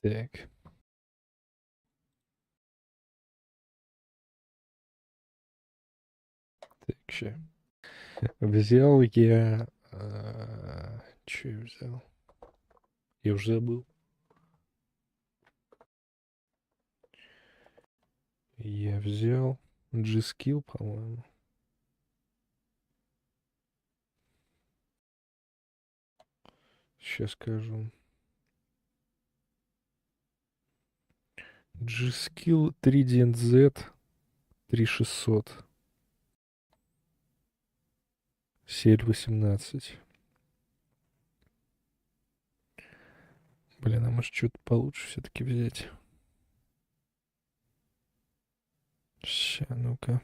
Так. Так, ща. Взял я... Что я взял? Я уже забыл. Я взял G-Skill, по-моему. Сейчас скажу. G-Skill 3DNZ 3600. Сель 18. Блин, а может что-то получше все-таки взять? Ща, ну-ка.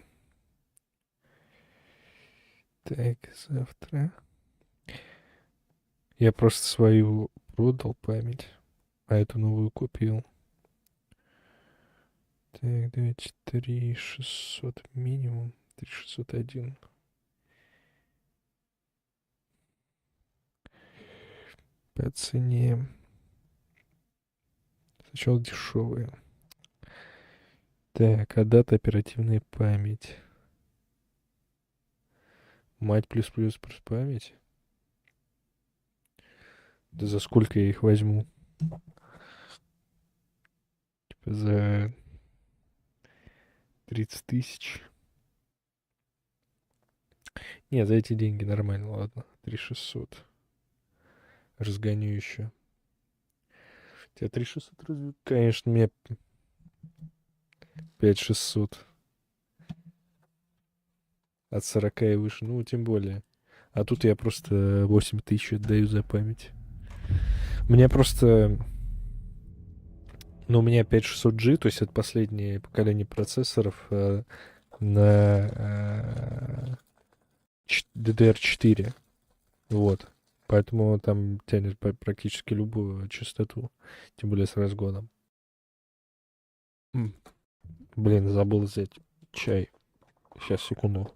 Так, завтра. Я просто свою продал память, а эту новую купил. Так, давайте 3600 минимум. 3601. По цене. Сначала дешевые. Так, а дата оперативная память. Мать плюс память. Да за сколько я их возьму? Типа за 30 тысяч. Не, за эти деньги нормально, ладно. 3600. Разгоню еще. Тебя 3600 разве? Конечно, мне 5600. От 40 и выше. Ну, тем более. А тут я просто 8000 отдаю за память. Мне просто... Ну, у меня 5600G, то есть это последнее поколение процессоров на DDR4. Вот. Поэтому там тянет практически любую частоту. Тем более с разгоном. Блин, забыл взять чай. Сейчас, секунду.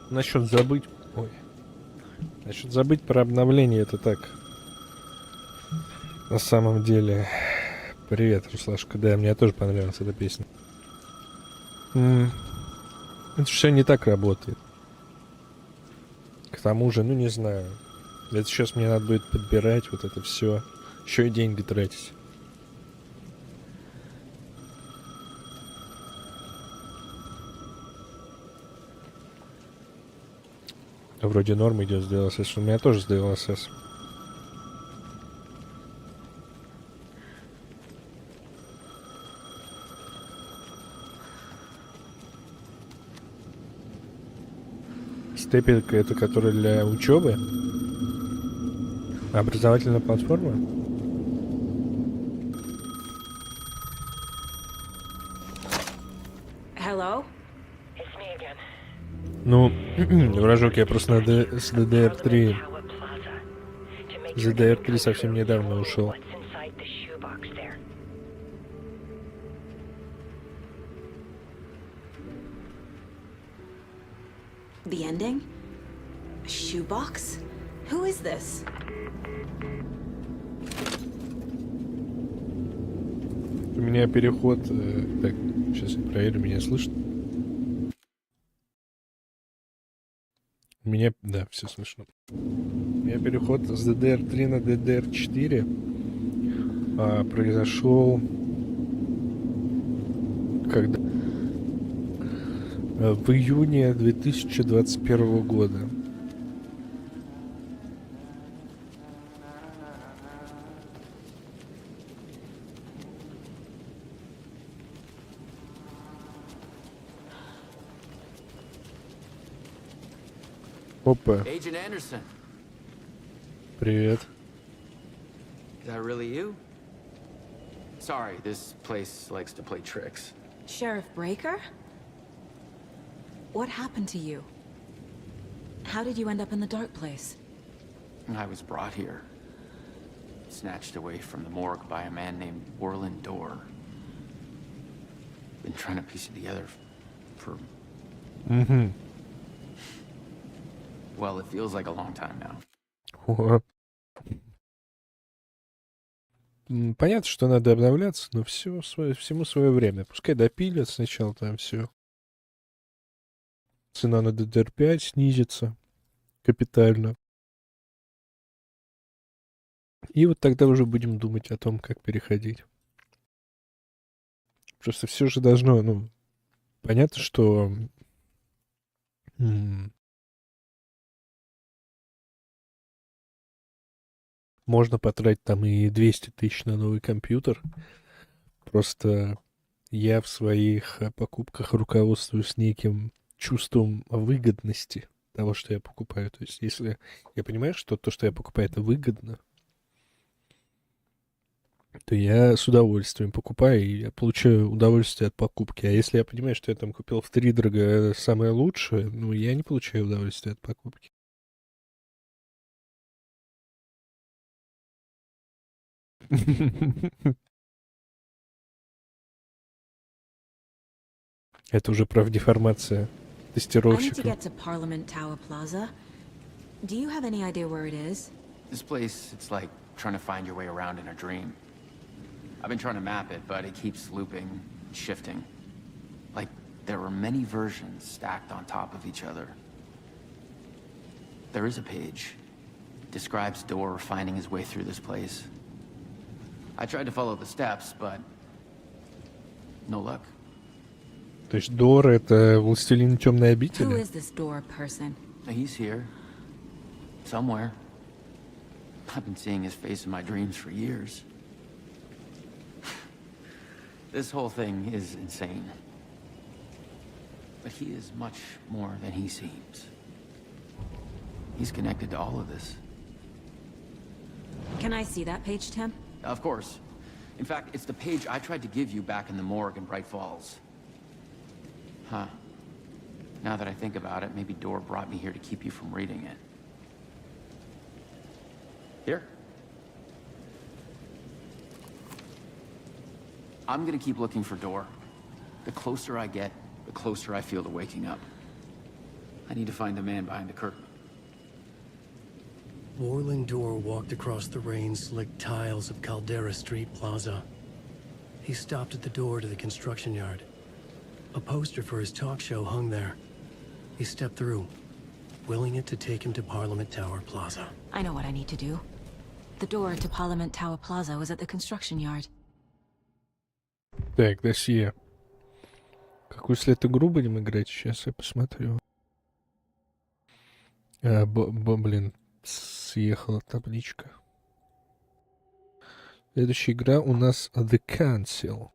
Насчет забыть... Ой. Насчет забыть про обновление, это так. На самом деле... Привет, Руслашка. Да, мне тоже понравилась эта песня. Это все не так работает. К тому же, ну не знаю. Это сейчас мне надо будет подбирать вот это все. Еще и деньги тратить. Вроде норм идет с DLSS. У меня тоже с DLSS. Степелька это которая для учебы? Образовательная платформа? Hello? Ну, вражок, я просто с DDR3. С DDR3 совсем недавно ушел. The ending? A shoebox? Who is this? У меня переход... так, сейчас я проверю, меня слышно? У меня... Да, все слышно. У меня переход с DDR3 на DDR4 произошел... Когда? В июне 2021 года. Опа, Agent Anderson, привет. is that really you? Sorry, this place likes to play tricks. Sheriff Breaker? What happened to you? How did you end up in the dark place? I was brought here, snatched away from the morgue by a man named Warland Dorr. Been trying to piece it together for, Угу. well, it feels like a long time now. О. Понятно, что надо обновляться, но всему свое время. Пускай допилят сначала там все. Цена на DDR5 снизится капитально. И вот тогда уже будем думать о том, как переходить. Просто все же должно, ну, понятно, что можно потратить там и 200 тысяч на новый компьютер. Просто я в своих покупках руководствуюсь неким чувством выгодности того, что я покупаю. То есть, если я понимаю, что то, что я покупаю, это выгодно, то я с удовольствием покупаю, и я получаю удовольствие от покупки. А если я понимаю, что я там купил втридорога самое лучшее, ну, я не получаю удовольствия от покупки. Это уже правдеформация I need to тестировщика. get to Parliament Tower Plaza. Do you have any idea where it is? This place, it's like trying to find your way around in a dream. I've been trying to map it, but it keeps looping, shifting. Like there were many versions stacked on top of each other. There is a page. Describes Dorr finding his way through this place. I tried to follow the steps, but no luck. То есть Дор — это властелин темной Who обители? is this door person? He's here. Somewhere. I've been seeing his face in my dreams for years. This whole thing is insane. But he is much more than he seems. He's connected to all of this. Can I see that page, Tim? Of course. In fact, it's the page I tried to give you back in the morgue in Bright Falls. Huh. Now that I think about it, maybe Dorr brought me here to keep you from reading it. Here. I'm gonna keep looking for Dorr. The closer I get, the closer I feel to waking up. I need to find the man behind the curtain. Warland Dorr walked across the rain-slicked tiles of Caldera Street Plaza. He stopped at the door to the construction yard. A poster for his talk show hung there. He stepped through, willing it to take him to Parliament Tower Plaza. I know what I need to do. The door to Parliament Tower Plaza was at the construction yard. Так, досье. Какую след игру будем играть? Сейчас я посмотрю. Блин, съехала табличка. Следующая игра у нас The Council.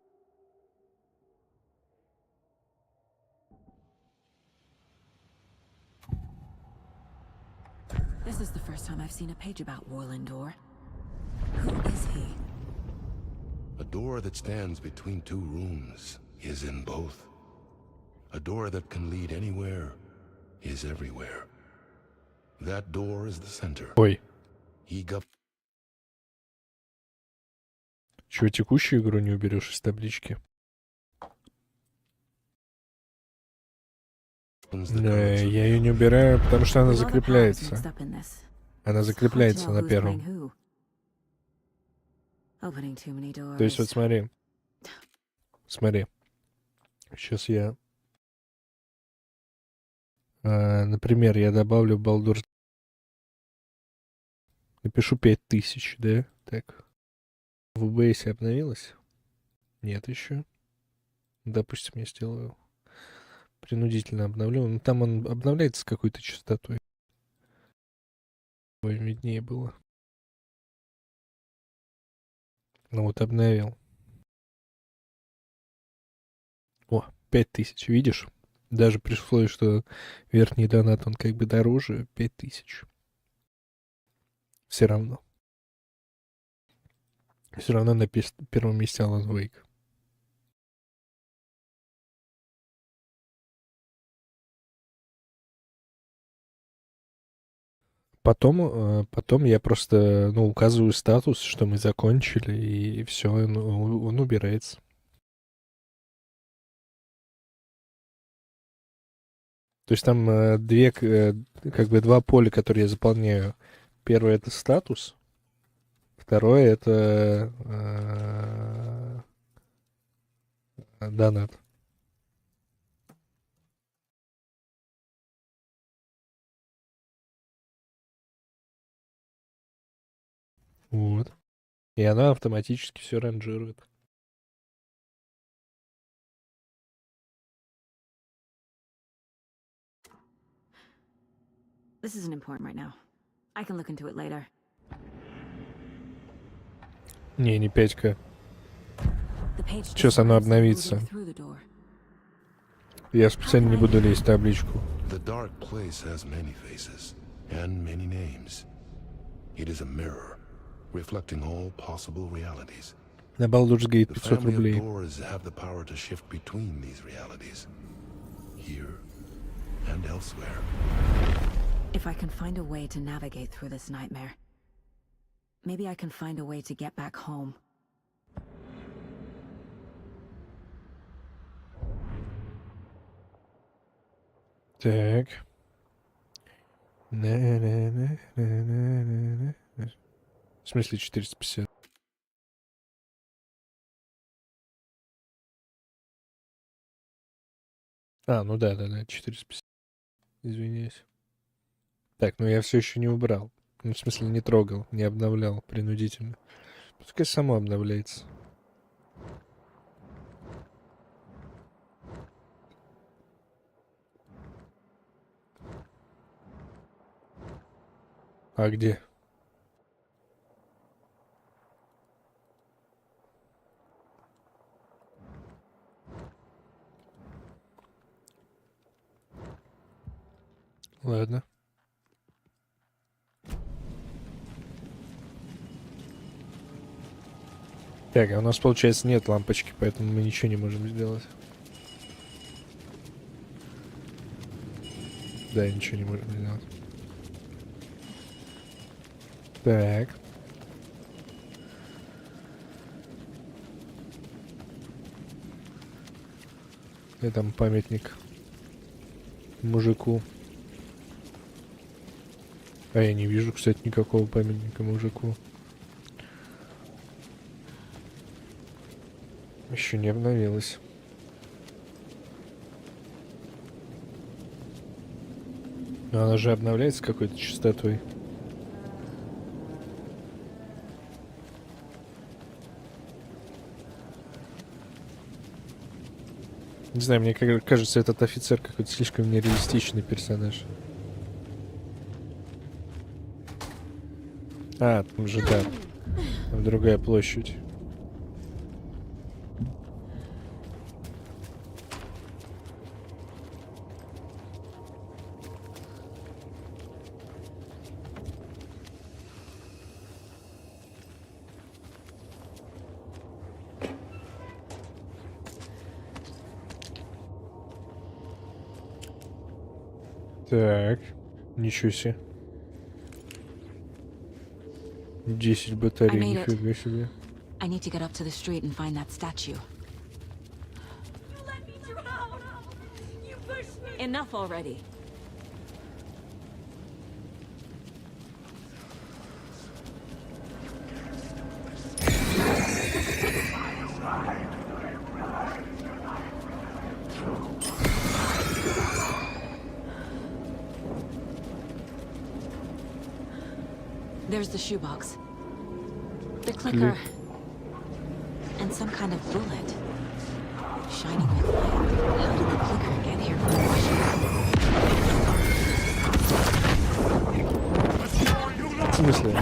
This is the first time I've seen a page about Warland Dorr. Who is he? A door that stands between two rooms is in both. A door that can lead anywhere is everywhere. That door is the center. Ой, He governs чего текущую игру не уберешь из таблички? the currents of Я ее не убираю, потому что она With all the powers закрепляется. mixed up in this, Она it's hard to закрепляется know на who's playing первом. who. Opening too many doors. То есть вот смотри. Смотри. Сейчас я... например, я добавлю Baldur's... Напишу 5000, да? Так. В ВСЕ обновилось? Нет еще. Допустим, я сделаю принудительно обновлю. Ну, там он обновляется с какой-то частотой. Ой, виднее было. Ну вот обновил. О, 5000, видишь? Даже при условии, что верхний донат, он как бы дороже 5000. Все равно. Все равно на первом месте Alan Wake. Потом я просто, ну, указываю статус, что мы закончили, и все, он убирается. То есть там как бы два поля, которые я заполняю. Первое — это статус, второе — это донат. Вот. И она автоматически все ранжирует. This isn't important right now. I can look into it later. Не 5К. The page Сейчас оно describes обновится. moving through the door. Я специально не буду лезть в табличку. The dark place has many faces and many names. It is a mirror, reflecting all possible realities. На Baldur's Gate The 500 family of рублей. doors have the power to shift between these realities, here and elsewhere. If I can find a way to navigate through this nightmare, maybe I can find a way to get back home. Так. В смысле 450? Ну да, 450. Извиняюсь. Так, ну я все еще не убрал. Ну, в смысле, не трогал, не обновлял принудительно. Пускай само обновляется. А где? Ладно. Так, а у нас, получается, нет лампочки, поэтому мы ничего не можем сделать. Да, ничего не можем сделать. Так. И там памятник мужику. А я не вижу, кстати, никакого памятника мужику. Еще не обновилось. Но она же обновляется какой-то частотой. Не знаю, мне кажется, этот офицер какой-то слишком нереалистичный персонаж. Там же, да. Там другая площадь. Так, ничего себе. 10 батарей, I made it. нифига себе. I need to get up to the street and find that statue. Enough already. There's the shoebox. The clicker. And some kind of bullet. Shining with light. How did the clicker get here from Washington? В смысле?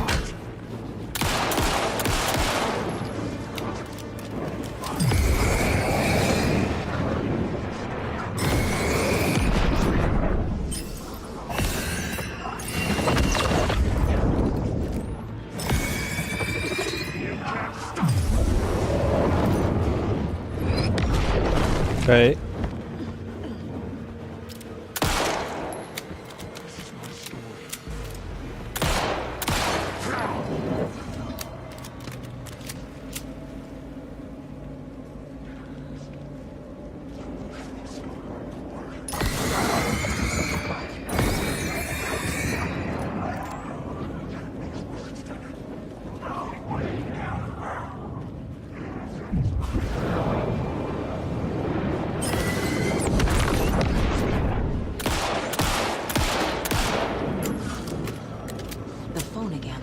Эй. The phone again.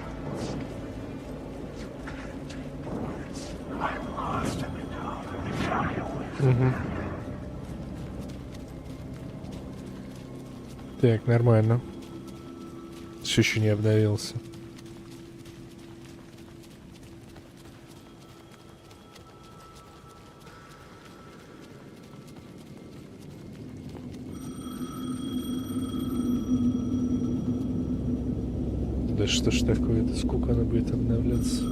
Так, нормально. Все еще не обновился. Да что ж такое-то, сколько она будет обновляться?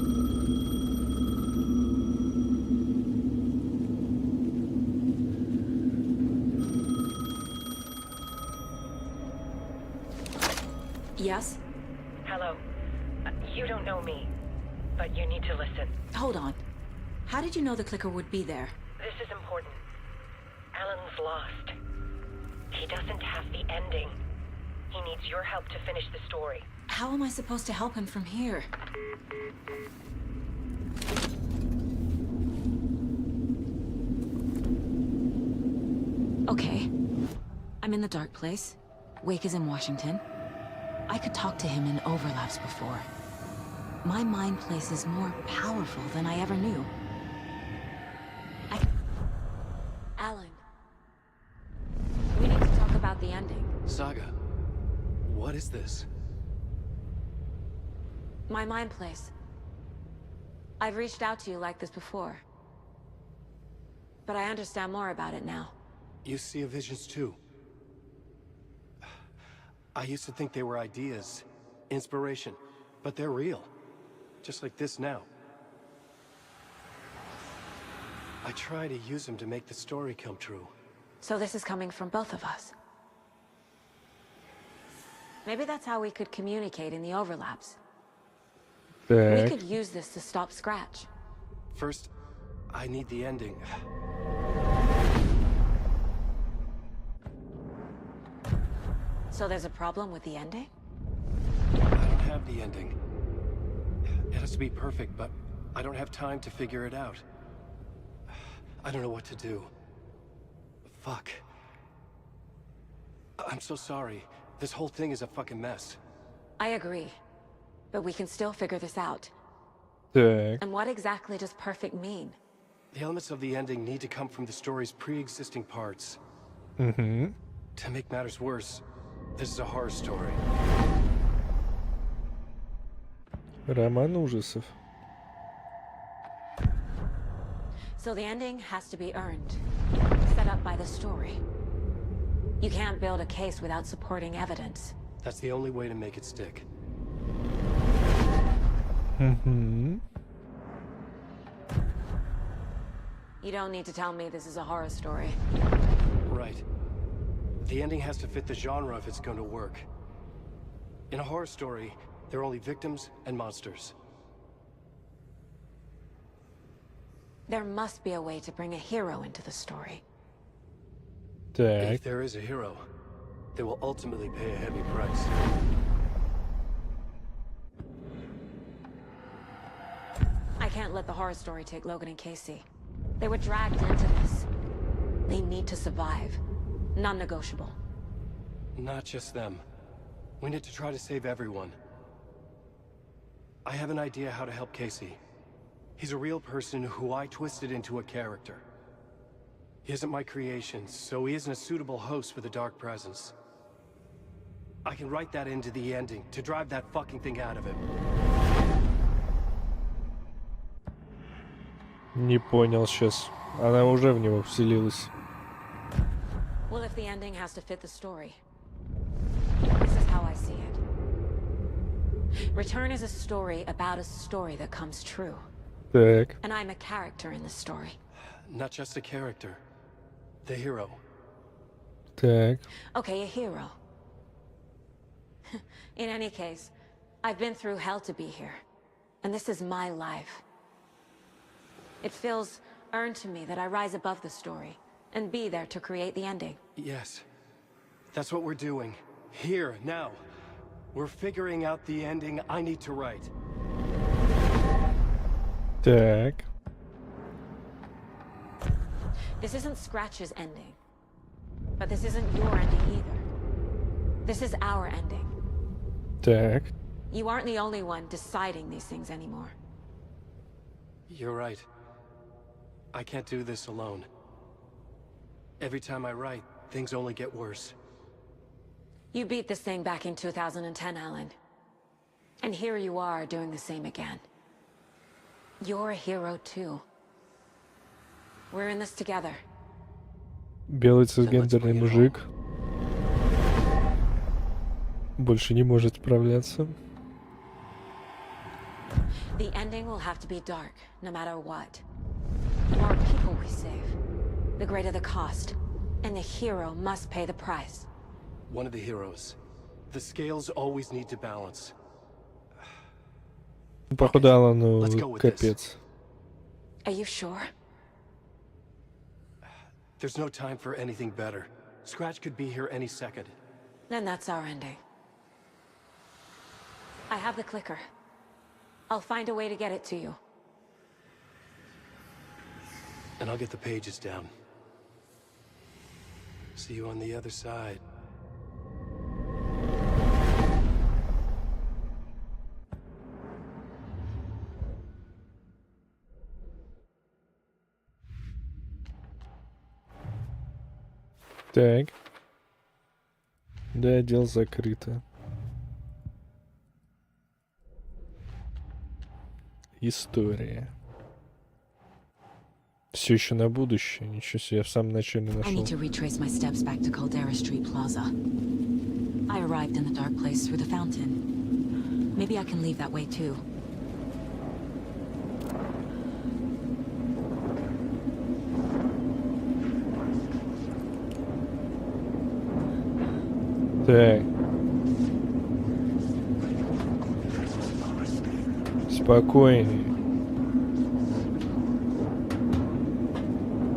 Yes? Hello. You don't know me, but you need to listen. Hold on. How did you know the clicker would be there? This is important. Alan's lost. He doesn't have the ending. He needs your help to finish the story. How am I supposed to help him from here? Okay. I'm in the dark place. Wake is in Washington. I could talk to him in overlaps before. My mind place is more powerful than I ever knew. Alan. We need to talk about the ending. Saga, what is this? My mind place. I've reached out to you like this before. But I understand more about it now. You see visions too. I used to think they were ideas, inspiration, but they're real. Just like this now. I try to use them to make the story come true. So this is coming from both of us. Maybe that's how we could communicate in the overlaps. We Так. could use this to stop Scratch. First, I need the ending. So there's a problem with the ending? I don't have the ending. It has to be perfect, but I don't have time to figure it out. I don't know what to do. Fuck. I'm so sorry. This whole thing is a fucking mess. I agree. But we can still figure this out. Так. And what exactly does perfect mean? The elements of the ending need to come from the story's pre-existing parts. Угу. To make matters worse, this is a horror story. Роман ужасов. So the ending has to be earned. Set up by the story. You can't build a case without supporting evidence. That's the only way to make it stick. Угу. You don't need to tell me this is a horror story. Right. The ending has to fit the genre if it's going to work. In a horror story, there are only victims and monsters. There must be a way to bring a hero into the story. Так. If there is a hero, they will ultimately pay a heavy price. I can't let the horror story take Logan and Casey. They were dragged into this. They need to survive. Non-negotiable. Not just them. We need to try to save everyone. I have an idea how to help Casey. He's a real person who I twisted into a character. He isn't my creation, so he isn't a suitable host for the Dark Presence. I can write that into the ending to drive that fucking thing out of him. Не понял сейчас. Она уже в него вселилась. Well, if the ending has to fit the story. This is how I see it. Return is a story about a story that comes true. Так. And I'm a character in the story. Not just a character. The hero. Так. Okay, a hero. In any case, I've been through hell to be here. And this is my life. It feels earned to me that I rise above the story and be there to create the ending. Yes. That's what we're doing. Here, now. We're figuring out the ending I need to write. Так. This isn't Scratch's ending. But this isn't your ending either. This is our ending. Так. You aren't the only one deciding these things anymore. You're right. I can't do this alone. Every time I write, things only get worse. You beat this thing back in 2010, Alan. And here you are doing the same again. You're a hero too. We're in this together. Белый цисгендерный мужик больше не может справляться. The ending will have to be dark, no matter what. The more people we save, the greater the cost. And the hero must pay the price. One of the heroes. The scales always need to balance. Походу, Алану Let's go with this. капец. Are you sure? There's no time for anything better. Scratch could be here any second. Then that's our ending. I have the clicker. I'll find a way to get it to you. And I'll get the pages down. See you on the other side. Так. Да, дело закрыто. История. Все еще на будущее. Ничего себе, я в самом начале I need нашел. to retrace my steps back to Caldera Street Plaza. I arrived in the dark place through the fountain. Maybe I can leave that way too. Так. Спокойнее.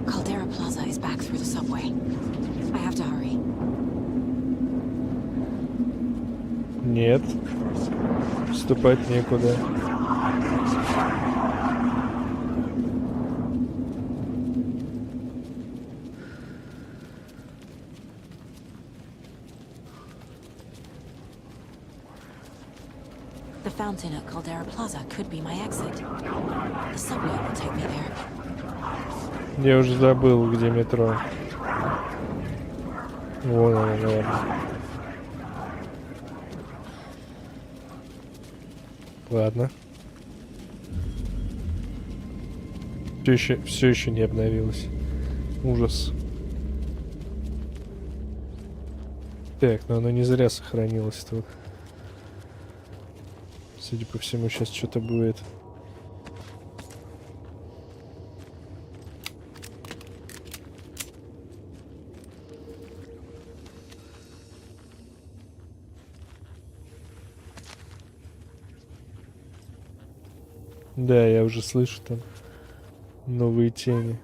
Caldera Plaza is back through the subway. I have to hurry. Нет. Вступать некуда. The fountain at Caldera Plaza could be my exit. The subway will take me there. Я уже забыл, где метро. Вон оно, наверное. Ладно. Все еще не обновилось. Ужас. Так, но оно не зря сохранилось тут. Судя по всему, сейчас что-то будет. Да, я уже слышу там новые тени.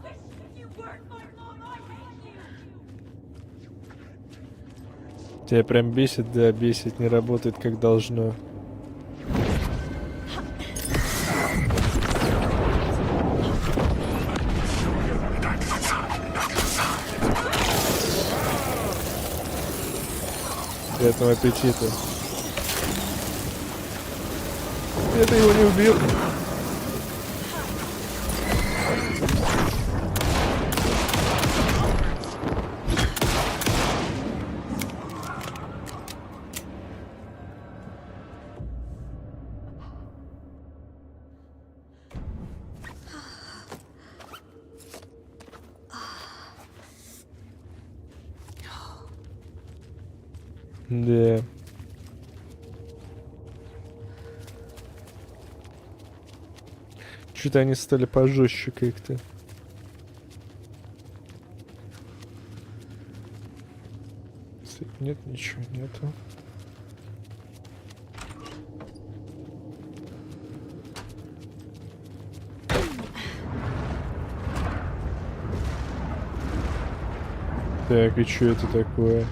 Тебя прям бесит? Да, бесит, не работает как должно. Приятного аппетита. Это его не убил. Да. Что-то они стали пожестче как-то. Нет, ничего нету. Так, и что это такое?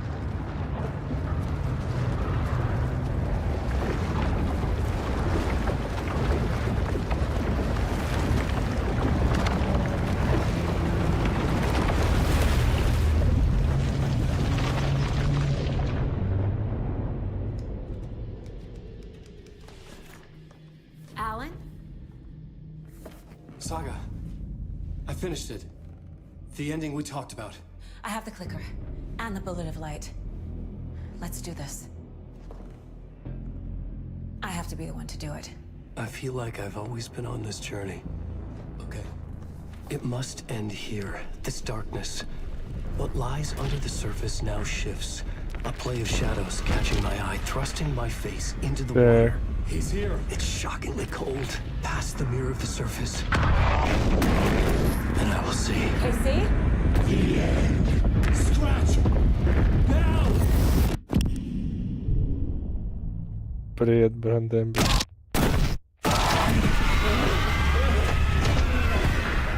Alan? Saga, I finished it. The ending we talked about. I have the clicker and the bullet of light. Let's do this. I have to be the one to do it. I feel like I've always been on this journey. Okay. It must end here. This darkness. What lies under the surface now shifts. A play of shadows catching my eye, thrusting my face into the water. He's here. It's shockingly cold. Past the mirror of the surface. And I will see. KC? The end. Scratch! Now! Привет, Брандемби.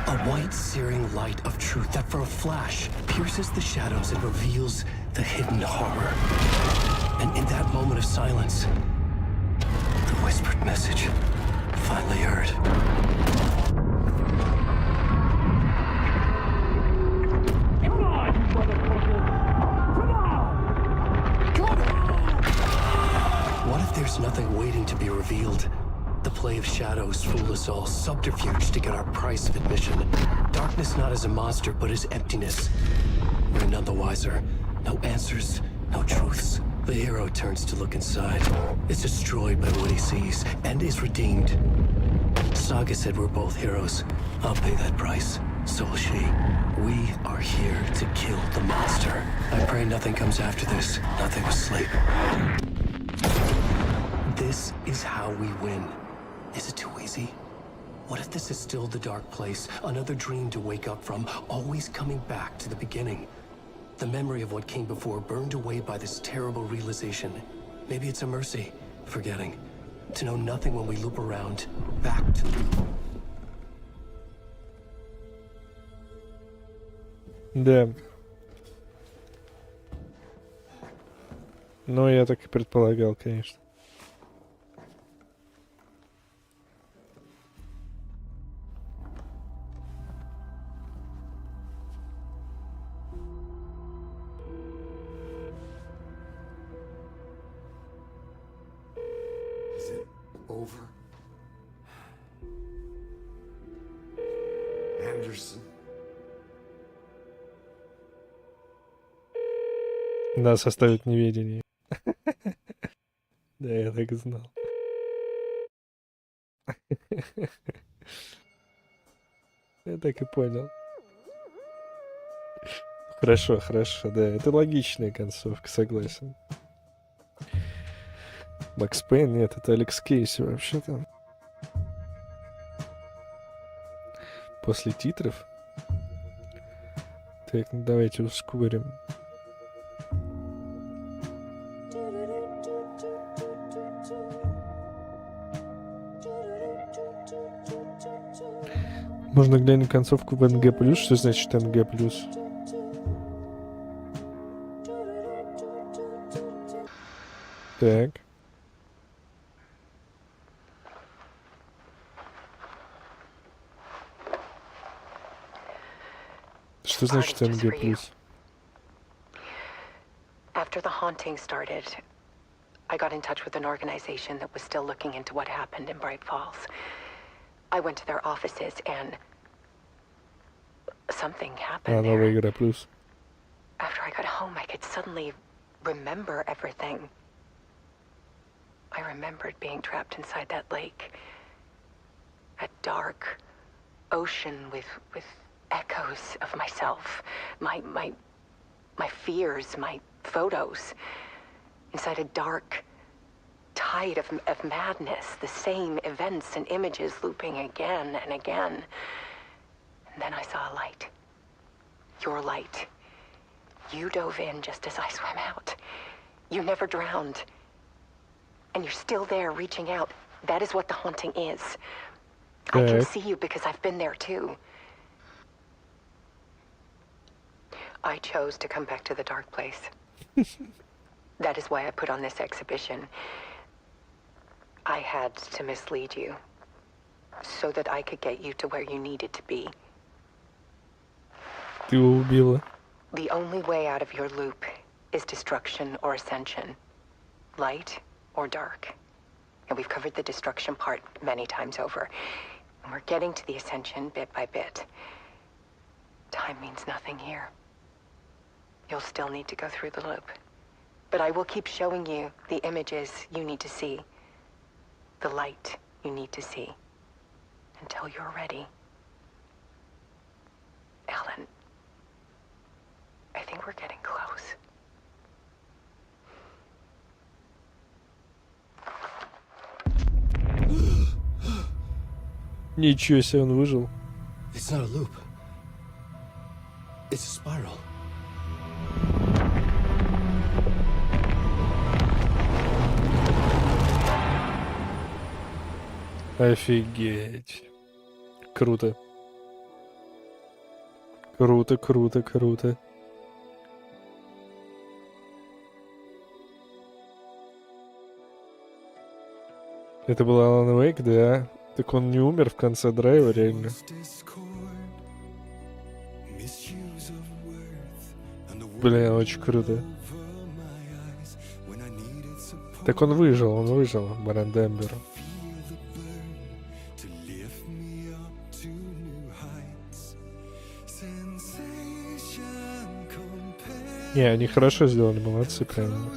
A white, searing light of truth that for a flash pierces the shadows and reveals the hidden horror. And in that moment of silence, the whispered message finally heard. What if there's nothing waiting to be revealed? The play of shadows fool us all, subterfuge to get our price of admission. Darkness not as a monster, but as emptiness. We're none the wiser. No answers, no truths. The hero turns to look inside. Is destroyed by what he sees, and is redeemed. Saga said we're both heroes. I'll pay that price. So will she. We are here to kill the monster. I pray nothing comes after this. Nothing will sleep. This is how we win. Is it too easy? What if this is still the dark place? Another dream to wake up from, always coming back to the beginning. The memory of what came before burned away by this terrible realization. Maybe it's a mercy, forgetting. To know nothing when we loop around, back to... Да. Ну, я так и предполагал, конечно. Is it over? Anderson? Нас оставят в неведении. Да, я так и знал. Я так и понял. Хорошо, хорошо, да. Это логичная концовка, согласен. Макс Пейн, нет, это Алекс Кейси вообще-то. После титров. Так, ну давайте ускорим. Можно глянуть концовку в НГ+. Что значит НГ+? Так. Что значит НГ+? After the haunting started, I got in touch with an organization that was still looking into what happened in Bright Falls. I went to their offices and something happened Новая there. игра плюс. After I got home, I could suddenly remember everything. I remembered being trapped inside that lake. A dark ocean with echoes of myself. My fears, my photos. Inside a dark tide of madness. The same events and images looping again and again. And then I saw a light. Your light. You dove in just as I swam out. You never drowned. And you're still there reaching out. That is what the haunting is. I can Так. see you because I've been there too. I chose to come back to the dark place. That is why I put on this exhibition. I had to mislead you so that I could get you to where you needed to be. Ты его убила. The only way out of your loop is destruction or ascension. Light or dark. And we've covered the destruction part many times over. And we're getting to the ascension bit by bit. Time means nothing here. You'll still need to go through the loop. But I will keep showing you the images you need to see. The light you need to see. Until you're ready. Alan, I think we're getting close. Ничего себе, он выжил. It's not a loop. It's a spiral. Офигеть. Круто. Круто, круто, круто. Это был Алан Вейк, да? Так он не умер в конце драйва, реально. Бля, очень круто. Так он выжил, Барон Дембер. Не, они хорошо сделали, молодцы, прям.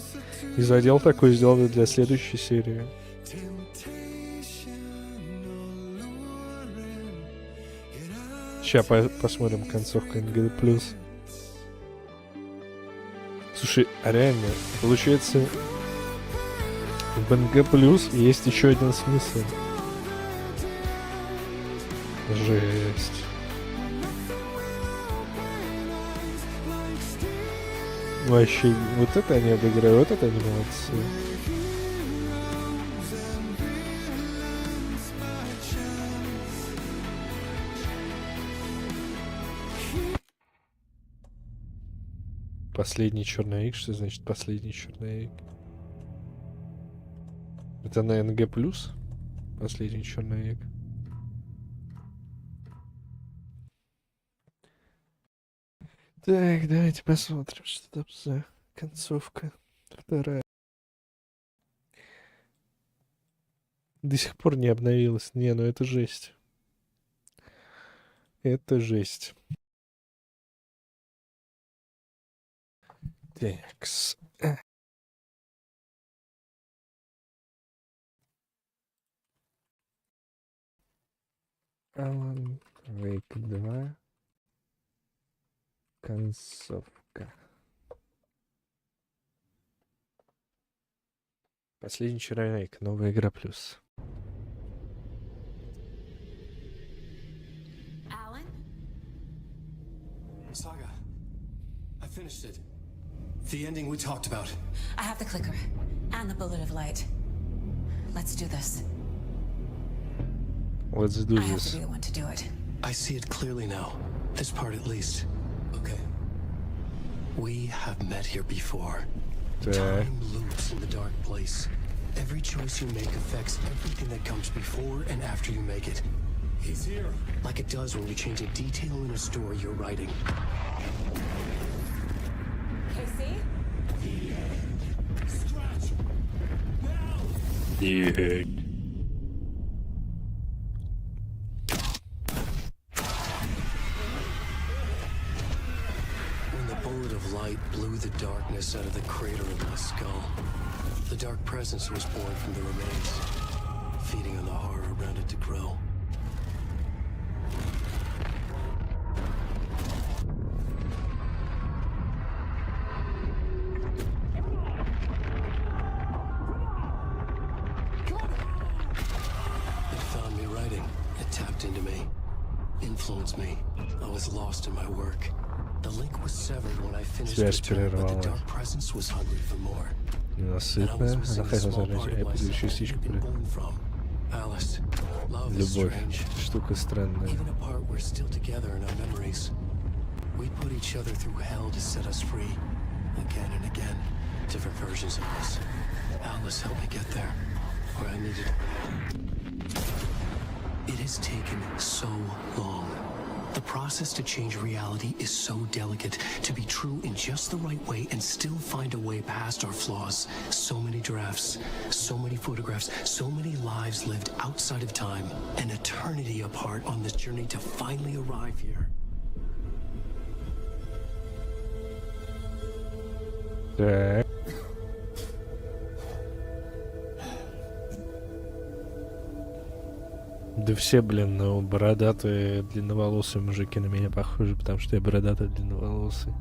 И задел такой сделали для следующей серии. Сейчас посмотрим концовку НГ+. Слушай, а реально, получается, в НГ+ есть еще один смысл. Жесть. Вообще, вот это они обыграли, вот это они молодцы. Последний черновик, что значит последний черновик? Это на НГ+, последний черновик. Так, давайте посмотрим, что там за концовка. Вторая. До сих пор не обновилась. Не, ну это жесть. Это жесть. Такс. Alan Wake 2. Концовка. Последний черновик. Новая игра плюс. Alan? Saga, I finished it. The ending we talked about. I have the clicker and the bullet of light. Let's do this. Let's do I have to this. be the one to do it. I see it clearly now. This part at least. Okay. We have met here before. Time loops in the dark place. Every choice you make affects everything that comes before and after you make it. He's here. Like it does when you change a detail in a story you're writing. Casey? Scratch! Now! Yeah. When the bullet of light blew the darkness out of the crater of my skull, the dark presence was born from the remains, feeding on the horror around it to grow. It found me writing. It tapped into me, influenced me. I was lost in my work. The link was severed when I finished Связь return, but the прервалась. dark presence was hungry for more. And I was Ненасытная. missing Она a хотела small зажать. part of Я myself поделюсь I'd частичку. been born from. Alice, love is Любовь. strange. Штука странная. Even apart, we're still together in our memories. We put each other through hell to set us free. Again and again. Different versions of us. Alice helped me get there. Where I needed. It has taken so long. The process to change reality is so delicate. To be true in just the right way and still find a way past our flaws. So many drafts, so many photographs, so many lives lived outside of time. An eternity apart on this journey to finally arrive here. Так. Да все, блин, ну, бородатые, длинноволосые мужики на меня похожи, потому что я бородатый, длинноволосый.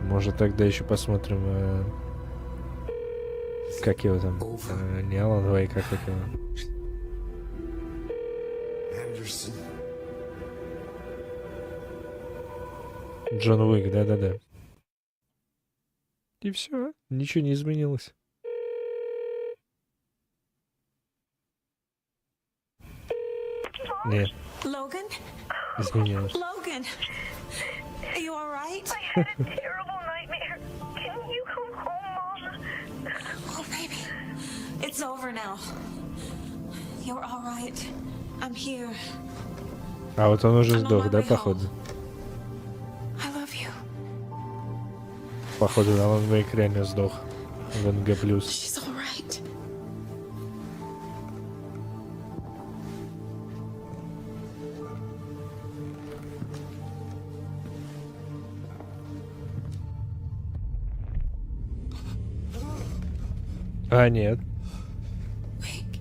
Может, тогда еще посмотрим, как его там, не Алан Вейк, а как его. Anderson. Джон Уик, да-да-да. И все, ничего не изменилось. Нет, Logan? изменилось. Logan! Are you alright? I had a terrible nightmare. Can you come home, Mom? Oh, baby. It's over now. You're alright. I'm here. А вот он уже I'm on сдох, my да, way походу? home. I love you. Походу, Алан Вейк реально сдох в НГ+. She's alright. А, нет. Wake.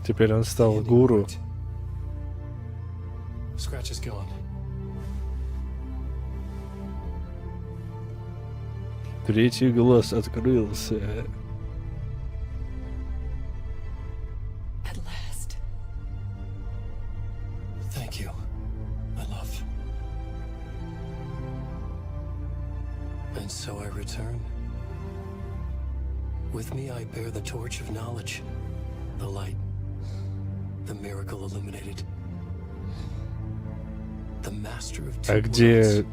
Теперь он стал гуру. Scratch is gone. Третий глаз открылся. At last. Thank you, my love. And so I return. With me I bear the torch of knowledge, the light, the miracle illuminated, the master of two А где... worlds.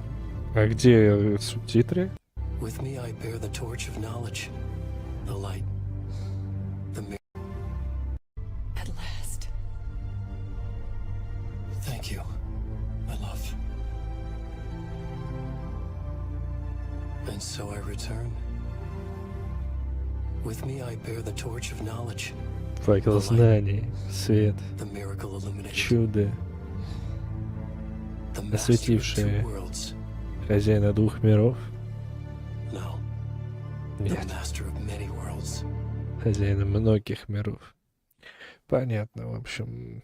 А где субтитры? With me I bear the torch of knowledge, the light, the miracle. At last. Thank you, my love. And so I return. With me I bear the torch of knowledge, Факел знаний, свет, the miracle illuminated, чудо, the master of осветившее two worlds. хозяина двух миров. No, the Нет, master of many worlds. хозяина многих миров. Понятно, в общем.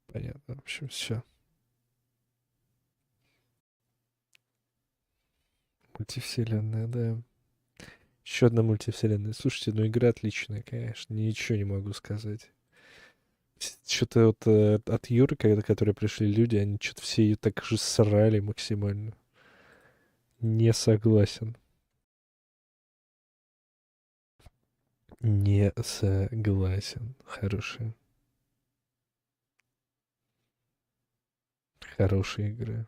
Понятно, в общем, все. Мультивселенная, да. Еще одна мультивселенная. Слушайте, ну игра отличная, конечно. Ничего не могу сказать. Что-то вот от Юры, которые пришли люди, они что-то все ее так же срали максимально. Не согласен. Не согласен. Хорошая. Хорошая игра.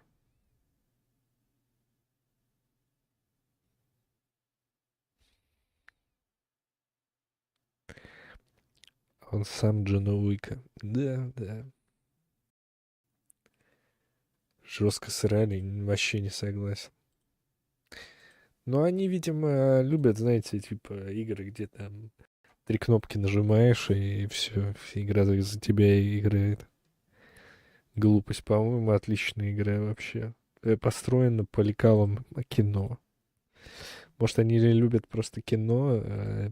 Он сам Джона Уика. Да, да. Жестко срали, вообще не согласен. Но они, видимо, любят, знаете, типа игры, где там 3 кнопки нажимаешь, и все, игра за тебя играет. Глупость, по-моему, отличная игра вообще. Построена по лекалам кино. Может, они любят просто кино,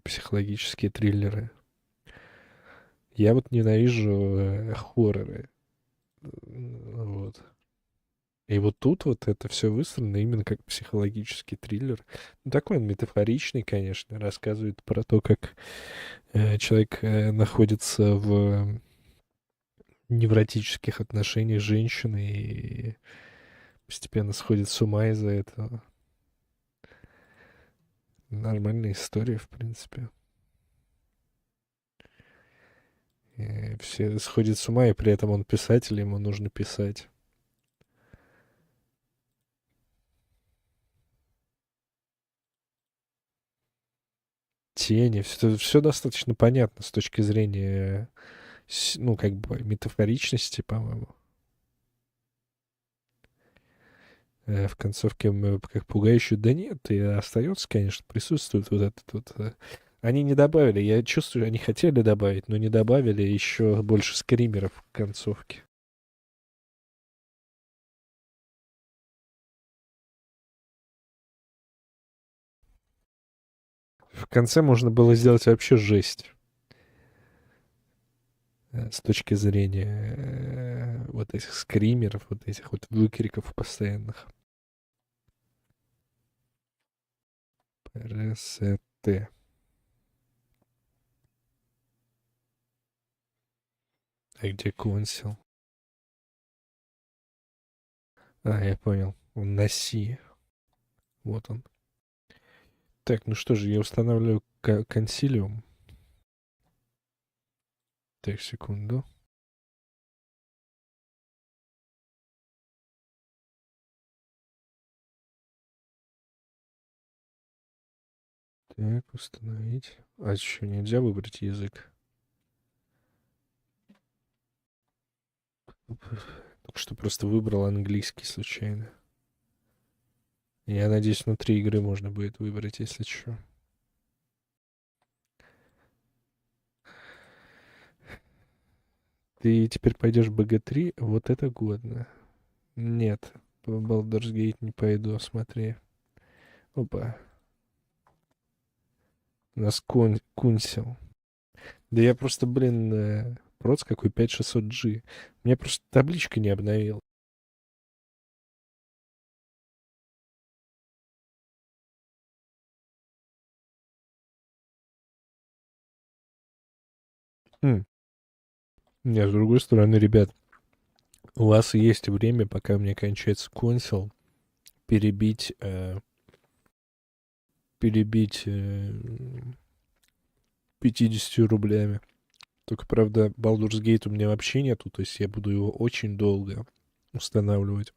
психологические триллеры. Я вот ненавижу хорроры. Вот. И вот тут вот это все выстроено именно как психологический триллер. Ну, такой он метафоричный, конечно, рассказывает про то, как человек находится в невротических отношениях с женщиной и постепенно сходит с ума из-за этого. Нормальная история, в принципе. И все сходят с ума, и при этом он писатель, ему нужно писать. Тени, все достаточно понятно с точки зрения, ну, как бы, метафоричности, по-моему. В концовке мы как пугающую, да нет, и остается, конечно, присутствует вот этот вот. Они не добавили, я чувствую, они хотели добавить, но не добавили еще больше скримеров в концовке. В конце можно было сделать вообще жесть. С точки зрения вот этих скримеров, вот этих вот выкриков постоянных. РСТ. А где консил? А, я понял. Он на Си. Вот он. Так, ну что же, я устанавливаю консилиум. Так, секунду. Так, установить. А что, нельзя выбрать язык? Только что просто выбрал английский случайно. Я надеюсь, внутри игры можно будет выбрать, если что. Ты теперь пойдешь в БГ-3? Вот это годно. Нет, по Baldur's Gate не пойду, смотри. Опа. У нас кунсил. Да я просто, блин, проц какой 5600G. Мне просто табличка не обновил. Хм. Нет, с другой стороны, ребят, у вас есть время, пока у меня кончается консил, перебить, перебить 50 рублями. Только, правда, Baldur's Gate у меня вообще нету, то есть я буду его очень долго устанавливать.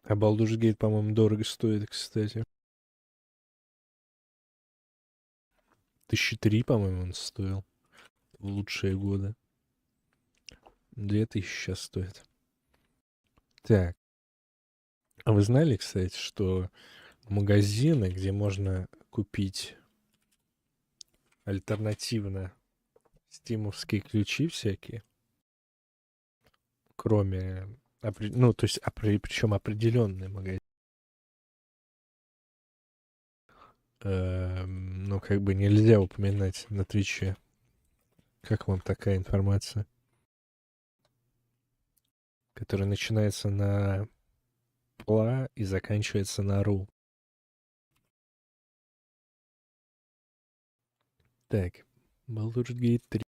А Baldur's Gate, по-моему, дорого стоит, кстати. 1003, по-моему, он стоил в лучшие годы. 2000 сейчас стоит. Так, а вы знали, кстати, что магазины, где можно купить альтернативно стимовские ключи всякие, кроме, ну, то есть, причем определенные магазины, ну, как бы нельзя упоминать на Твиче. Как вам такая информация? Которая начинается на пла и заканчивается на ру. Так, Baldur's Gate 3.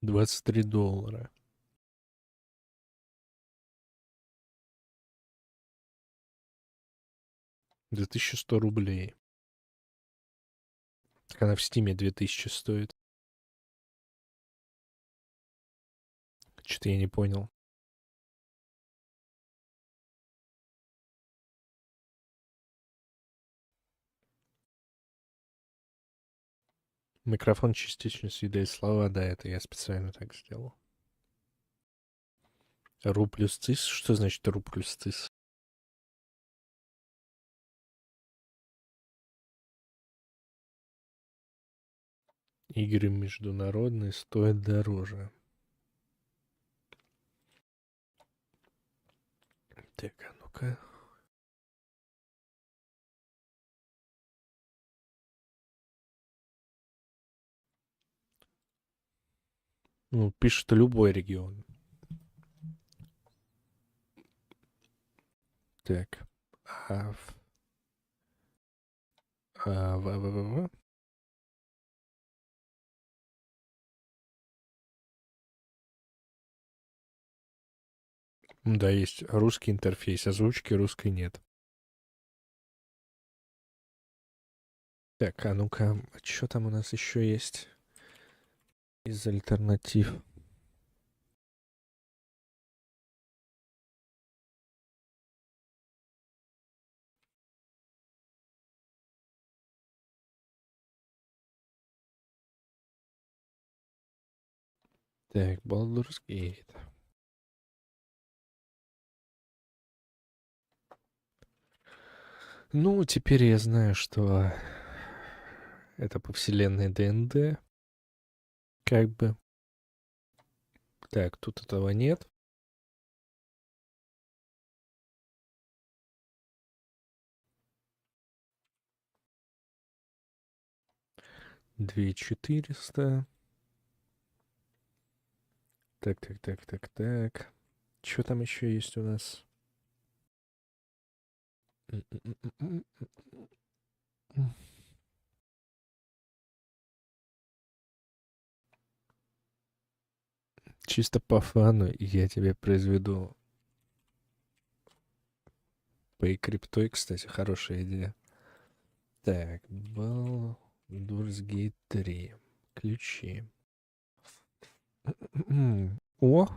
$23. 2100 рублей. Так она в Стиме 2000 стоит. Что-то я не понял. Микрофон частично съедает слова, да, это я специально так сделал. Ру плюс цис? Что значит ру плюс цис? Игры международные стоят дороже. Так, а ну-ка. Ну, пишет любой регион. Так. В. Да, есть русский интерфейс, озвучки русской нет. Так, а ну-ка, что там у нас еще есть из альтернатив? Так, Baldur's Gate. Ну, теперь я знаю, что это по вселенной ДНД. Как бы. Так, тут этого нет. Две 400. Так. Что там еще есть у нас? Чисто по фану я тебе произведу по криптой, кстати, хорошая идея. Так, Baldur's Gate 3. Ключи. О!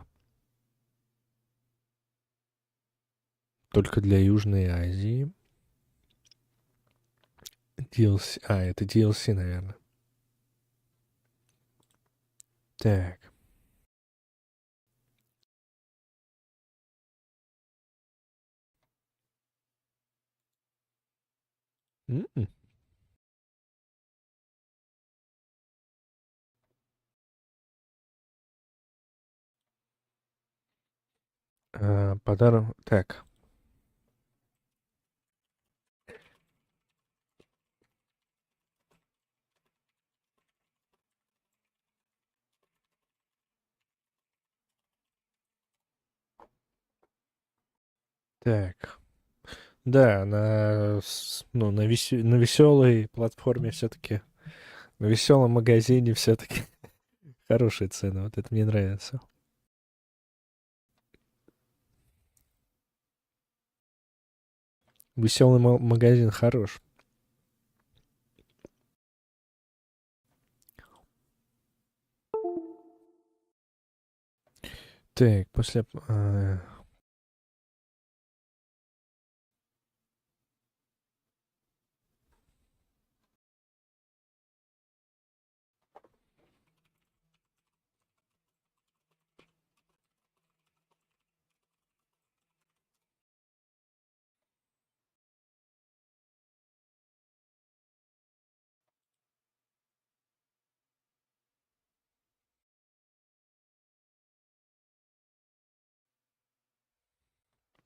Только для Южной Азии. DLC. А, это DLC, наверное. Так. М-м. Подарок. Так. Так. Да, ну, на веселой платформе все-таки, на веселом магазине все-таки хорошие цены. Вот это мне нравится. Веселый магазин хорош. Так, после...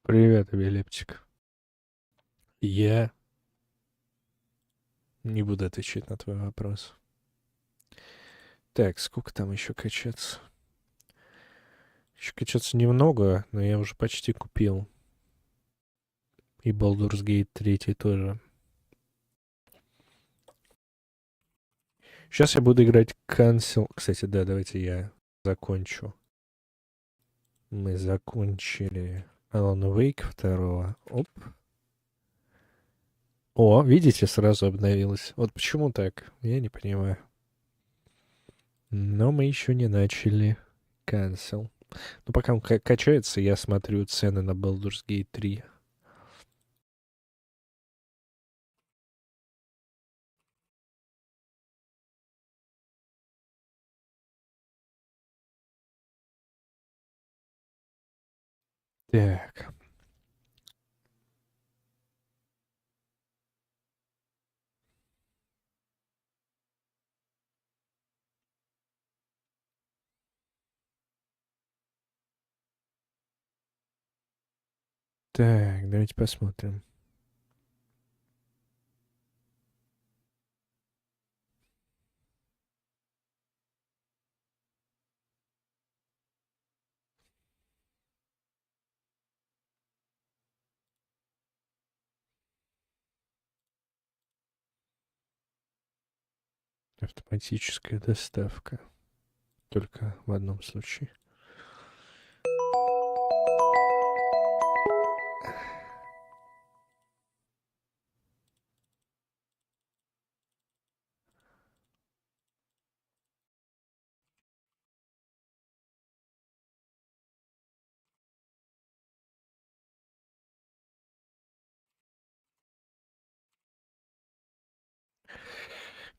Привет, Эпилептик. Я не буду отвечать на твой вопрос. Так, сколько там еще качаться? Еще качаться немного, но я уже почти купил. И Baldur's Gate 3 тоже. Сейчас я буду играть Cancel. Кстати, да, давайте я закончу. Мы закончили Alan Wake 2. Оп. О, видите, сразу обновилось. Вот почему так? Я не понимаю. Но мы еще не начали. Cancel. Ну, пока он качается, я смотрю цены на Baldur's Gate 3. Так, давайте посмотрим. Автоматическая доставка. Только в одном случае.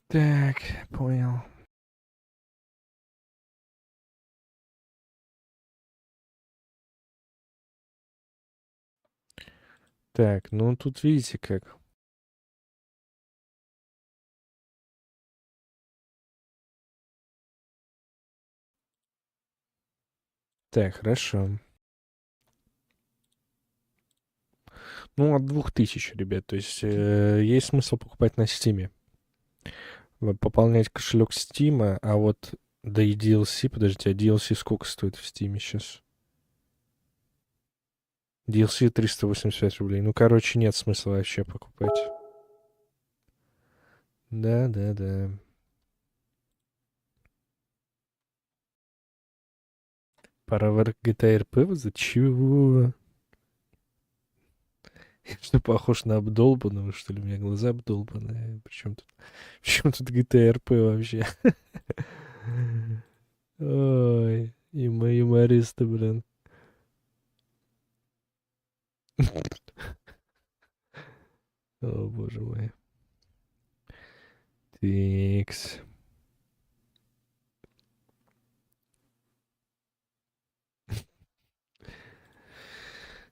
Так, понял. Так, ну тут видите как. Так, хорошо. Ну, от 2000, ребят. То есть есть смысл покупать на Стиме. Пополнять кошелек Стима, а вот да и DLC, подождите, а DLC сколько стоит в Стиме сейчас? DLC 385 рублей. Ну, короче, нет смысла вообще покупать. Да, да, да. Пора в GTA RP? За чего? Я что, похож на обдолбанного, что ли? У меня глаза обдолбанные. Причем тут GTA RP вообще? Ой, и мои юмористы, блин. О, боже мой. Тикс.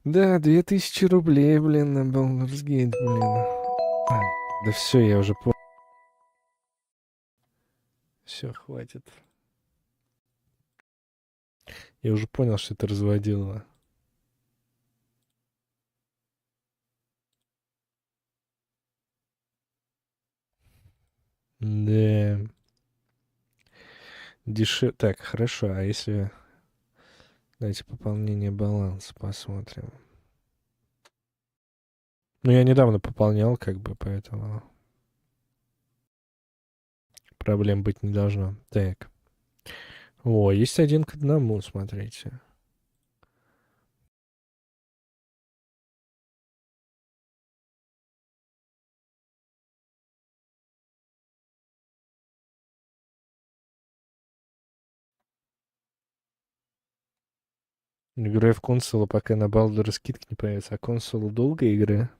Да, 2000 рублей, блин, на Baldur's Gate, блин. Да все, я уже понял. Все, хватит. Я уже понял, что это разводилово. Да. Так, хорошо, а если... Давайте пополнение баланса посмотрим. Ну, я недавно пополнял, как бы, поэтому проблем быть не должно. Так. О, есть 1 к 1, смотрите. Играю в консолу, пока на Балдура скидки не появится. А консола долгая игра?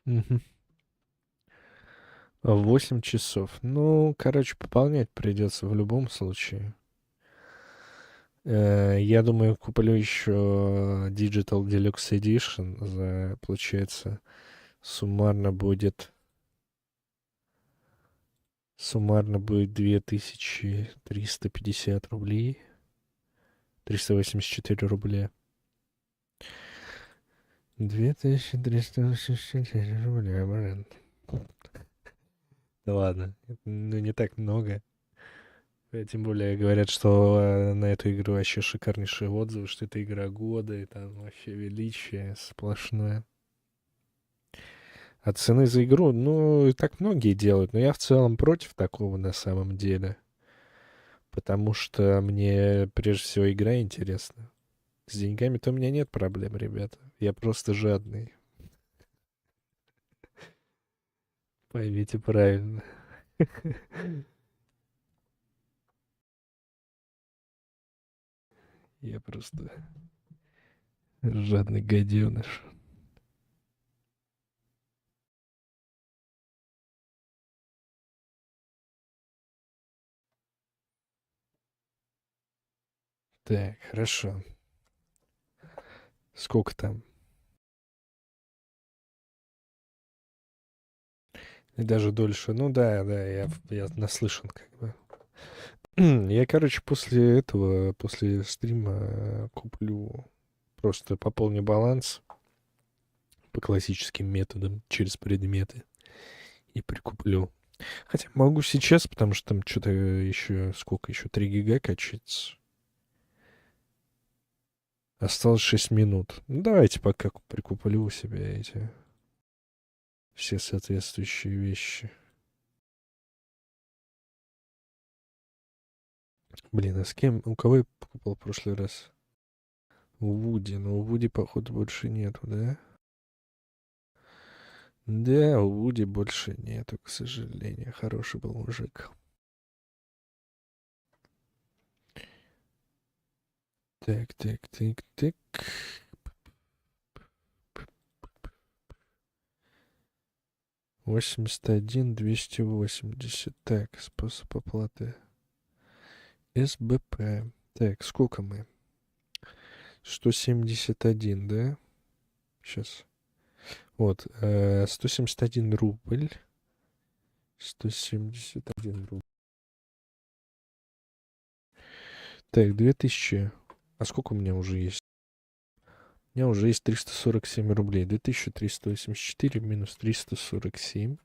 Мгм. 8 часов. Ну, короче, пополнять придется в любом случае. Я думаю, куплю еще Digital Deluxe Edition за, получается, суммарно будет... Суммарно будет 2350 рублей. 384 рубля. 2384 рубля, блин. Да ладно, ну не так много. Тем более говорят, что на эту игру вообще шикарнейшие отзывы, что это игра года, и там вообще величие сплошное. А цены за игру, ну, и так многие делают, но я в целом против такого на самом деле. Потому что мне прежде всего игра интересна. С деньгами-то у меня нет проблем, ребята. Я просто жадный. Поймите правильно. Я просто жадный гаденыш. Так, хорошо. Сколько там? И даже дольше. Ну да, я наслышан как бы. Я, короче, после этого, после стрима куплю, просто пополню баланс по классическим методам через предметы и прикуплю. Хотя могу сейчас, потому что там что-то еще, сколько еще, 3 гига качается. Осталось 6 минут. Ну, давайте пока прикуплю у себя эти все соответствующие вещи. Блин, а с кем? У кого я покупал в прошлый раз? У Вуди. Но у Вуди, походу, больше нету, да? Да, у Вуди больше нету, к сожалению. Хороший был мужик. Так, так, так, так. 81 280. Так, способ оплаты. СБП. Так, сколько мы? 171, да? Сейчас. Вот, 171 рубль. 171 рубль. Так, 2000. А сколько у меня уже есть? У меня уже есть 347 рублей. 2384 минус 347.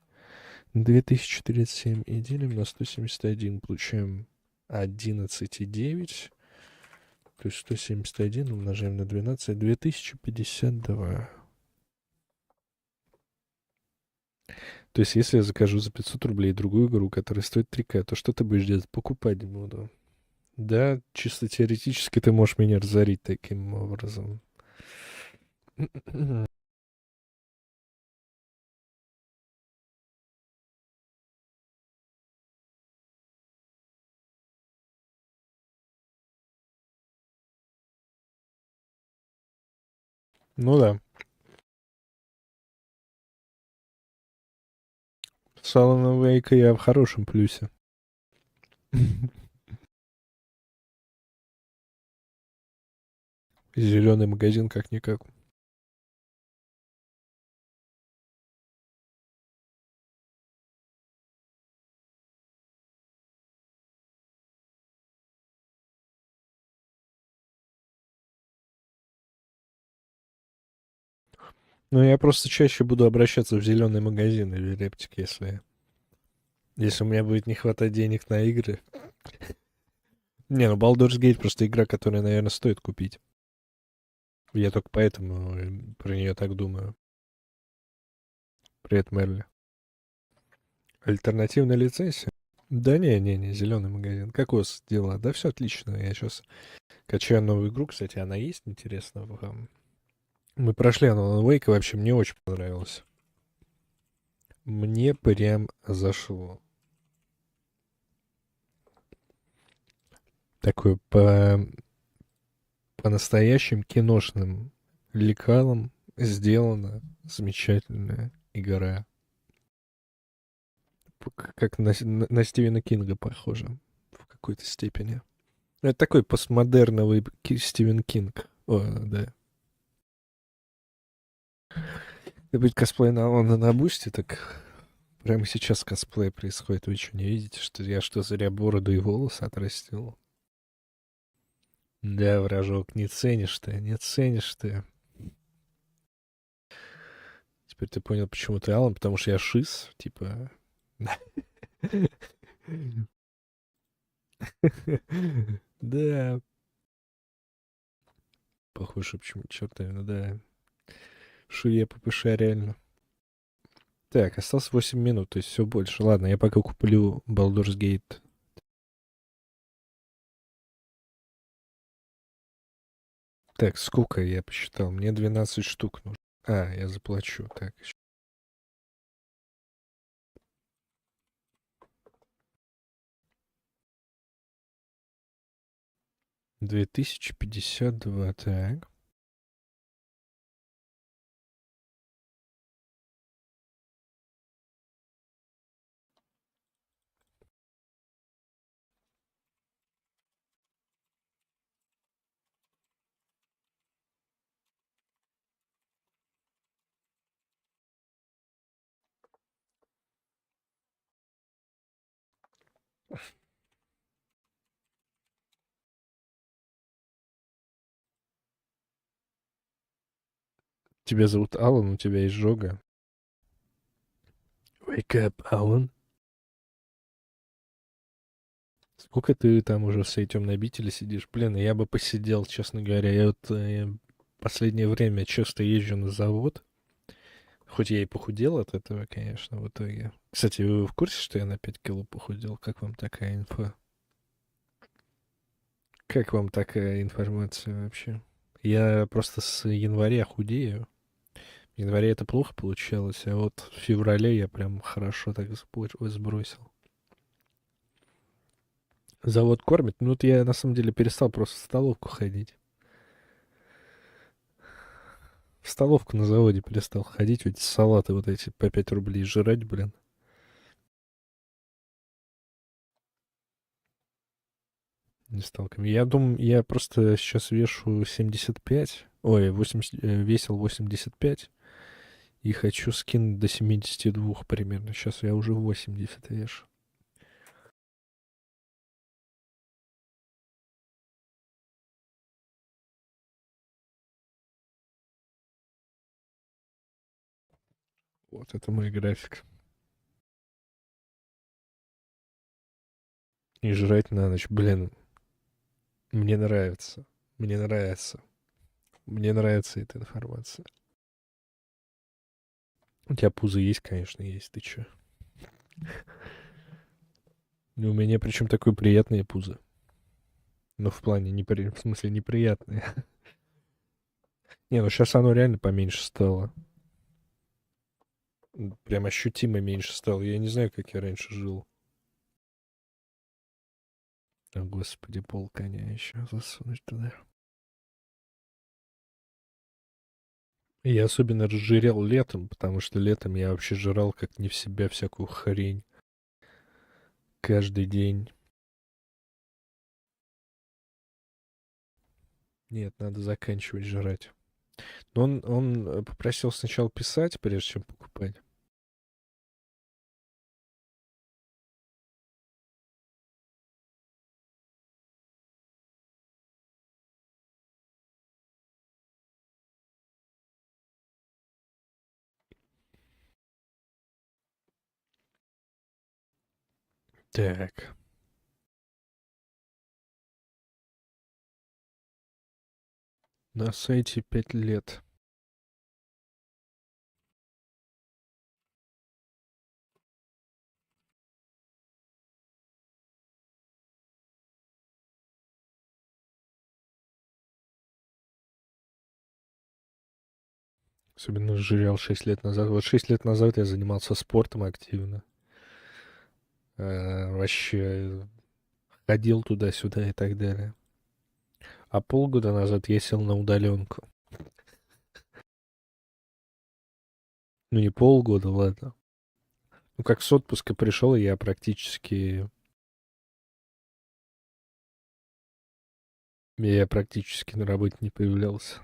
2037 и делим на 171. Получаем 11,9. То есть 171 умножаем на 12. 2052. То есть если я закажу за 500 рублей другую игру, которая стоит 3К, то что ты будешь делать? Покупать буду. Да, чисто теоретически ты можешь меня разорить таким образом. Ну да. С Алана Вейка я в хорошем плюсе. Зеленый магазин как-никак. Ну, я просто чаще буду обращаться в зеленый магазин или рептик, если у меня будет не хватать денег на игры. Не, ну Baldur's Gate просто игра, которая, наверное, стоит купить. Я только поэтому про нее так думаю. Привет, Мерли. Альтернативная лицензия? Да не, зеленый магазин. Как у вас дела? Да все отлично. Я сейчас качаю новую игру. Кстати, она есть, интересно вам? Мы прошли Alan Wake, и вообще мне очень понравилось. Мне прям зашло. Такой по-настоящим киношным лекалам сделана замечательная игра. Как на Стивена Кинга похоже в какой-то степени. Это такой постмодерновый Стивен Кинг. О, да. Это будет косплей на бусте, так прямо сейчас косплей происходит. Вы что, не видите, что я что, зря бороду и волосы отрастил? Да, вражок, не ценишь ты, не ценишь ты. Теперь ты понял, почему ты Алан, потому что я шиз, типа... Да. Похоже, почему, черт, наверное, да. Шуе ППШ, реально. Так, осталось 8 минут, то есть все больше. Ладно, я пока куплю Baldur's Gate. Так, сколько я посчитал? Мне 12 штук нужно. А, я заплачу. Так, 2052, так. Тебя зовут Алан, у тебя есть жога. Wake up, Алан. Сколько ты там уже в своей темной обители сидишь? Блин, я бы посидел, честно говоря. Я вот последнее время часто езжу на завод. Хоть я и похудел от этого, конечно, в итоге. Кстати, вы в курсе, что я на 5 кило похудел? Как вам такая инфа? Как вам такая информация вообще? Я просто с января худею. В январе это плохо получалось, а вот в феврале я прям хорошо так сбросил. Завод кормит. Ну, вот я на самом деле перестал просто в столовку ходить. В столовку на заводе перестал ходить, эти салаты вот эти по 5 рублей жрать, блин. Не стал. Я думаю, я просто сейчас вешу 75. Ой, 80, весил 85. И хочу скинуть до 72 примерно. Сейчас я уже 80 вешу. Вот это мой график. И жрать на ночь. Блин, мне нравится. Мне нравится. Мне нравится эта информация. У тебя пузо есть, конечно, есть. Ты чё? И у меня причем такое приятное пузо. Ну, в плане, в смысле, неприятное. Не, ну сейчас оно реально поменьше стало. Прям ощутимо меньше стало. Я не знаю, как я раньше жил. О, господи, пол коня еще засунуть туда. И я особенно разжирел летом, потому что летом я вообще жрал как не в себя всякую хрень. Каждый день. Нет, надо заканчивать жрать. Но он попросил сначала писать, прежде чем покупать. Так. На сайте 5 лет. Особенно жрел 6 лет назад. Вот 6 лет назад я занимался спортом активно. Вообще ходил туда-сюда и так далее. А полгода назад я сел на удаленку. Ну, не полгода, ладно. Ну, как с отпуска пришел, я практически на работе не появлялся.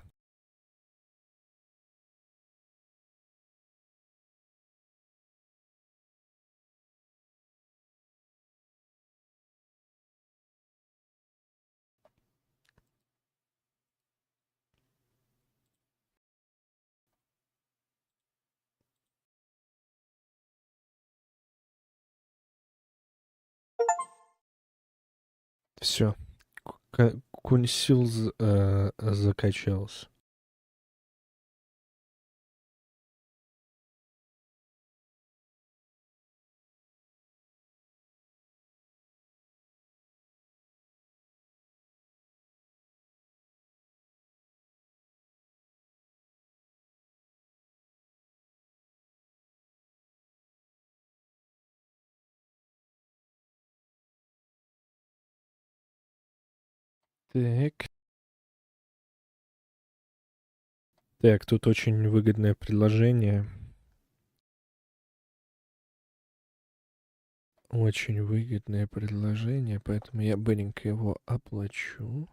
Все. Кунсил закачался. Так. Так, тут очень выгодное предложение. Очень выгодное предложение, поэтому я быренько его оплачу.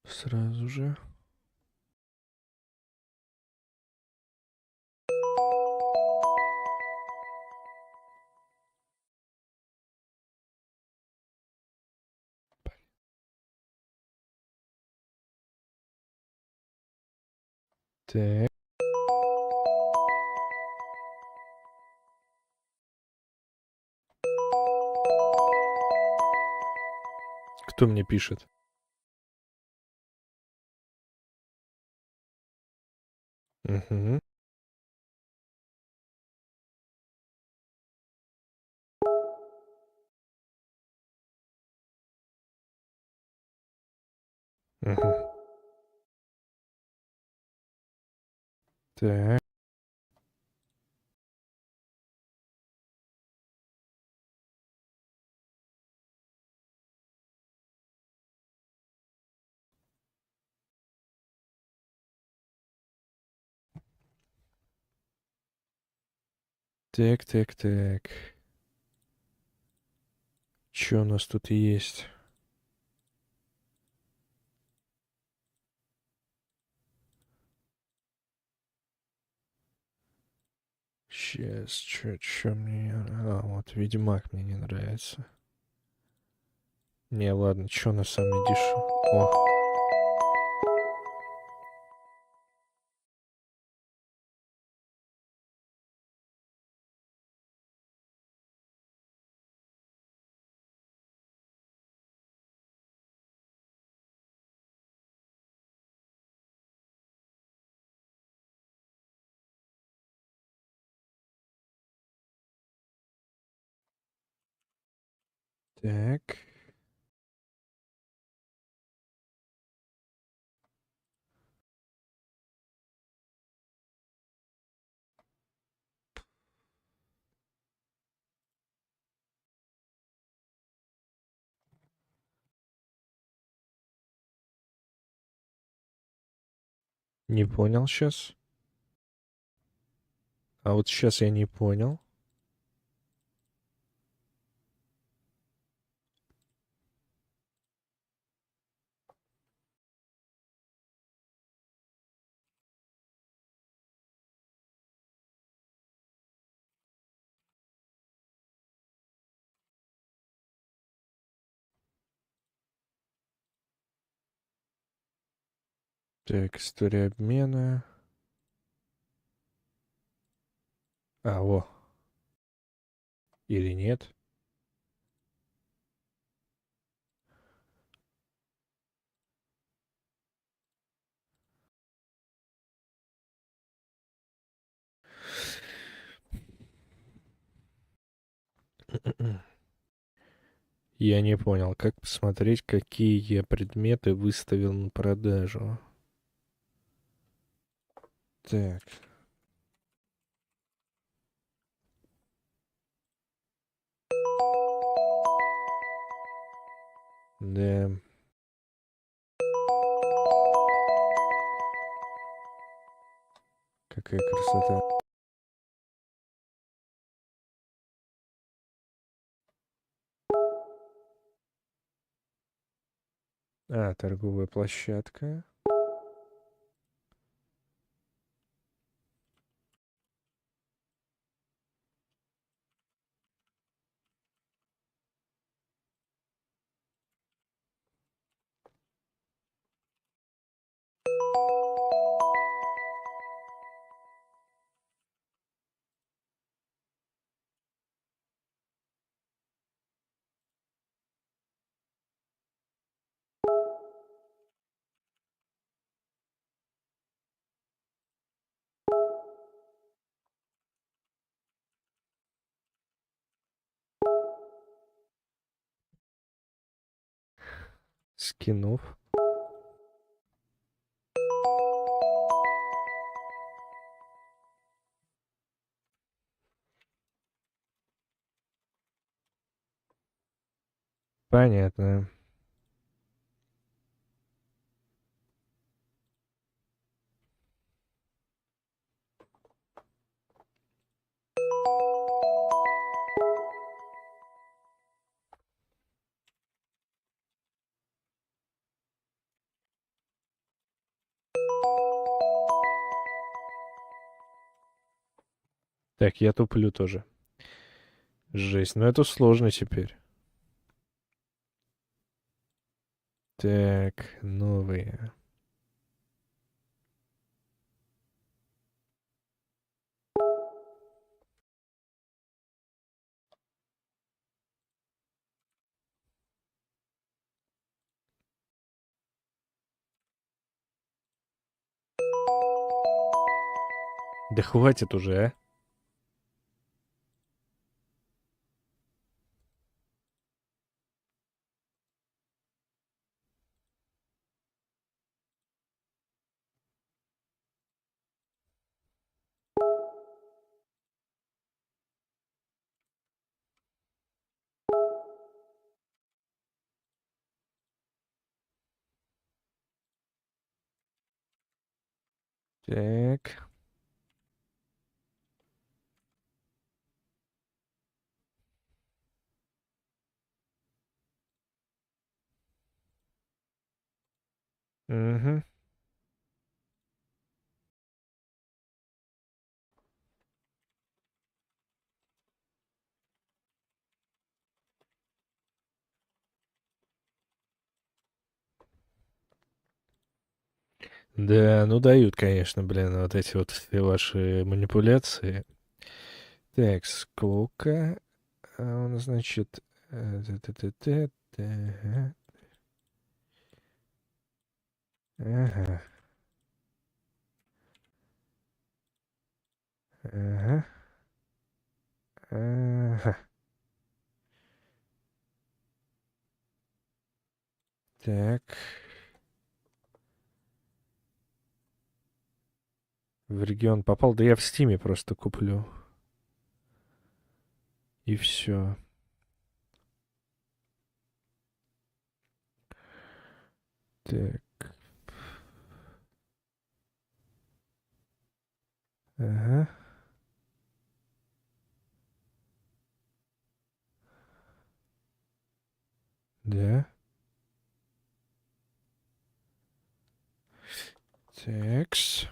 Сразу же. Так. Кто мне пишет? Угу. Угу. Так. Так, так, так. Что у нас тут есть? Сейчас, что мне... А, вот, Ведьмак мне не нравится. Не, ладно, что на самый дешевый? О, так. Не понял сейчас. А вот сейчас я не понял. Так, история обмена. А, во. Или нет? Я не понял, как посмотреть, какие я предметы выставил на продажу. Так. Да. Какая красота. А, торговая площадка. Скинов. Понятно. Так, я туплю тоже. Жесть, ну это сложно теперь. Так, новые. Да хватит уже, а? Так. Угу. Да, ну дают, конечно, блин, вот эти вот все ваши манипуляции. Так, сколько? Значит, ага, ага, ага, ага. Так, в регион попал. Да я в Стиме просто куплю. И все. Так, ага, да. Такс.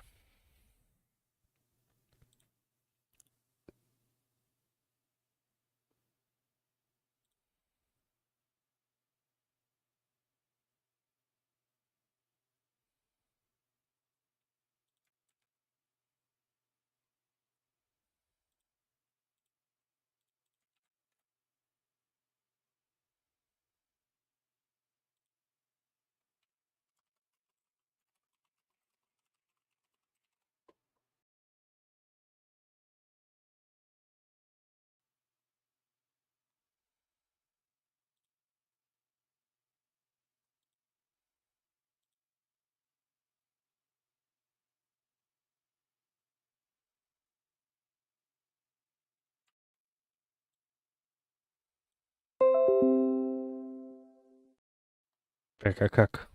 Так, а как?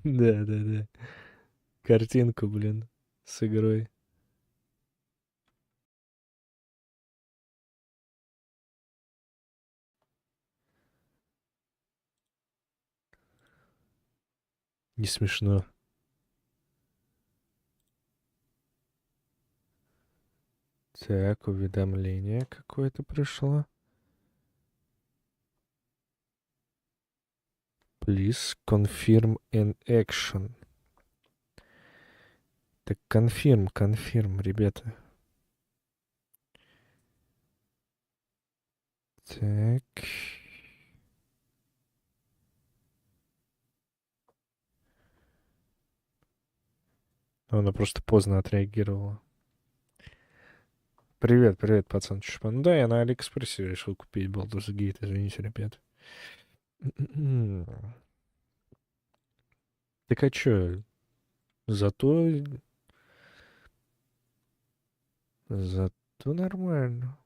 Да, да, да. Картинку, блин, с игрой. Не смешно. Так, уведомление какое-то пришло. Please confirm an action. Так, confirm, ребята. Так. Она просто поздно отреагировала. Привет, привет, пацан. Чё, ну да, я на Алиэкспрессе решил купить Baldur's Gate, извините, ребят. Так а чё? Зато... Зато нормально.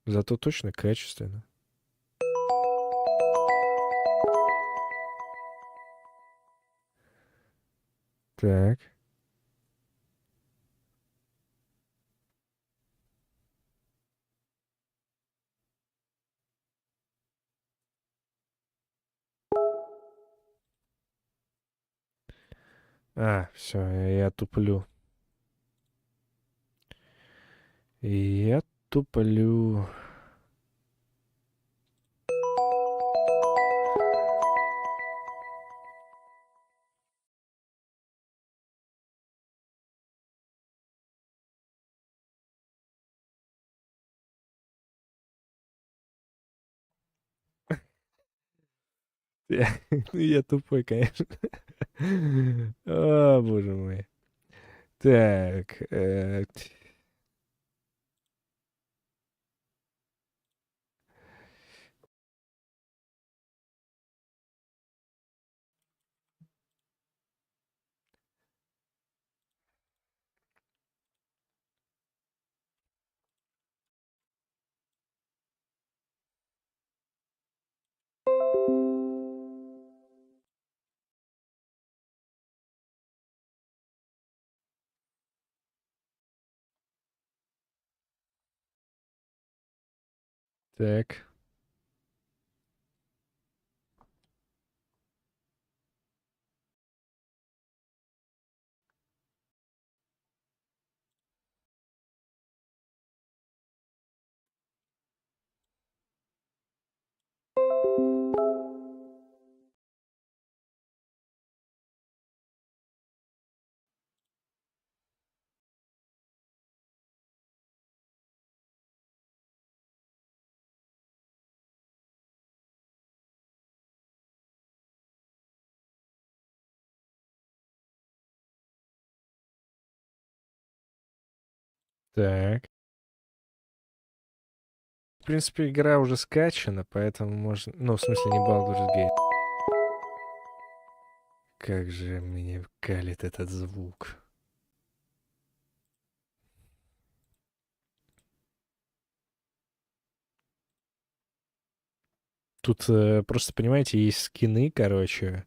Зато точно качественно. Так. Все, я туплю. Я туплю. Я тупой, конечно. О, боже мой. Так. Так. Так. В принципе, игра уже скачана, поэтому можно... Ну, в смысле, не Baldur's Gate. Как же мне калит этот звук. Тут просто, понимаете, есть скины, короче,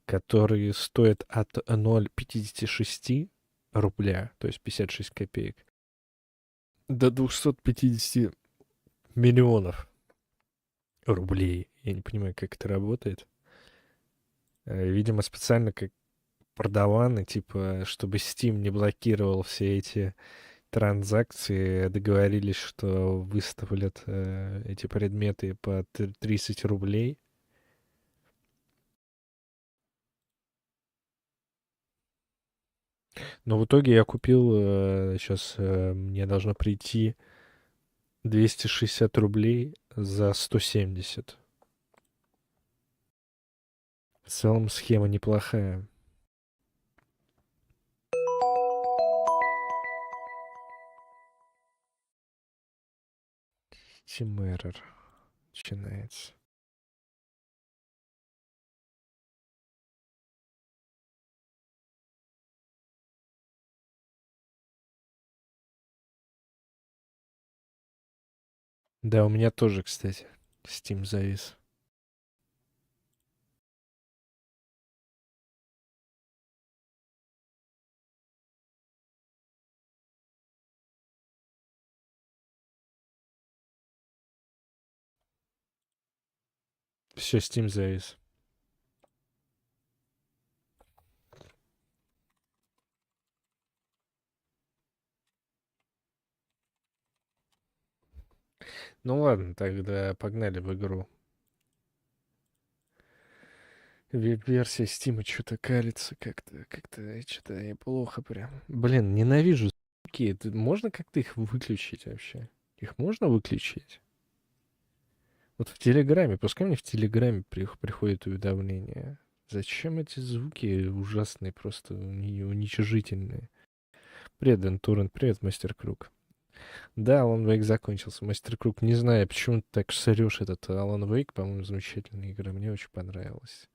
которые стоят от 0,56 рубля, то есть 56 копеек, до 250 миллионов рублей. Я не понимаю, как это работает. Видимо, специально как продаваны, типа, чтобы Steam не блокировал все эти транзакции, договорились, что выставлят эти предметы по 30 рублей. Но в итоге я купил, сейчас мне должно прийти 260 рублей за 170. В целом схема неплохая. Team Error начинается. Да, у меня тоже, кстати, Steam завис. Все, Steam завис. Ну ладно, тогда погнали в игру. Версия Steam что-то калится как-то что-то плохо прям. Блин, ненавижу звуки. Можно как-то их выключить вообще? Их можно выключить? Вот в Телеграме, пускай мне в Телеграме приходит уведомление. Зачем эти звуки ужасные, просто уничижительные? Привет, Дентурен, привет, Мастер Круг. Да, Alan Wake закончился. Мастер Круг, не знаю, почему ты так сорешь этот Alan Wake, по-моему, замечательная игра, мне очень понравилась.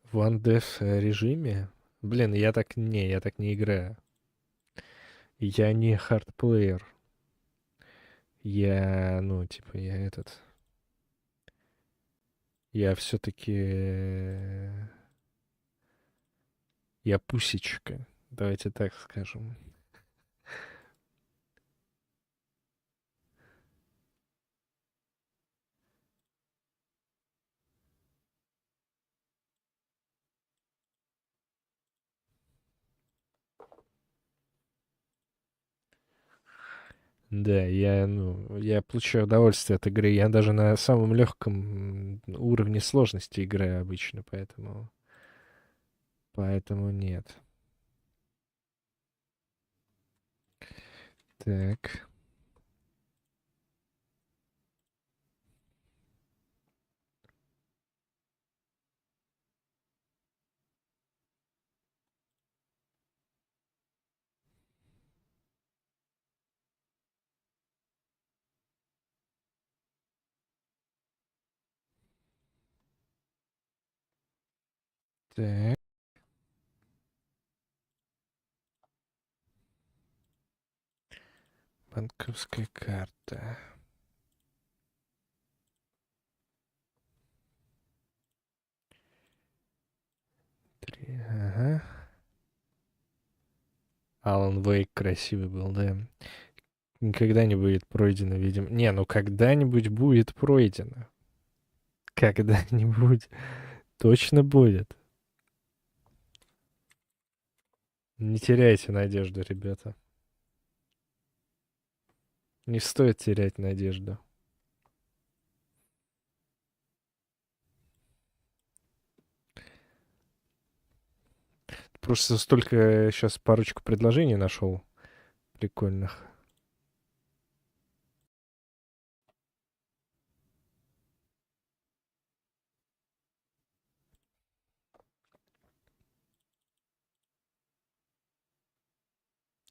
В One Death режиме? Блин, я так не играю. Я не хардплеер. Я, ну, типа, я все-таки, я пусечка. Давайте так скажем. Да, я получаю удовольствие от игры. Я даже на самом легком уровне сложности играю обычно, поэтому нет. Так. Так. Банковская карта. Ага. Алан Вейк красивый был, да. Никогда не будет пройдено, видимо. Не, ну когда-нибудь будет пройдено. Когда-нибудь точно будет. Не теряйте надежду, ребята. Не стоит терять надежду. Просто столько сейчас парочку предложений нашел прикольных.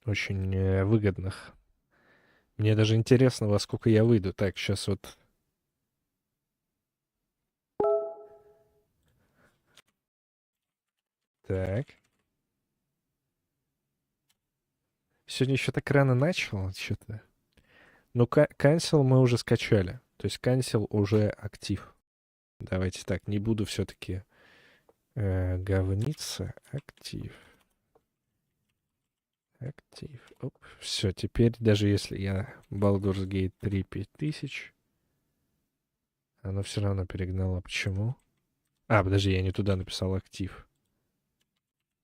Очень выгодных. Мне даже интересно, во сколько я выйду. Так, сейчас вот. Так. Сегодня еще так рано начал, что-то. Ну, cancel мы уже скачали. То есть cancel уже актив. Давайте так, не буду все-таки говниться. Актив. Актив. Оп. Все, теперь даже если я Baldur's Gate 3 5000, оно все равно перегнало. Почему? А, подожди, я не туда написал актив.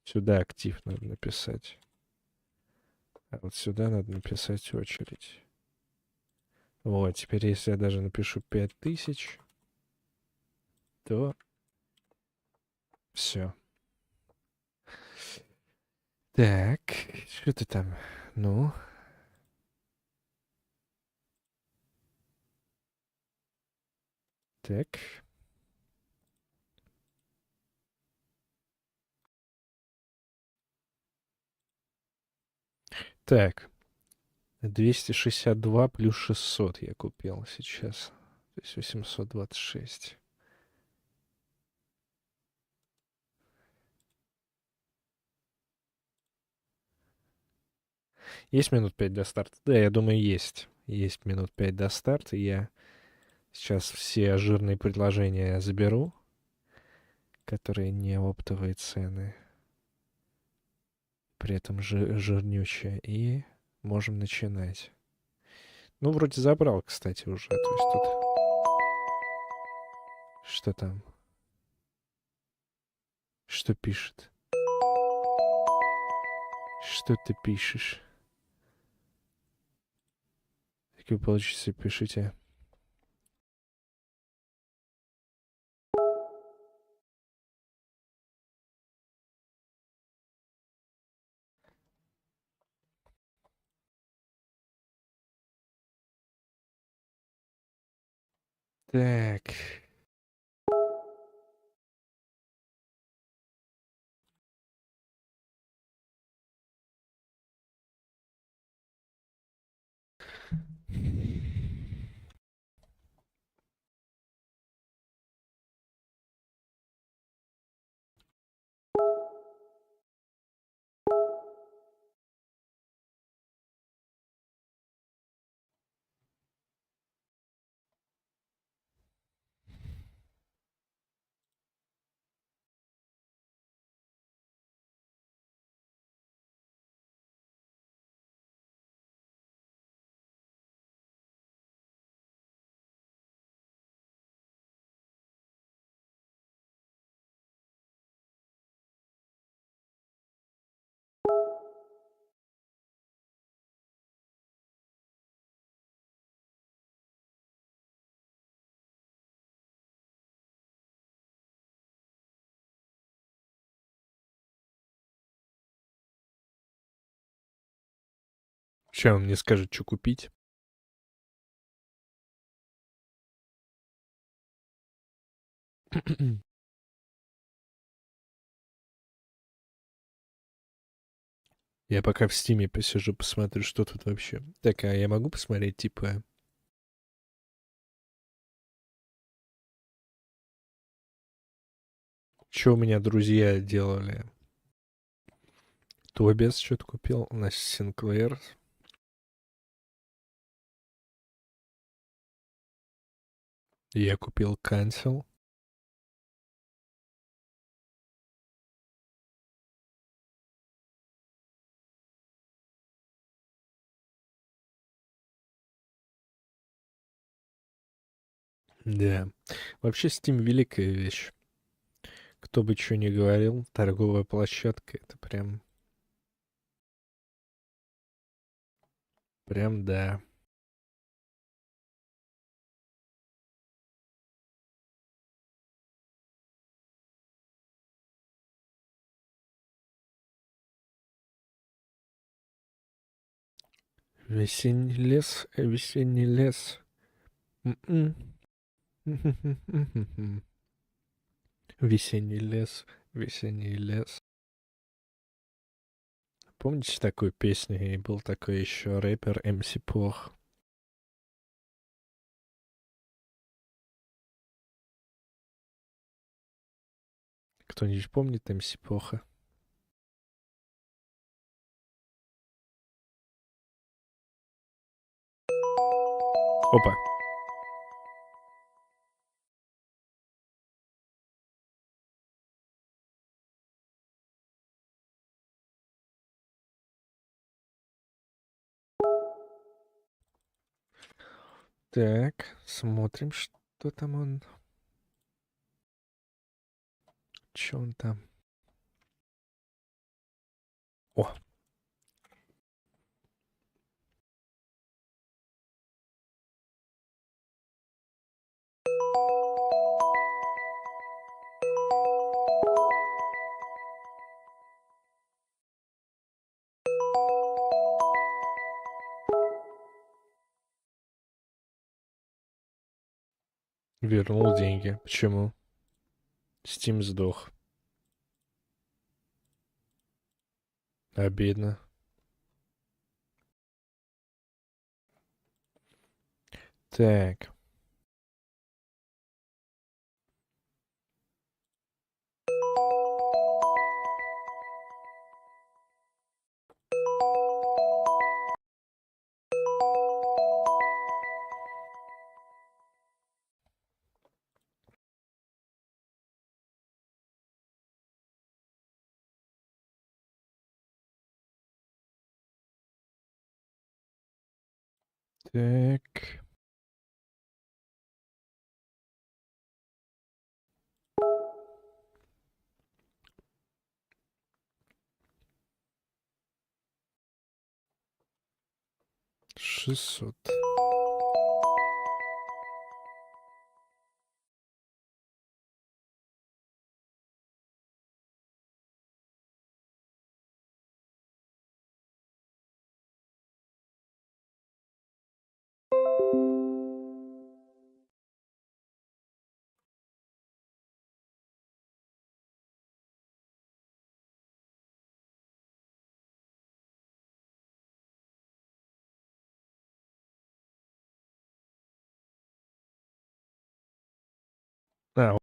Сюда актив надо написать. А вот сюда надо написать очередь. Вот, теперь если я даже напишу 5000, то все. Так, что ты там? Ну, так. Так, 262 плюс 600 я купил сейчас. То есть 826. Есть минут 5 до старта? Да, я думаю, есть. Есть минут 5 до старта. Я сейчас все жирные предложения заберу, которые не оптовые цены. При этом жирнючие. И можем начинать. Ну, вроде забрал, кстати, уже. То есть тут... Что там? Что пишет? Что ты пишешь? Как вы получится, пишите. Так. Сейчас он мне скажет, что купить. Я пока в Стиме посижу, посмотрю, что тут вообще. Так, а я могу посмотреть, типа... Что у меня друзья делали? Тобиас что-то купил. Настя Синклер. Я купил Cancel. Да. Вообще Steam великая вещь. Кто бы что ни говорил, торговая площадка — это прям... Прям да. Весенний лес, весенний лес. М-м. Весенний лес, весенний лес. Помните такую песню? И был такой еще рэпер МС Пох. Кто-нибудь помнит МС Поха? Опа. Так, смотрим, что там он. Че он там? О, вернул деньги. Почему? Steam сдох. Обидно. Так. Так. $600. А,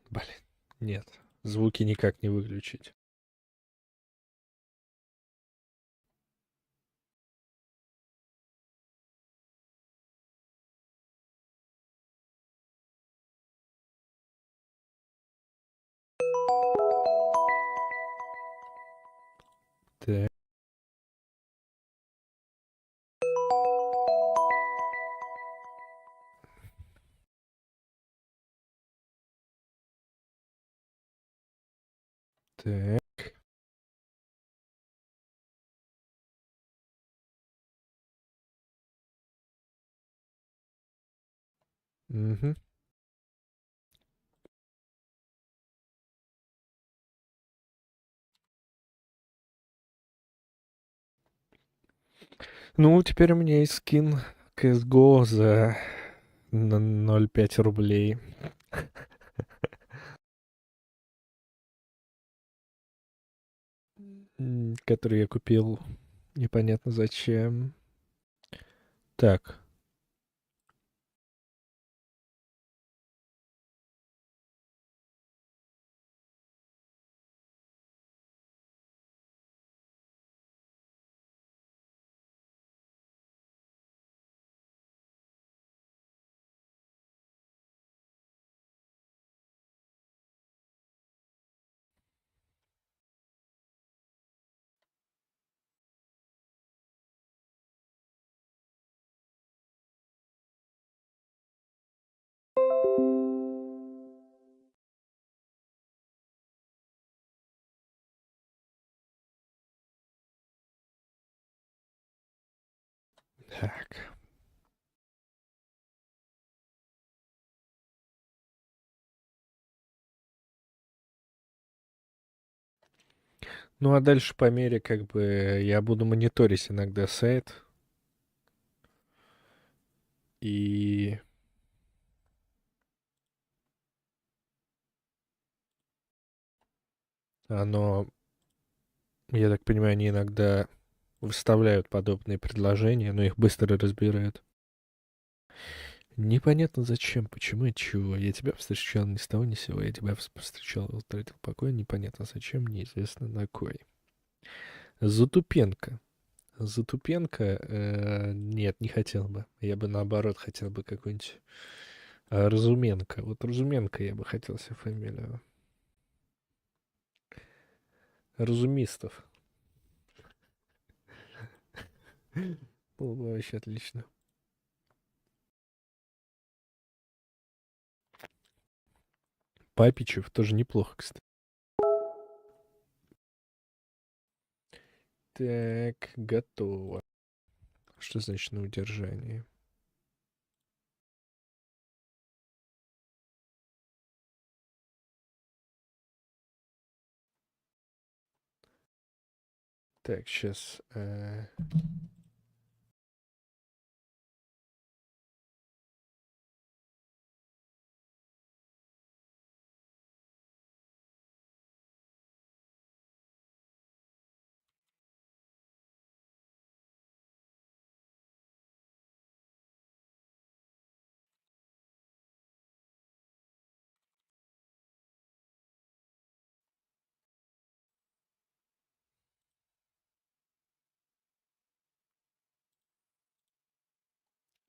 блин. Нет. Звуки никак не выключить. Так. Так. Угу. Ну, теперь у меня есть скин CSGO за 0,5 рублей. Который я купил непонятно зачем. Так. Так. Ну, а дальше по мере, как бы, я буду мониторить иногда сайт. И оно, я так понимаю, они иногда выставляют подобные предложения, но их быстро разбирают. Непонятно зачем, почему и чего. Я тебя встречал ни с того ни с сего. Я тебя встречал, утратил покой. Непонятно зачем, неизвестно на кой. Затупенко. Затупенко, нет, не хотел бы. Я бы наоборот хотел бы какой-нибудь Разуменко. Вот Разуменко я бы хотел себе фамилию. Разумистов. Было бы вообще отлично. Папичев тоже неплохо, кстати. Так, готово. Что значит на удержании? Так, сейчас.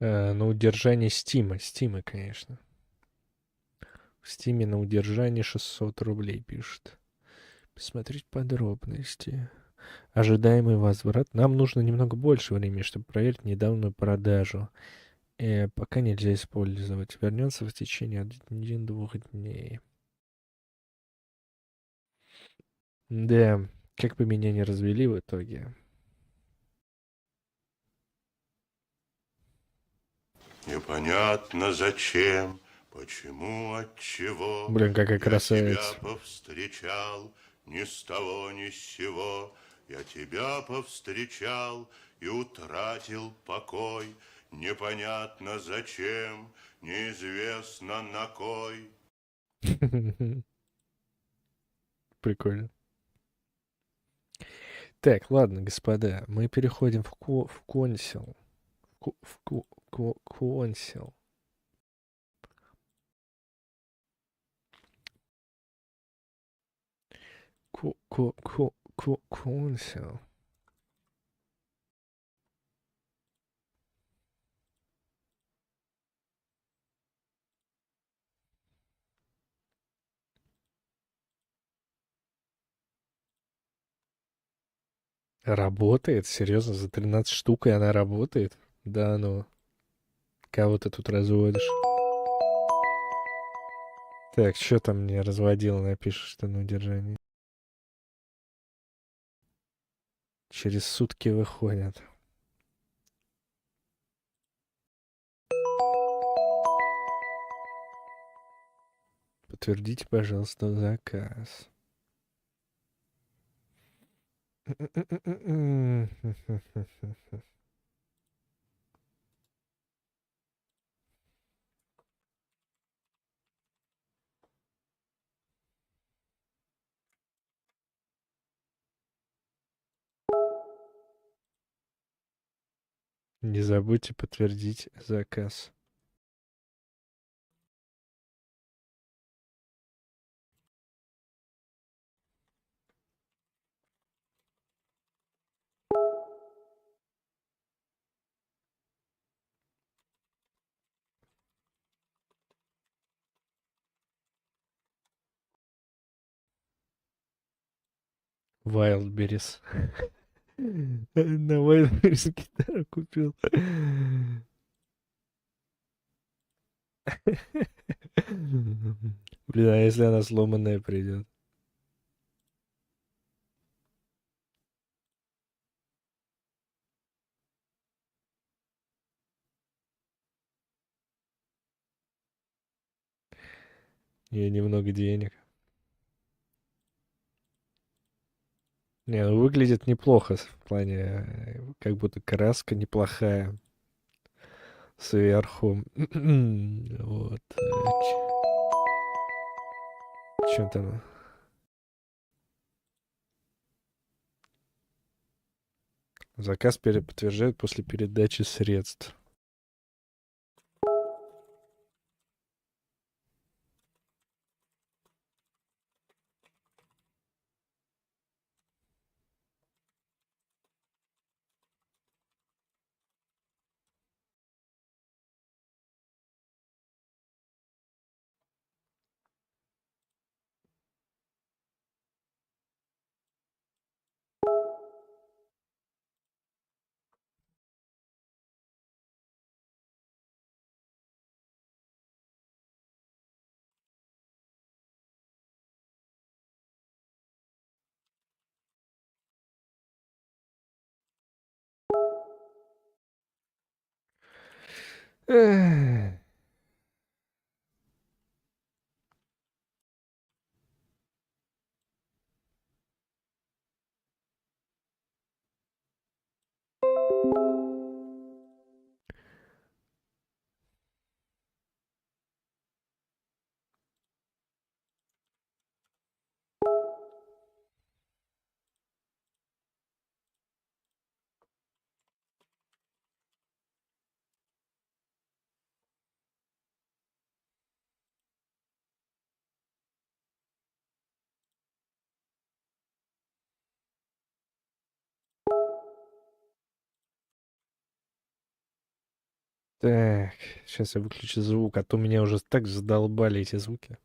На удержании Стима. Стима, конечно. В Стиме на удержании 600 рублей пишет. Посмотреть подробности. Ожидаемый возврат. Нам нужно немного больше времени, чтобы проверить недавнюю продажу. Пока нельзя использовать. Вернется в течение 1-2 дней. Да, как бы меня не развели в итоге. Непонятно зачем, почему, отчего Блин, какая я тебя красавица. повстречал ни с того ни с сего. Я тебя повстречал и утратил покой. Непонятно зачем, неизвестно на кой. Прикольно. Так, ладно, господа, мы переходим в консил. Консил. Консил. Работает? Серьезно, за 13 штук и она работает? Да ну. Кого ты тут разводишь? Так, что там мне разводил, напишешь, что на удержании? Через сутки выходят. Подтвердите, пожалуйста, заказ. Не забудьте подтвердить заказ. Wildberries. На Wildberries гитару купил. Блин, а если она сломанная придет? И немного денег. Не, ну выглядит неплохо в плане, как будто краска неплохая сверху. Вот. Чем там? Заказ подтверждают после передачи средств. Эх. Так, сейчас я выключу звук, а то меня уже так задолбали эти звуки.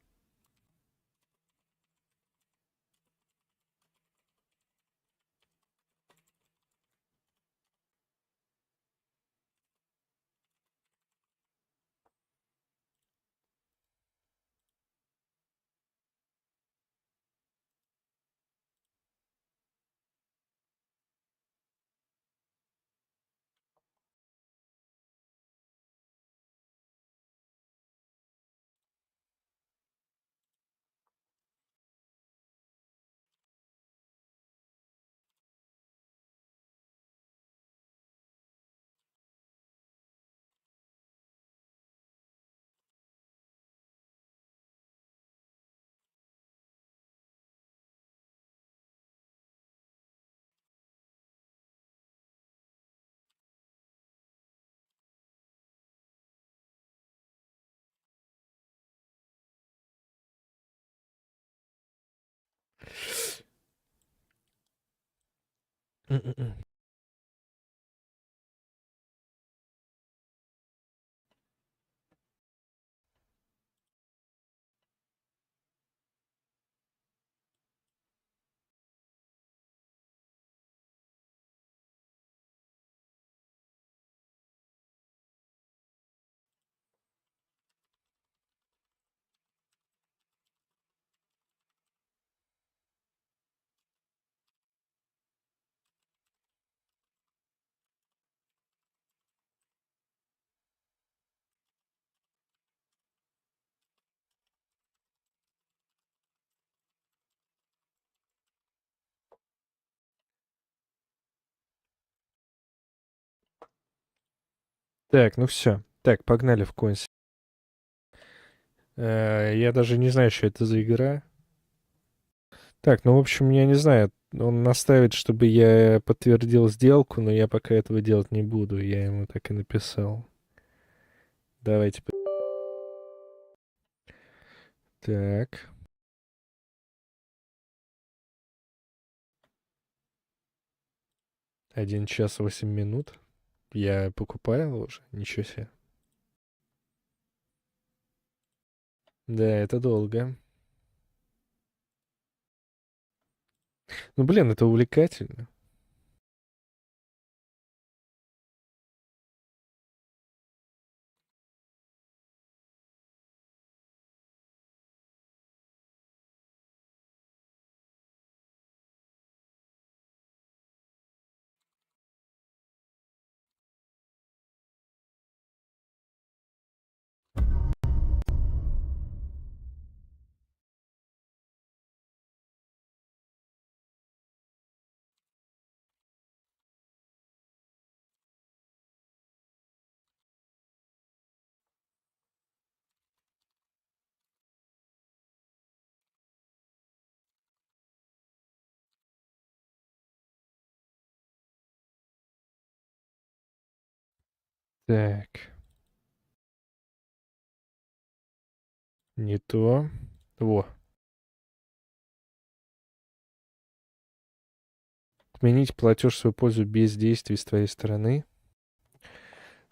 М-м-м. Так, ну все. Так, погнали в конс. Я даже не знаю, что это за игра. Так, ну, в общем, я не знаю. Он настаивает, чтобы я подтвердил сделку, но я пока этого делать не буду. Я ему так и написал. Давайте. Так. Один час 8 минут. Я покупаю уже? Ничего себе. Да, это долго. Ну, блин, это увлекательно. Так. Не то. Во. Отменить платеж в свою пользу без действий с твоей стороны.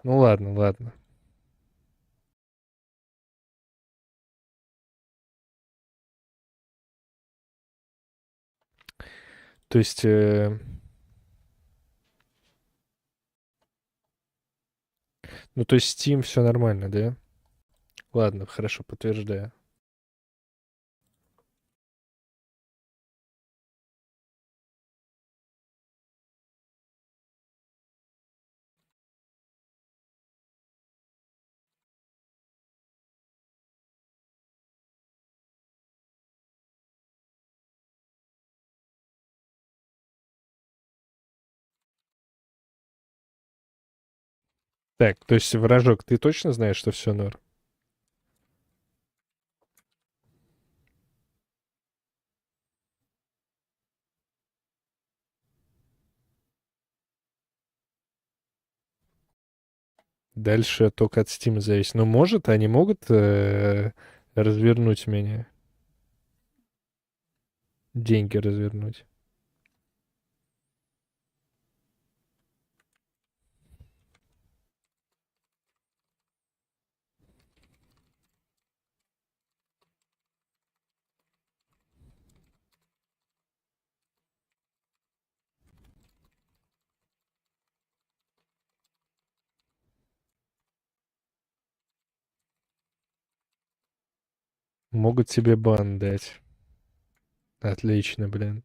Ну ладно, ладно. То есть... ну, то есть Steam все нормально, да? Ладно, хорошо, подтверждаю. Так, то есть, вражок, ты точно знаешь, что все норм? Дальше только от Steam зависит. Но может, они могут развернуть меня? Деньги развернуть. Могут тебе бан дать. Отлично, блин.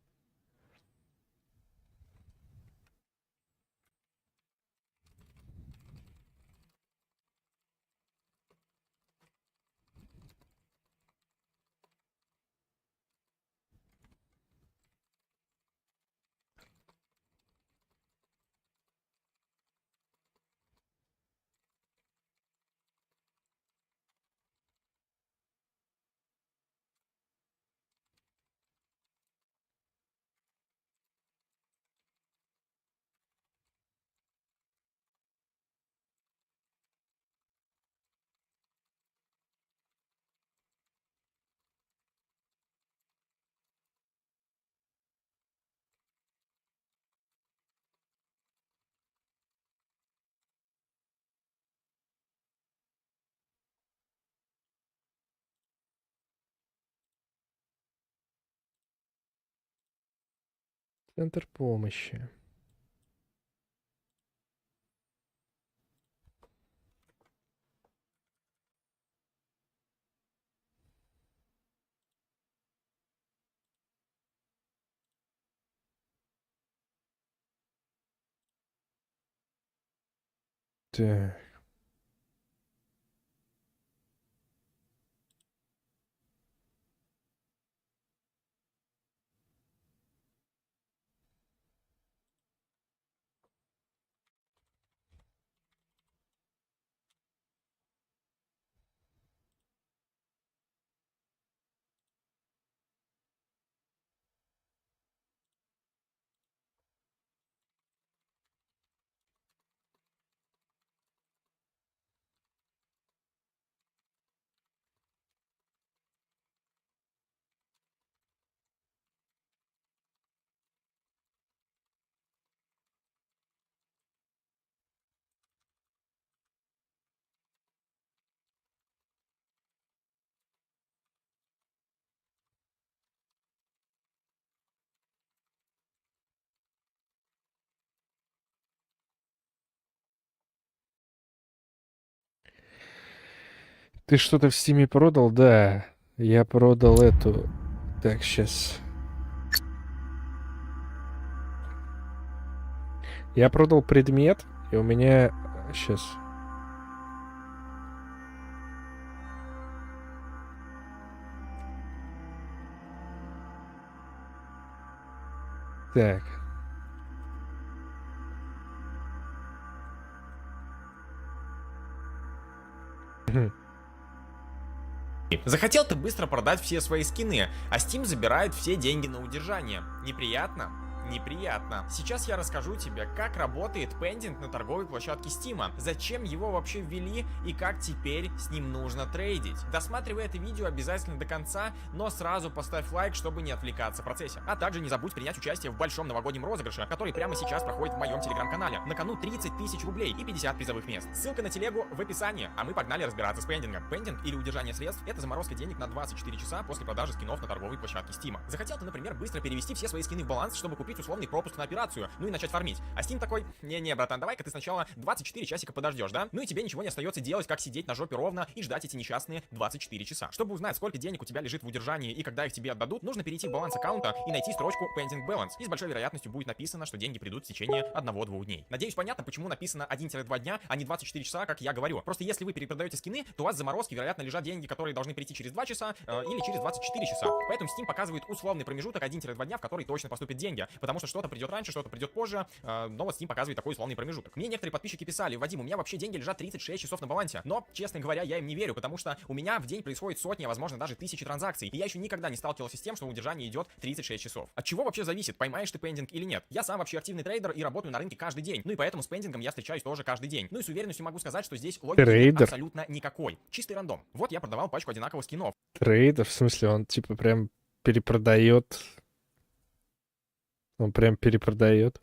Центр помощи. Так. Ты что-то в Стиме продал? Да. Я продал эту... Так, сейчас. Я продал предмет, и у меня... Сейчас. Так. Захотел ты быстро продать все свои скины, а Steam забирает все деньги на удержание. Неприятно? Неприятно. Сейчас я расскажу тебе, как работает пендинг на торговой площадке Steam, зачем его вообще ввели и как теперь с ним нужно трейдить. Досматривай это видео обязательно до конца, но сразу поставь лайк, чтобы не отвлекаться в процессе. А также не забудь принять участие в большом новогоднем розыгрыше, который прямо сейчас проходит в моем телеграм-канале. На кону 30 тысяч рублей и 50 призовых мест. Ссылка на телегу в описании, а мы погнали разбираться с пендингом. Пендинг или удержание средств — это заморозка денег на 24 часа после продажи скинов на торговой площадке Steam. Захотел ты, например, быстро перевести все свои скины в баланс, чтобы купить условный пропуск на операцию, ну и начать фармить. А Steam такой: не-не, братан, давай-ка ты сначала 24 часика подождешь, да? Ну и тебе ничего не остается делать, как сидеть на жопе ровно и ждать эти несчастные 24 часа. Чтобы узнать, сколько денег у тебя лежит в удержании и когда их тебе отдадут, нужно перейти в баланс аккаунта и найти строчку Pending Balance. И с большой вероятностью будет написано, что деньги придут в течение 1-2 дней. Надеюсь, понятно, почему написано 1-2 дня, а не 24 часа, как я говорю. Просто если вы перепродаете скины, то у вас в заморозке, вероятно, лежат деньги, которые должны прийти через 2 часа или через 24 часа. Поэтому Steam показывает условный промежуток 1-2 дня, в который точно поступят деньги. Потому что что-то придет раньше, что-то придет позже, но вот Steam показывает такой условный промежуток. Мне некоторые подписчики писали: Вадим, у меня вообще деньги лежат 36 часов на балансе. Но, честно говоря, я им не верю, потому что у меня в день происходит сотни, а возможно даже тысячи транзакций. И я еще никогда не сталкивался с тем, что удержание идет 36 часов. От чего вообще зависит, поймаешь ты пендинг или нет? Я сам вообще активный трейдер и работаю на рынке каждый день. Ну и поэтому с пендингом я встречаюсь тоже каждый день. Ну и с уверенностью могу сказать, что здесь логики нет абсолютно никакой. Чистый рандом. Вот я продавал пачку одинаковых скинов. Трейдер, в смысле, он типа прям перепродает. Он прям перепродает.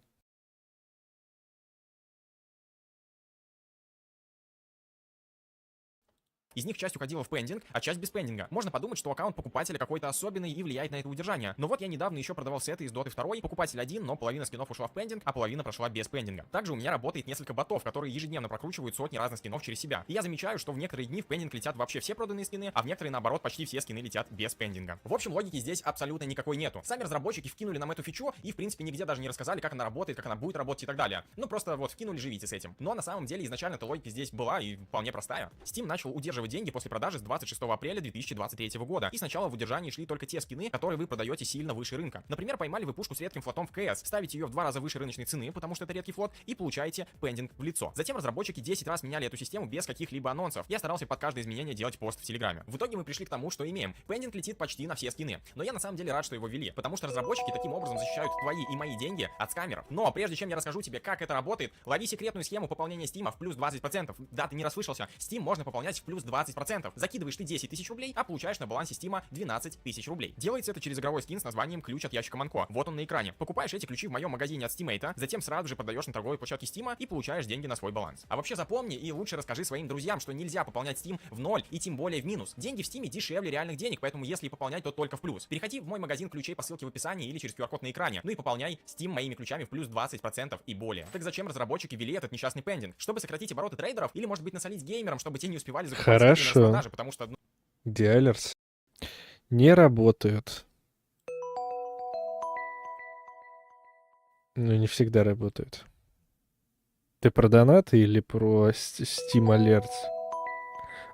Из них часть уходила в пендинг, а часть без пендинга. Можно подумать, что аккаунт покупателя какой-то особенный и влияет на это удержание. Но вот я недавно еще продавал сеты из Доты 2, покупатель один, но половина скинов ушла в пендинг, а половина прошла без пендинга. Также у меня работает несколько ботов, которые ежедневно прокручивают сотни разных скинов через себя. И я замечаю, что в некоторые дни в пендинг летят вообще все проданные скины, а в некоторые, наоборот, почти все скины летят без пендинга. В общем, логики здесь абсолютно никакой нету. Сами разработчики вкинули нам эту фичу и, в принципе, нигде даже не рассказали, как она работает, как она будет работать и так далее. Ну, просто вот вкинули, живите с этим. Но на самом деле изначально эта логика здесь была и вполне простая. Steam начал удерживать деньги после продажи с 26 апреля 2023 года. И сначала в удержании шли только те скины, которые вы продаете сильно выше рынка. Например, поймали вы пушку с редким флотом в КС, ставите ее в 2 раза выше рыночной цены, потому что это редкий флот, и получаете пендинг в лицо. Затем разработчики 10 раз меняли эту систему без каких-либо анонсов. Я старался под каждое изменение делать пост в Телеграме. В итоге мы пришли к тому, что имеем. Пендинг летит почти на все скины. Но я на самом деле рад, что его ввели, потому что разработчики таким образом защищают твои и мои деньги от скамеров. Но прежде чем я расскажу тебе, как это работает, лови секретную схему пополнения Steam в плюс 20%. Да, ты не расслышался. Steam можно пополнять в плюс 20%. Закидываешь ты 10 тысяч рублей, а получаешь на балансе Steam 12 тысяч рублей. Делается это через игровой скин с названием ключ от ящика Манко. Вот он на экране. Покупаешь эти ключи в моем магазине от Steamate, затем сразу же продаешь на торговой площадке Steam и получаешь деньги на свой баланс. А вообще запомни и лучше расскажи своим друзьям, что нельзя пополнять Steam в ноль и тем более в минус. Деньги в Steam дешевле реальных денег, поэтому если пополнять, то только в плюс. Переходи в мой магазин ключей по ссылке в описании или через QR-код на экране. Ну и пополняй Steam моими ключами в плюс 20% и более. Так зачем разработчики ввели этот несчастный пендинг? Чтобы сократить обороты трейдеров или может быть насолить геймерам, чтобы те не успевали закупать скины на распродаже, потому что... Диалерс не работают. Ну, не всегда работают. Ты про донаты или про Steam Alerts?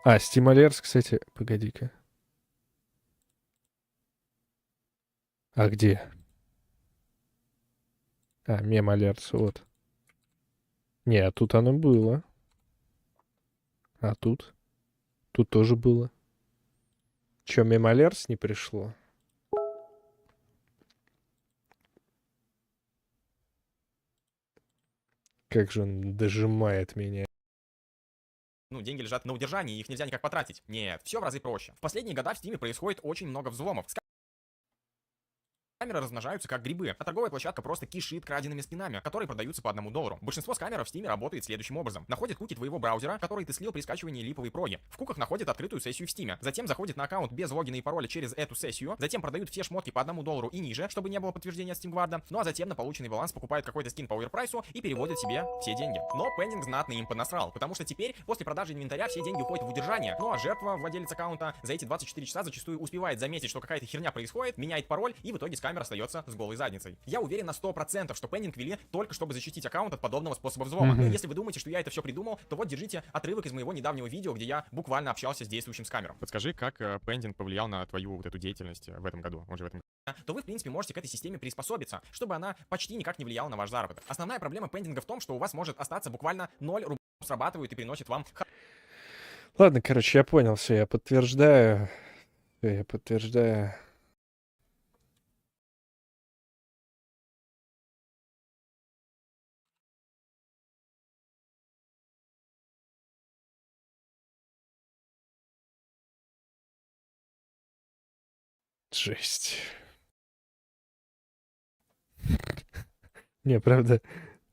А, Steam Alerts, кстати, погоди-ка. А где? А, мем Alerts, вот. Не, а тут оно было. А тут? Тут тоже было. Чё, мем Alerts не пришло? Как же он дожимает меня. Ну, деньги лежат на удержании, их нельзя никак потратить. Нет, все в разы проще. В последние года в Steam происходит очень много взломов. Камеры размножаются как грибы, а торговая площадка просто кишит краденными скинами, которые продаются по $1. Большинство скамеров в Steam работает следующим образом. Находит куки твоего браузера, который ты слил при скачивании липовой проги. В куках находит открытую сессию в Steam. Затем заходит на аккаунт без логина и пароля через эту сессию. Затем продают все шмотки по $1 и ниже, чтобы не было подтверждения от Steamguard. Ну а затем на полученный баланс покупают какой-то скин по оверпрайсу и переводят себе все деньги. Но пендинг знатно им понасрал, потому что теперь после продажи инвентаря все деньги уходят в удержание. Ну а жертва, владелец аккаунта, за эти 24 часа зачастую успевает заметить, что какая-то херня происходит, меняет пароль, и в итоге скамер остается с голой задницей. Я уверен на 100%, что пендинг ввели только чтобы защитить аккаунт от подобного способа взлома. Ну если вы думаете, что я это все придумал, то вот держите отрывок из моего недавнего видео, где я буквально общался с действующим скамером. Подскажи, как пендинг повлиял на твою вот эту деятельность в этом году, уже в этом году? То вы, в принципе, можете к этой системе приспособиться, чтобы она почти никак не влияла на ваш заработок. Основная проблема пендинга в том, что у вас может остаться буквально 0 рублей, срабатывают и приносит вам... Ладно, короче, я понял, все, я подтверждаю. Я подтверждаю. Жесть. Не, правда,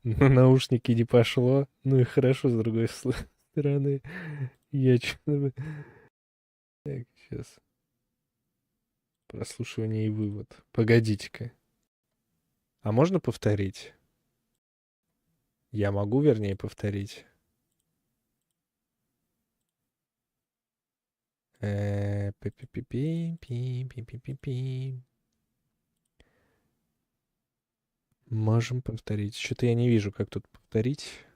на наушники не пошло. Ну и хорошо, с другой стороны. Я что-то... Так, сейчас. Прослушивание и вывод. Погодите-ка. А можно повторить? Я могу, вернее, повторить? Пи-пи-пи-пи. Можем повторить. Что-то я не вижу, как тут повторить.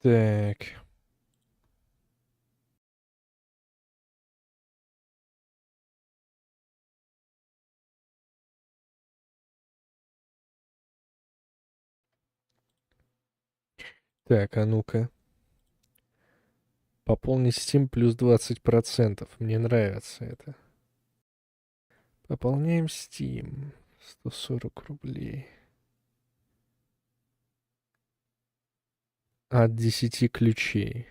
Так. Так, а ну-ка. Пополнить Steam плюс 20%. Мне нравится это. Пополняем Steam. 140 рублей. От 10 ключей.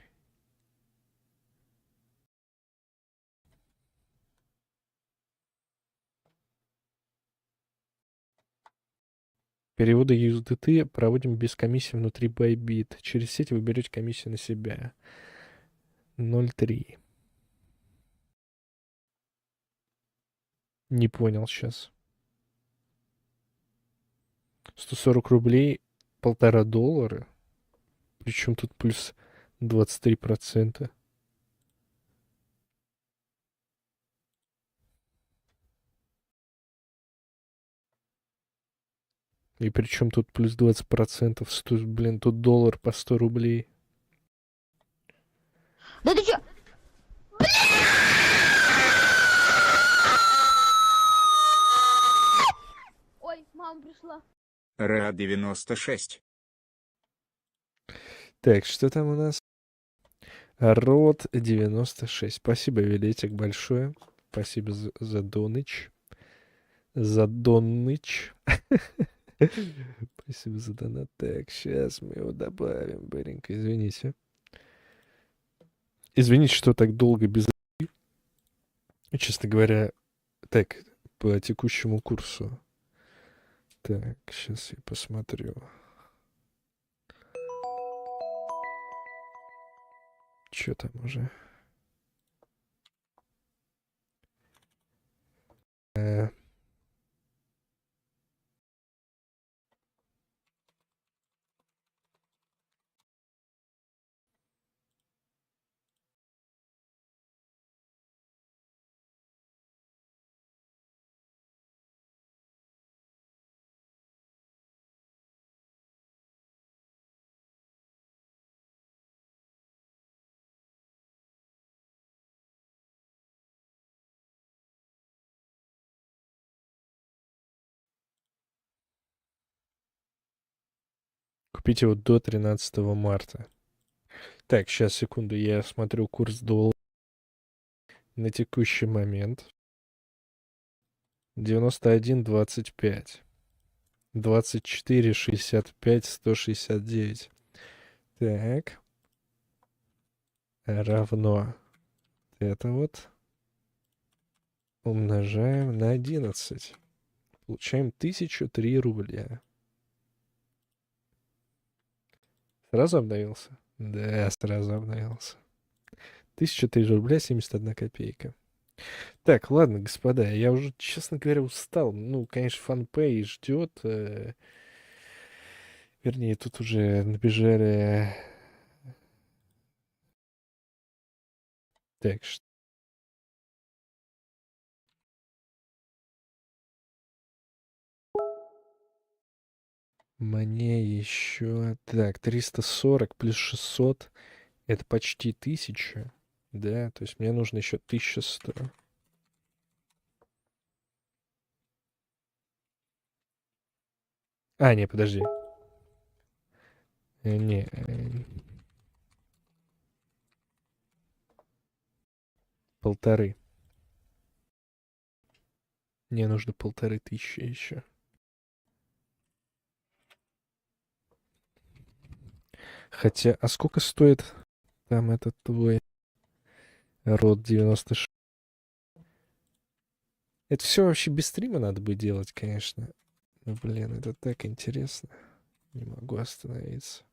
Переводы USDT проводим без комиссии внутри Bybit. Через сеть вы берете комиссию на себя. 0,3. Не понял сейчас. 140 рублей, $1,5. Причем тут плюс 23%. И причем тут плюс 20%. Блин, тут доллар по 100 рублей. Да ты чё? Ой, мама пришла. Ра 96. Так, что там у нас? Род 96. Спасибо, Вилетик, большое. Спасибо за доныч. За доныч. Спасибо за донат. Так, сейчас мы его добавим, быренько. Извините. Извините, что так долго без... Честно говоря, так, по текущему курсу. Так, сейчас я посмотрю. Что там уже? Купить его до 13 марта. Так, сейчас, секунду, я смотрю курс доллара на текущий момент. 91,25. 24,65, 169. Так. Равно. Это вот. Умножаем на 11. Получаем 1003 рубля. Сразу обновился? Да, сразу обновился. 1003 рубля 71 копейка. Так, ладно, господа, я уже, честно говоря, устал. Ну, конечно, фанпэй ждет. Вернее, тут уже набежали... Так, что... Мне еще... Так, 340 плюс 600. Это почти 1000. Да, то есть мне нужно еще 1100. А, не, подожди. Не. Полторы. Мне нужно 1500 еще. Хотя, а сколько стоит там этот твой род 96? Это все вообще без стрима надо бы делать, конечно. Ну, блин, это так интересно. Не могу остановиться.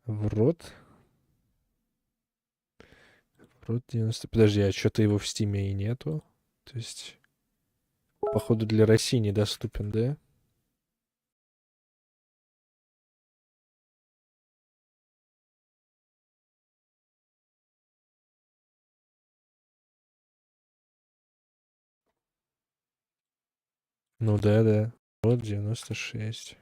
В рот? В рот 90... Подожди, а что-то его в стиме и нету? То есть, походу, для России недоступен, да? Ну да, да. Род 96.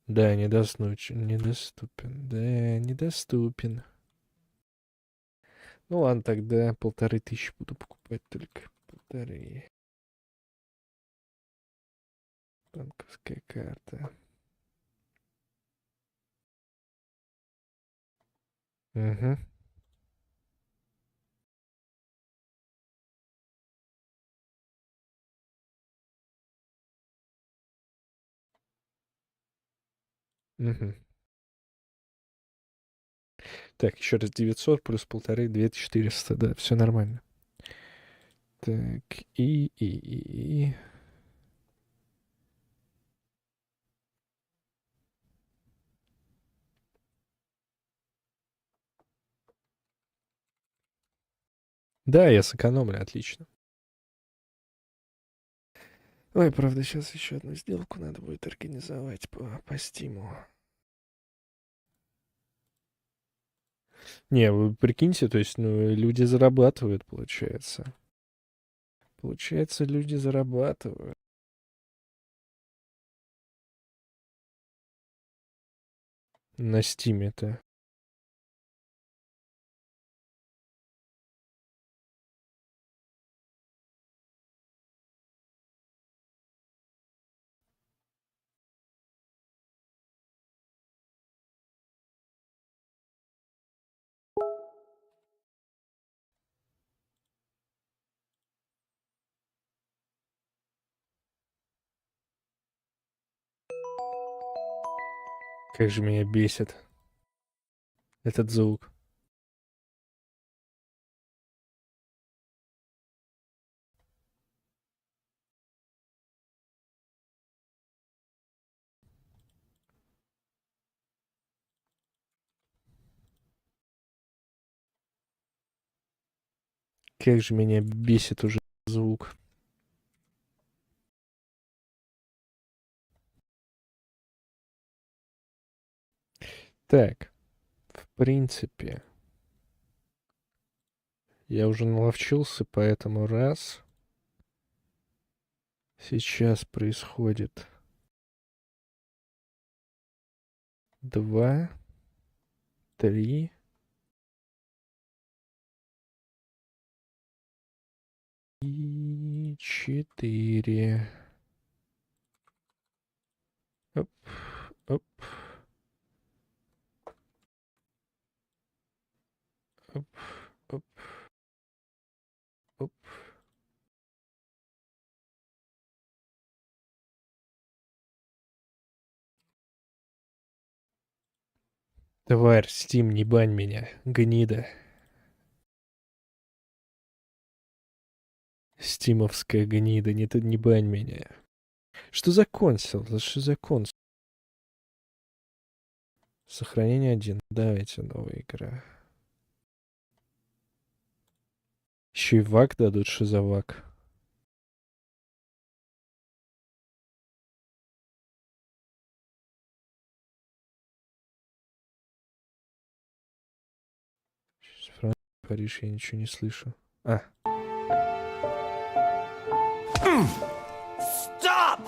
Да, недоступен. Да, недоступен. Ну ладно, тогда 1500 буду покупать только. 1500. Банковская карта. Угу. Угу. Так, еще раз 900 плюс 1500, 2400. Да, все нормально. Так, и. Да, я сэкономлю, отлично. Ой, правда, сейчас еще одну сделку надо будет организовать по стиму. Не, вы прикиньте, то есть, ну, люди зарабатывают, получается. Получается, люди зарабатывают. На стиме-то. Как же меня бесит этот звук. Как же меня бесит уже звук. Так, в принципе, я уже наловчился, поэтому раз. Сейчас происходит 2, 3. И 4. Оп. Оп. Оп. Оп. Тварь, Steam, не бань меня, гнида. Стимовская гнида, не бань меня. Что за консол? Что за консол? Сохранение 1. Давайте новая игра. Еще и вак дадут, что за вак? Франция, Париж, я ничего не слышу. А. Stop!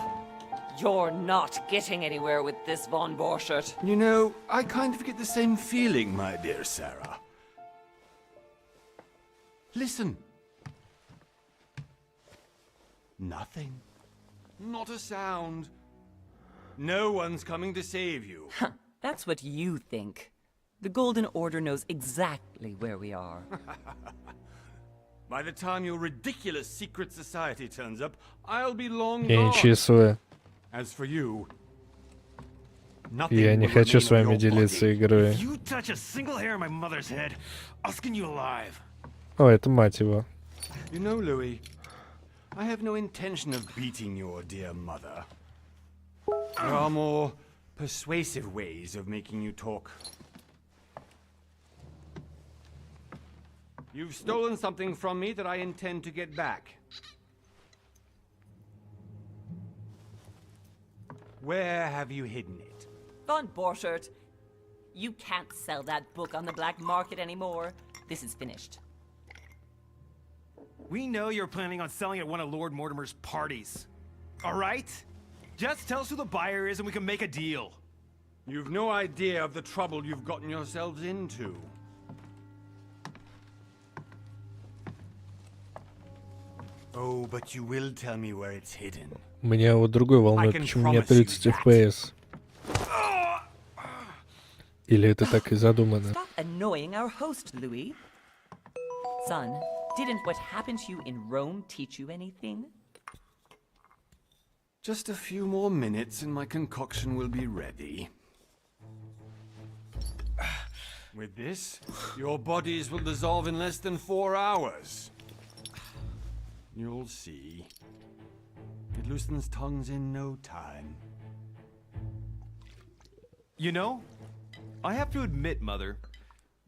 You're not getting anywhere with this, Von Borchert. You know, I kind of get the same feeling, my dear Sarah. Listen. Nothing. Not a sound. No one's coming to save you. That's what you think. The Golden Order knows exactly where we are. By the time your ridiculous secret society turns up, I'll be long Я не gone. чувствую. As for you, Я не хочу с вами делиться игрой. You touch a single hair on my mother's head, I'll skin you alive. О, это мать его. You know, Louis, I have no intention of beating your dear mother. There are more persuasive ways of making you talk. You've stolen something from me that I intend to get back. Where have you hidden it? Von Borchert, you can't sell that book on the black market anymore. This is finished. We know you're planning on selling at one of Lord Mortimer's parties. All right? Just tell us who the buyer is and we can make a deal. You've no idea of the trouble you've gotten yourselves into. Oh, but you will tell me where it's hidden. Меня вот другой волнует, почему у меня 30 FPS. Или это так и задумано? Stop annoying our host, Louis. Son, didn't what happened to you in Rome teach you anything? Just a few more minutes and my concoction will be ready. With this, your bodies will dissolve in less than 4 hours. You'll see. It loosens tongues in no time. You know, I have to admit, Mother,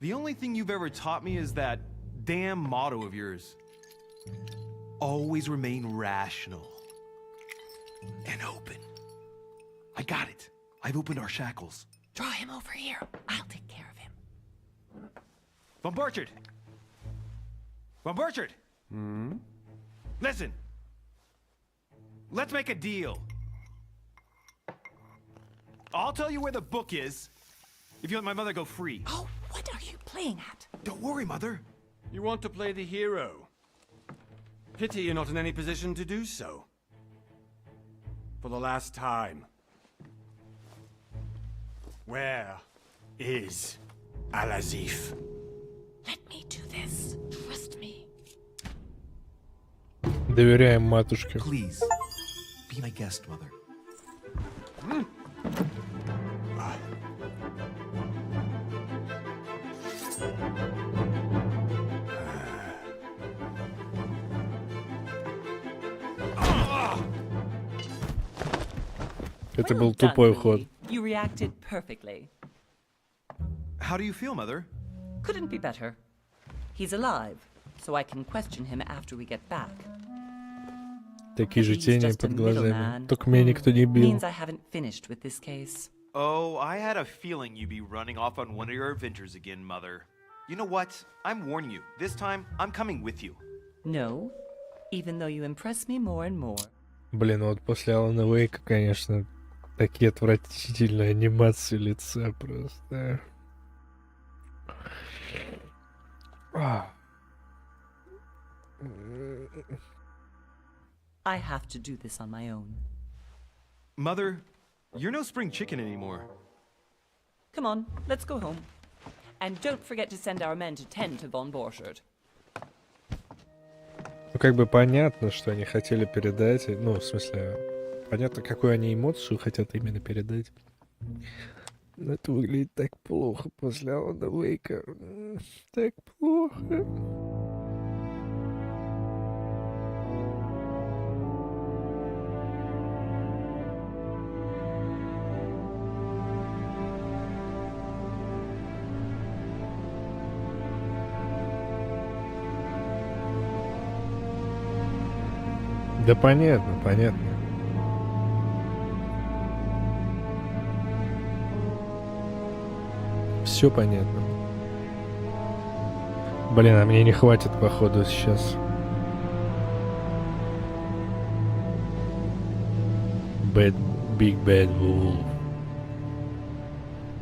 the only thing you've ever taught me is that damn motto of yours. Always remain rational. And open. I got it. I've opened our shackles. Draw him over here. I'll take care of him. Von Borchert! Von Borchert! Hmm? Listen. Let's make a deal. I'll tell you where the book is if you let my mother go free. Oh, what are you playing at? Don't worry, Mother. You want to play the hero. Pity you're not in any position to do so. For the last time. Where is Al-Azif? Let me do this. Trust me. Доверяем матушке. Please, be my guest, Mother. Это был тупой ход. You reacted perfectly. How do you feel, Mother? Couldn't be better. He's alive, so I can question him after we get back. Такие же He's тени just a под глазами. middleman. Только меня никто не бил. Means I haven't finished with this case. Oh, I had a feeling you'd be running off on one of your adventures again, Mother. You know what? I'm warning you. This time, I'm coming with you. No, even though you impress me more and more. Блин, ну вот после Алана Вейка, конечно, такие отвратительные анимации лица просто. I have to do this on my own. Mother, You're no spring chicken anymore. Come on, let's go home. And don't forget to send our men to tend to von Borchardt. Ну, как бы понятно, что они хотели передать. Ну, в смысле, понятно, какую они эмоцию хотят именно передать. Но это выглядит так плохо после Алана Вейка. Так плохо. Да понятно, понятно. Все понятно. Блин, а мне не хватит, походу, сейчас. Big Bad Wolf.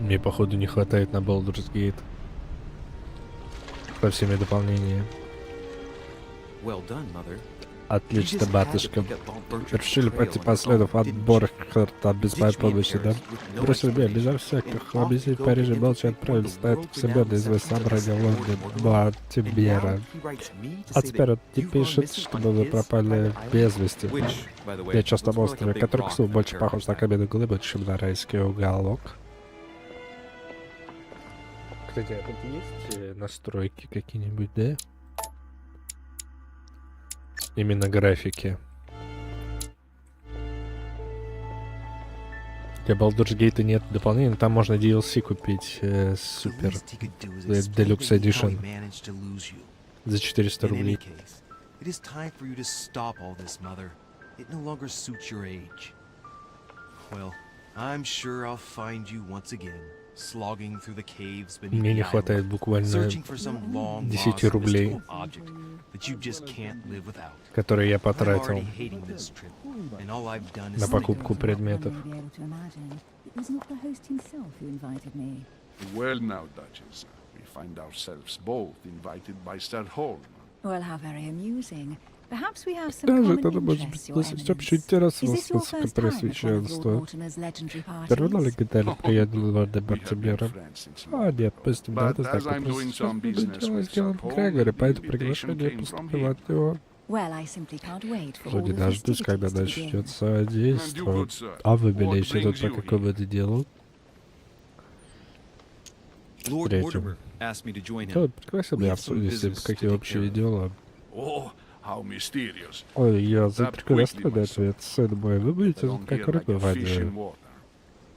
Мне, походу, не хватает на Baldur's Gate. Со всеми дополнениями. Well done, mother. Отлично, батюшка. Решили пойти по следу от Борхарта без моей помощи, да? Бросил меня безо всяких объяснений в Париже, молча отправился на это всемирное из собрания Лондона Тибера. А теперь он не пишет, чтобы вы пропали без вести. Я часто на острове, который, к слову, больше похож на каменную глыбу, чем на райский уголок. Кстати, а тут есть настройки какие-нибудь, да? Именно графики. Для Baldur's Gate нет дополнения, но там можно DLC купить супер Deluxe Edition за 400 рублей. Мне не хватает буквально 10 рублей, которые я потратил на покупку предметов. Well now, Duchess, we find ourselves both invited by Sir Holm. Well, how very amusing. Perhaps we have some Даже common это может interests, быть Your носить общий Eminence. интерес Is this your first time at one of Lord Высокопресвященства. Mortimer's legendary Давно ли parties? Гиталь приехал лорда Бартибера? А, нет, пусть не But надо as так I'm doing some business делать with делом Sir Holm, Грегори, the поэтому invitation приглашение came from поступило him. от него. Well, I simply can't wait for all Вроде the дождусь, когда festivities to begin. начнется действо. А вы, белейший, тут по какому-то делу? Lord Третьим. Mortimer asked me to join him. Тот пригласил We меня have some обсудить с ним business to какие take общие care of. дела. Oh, how mysterious. Ой, я That запрекрасный quickly, my ответ, сын мой. Вы будете Don't тут как hear рыба like в a fish воде. in water.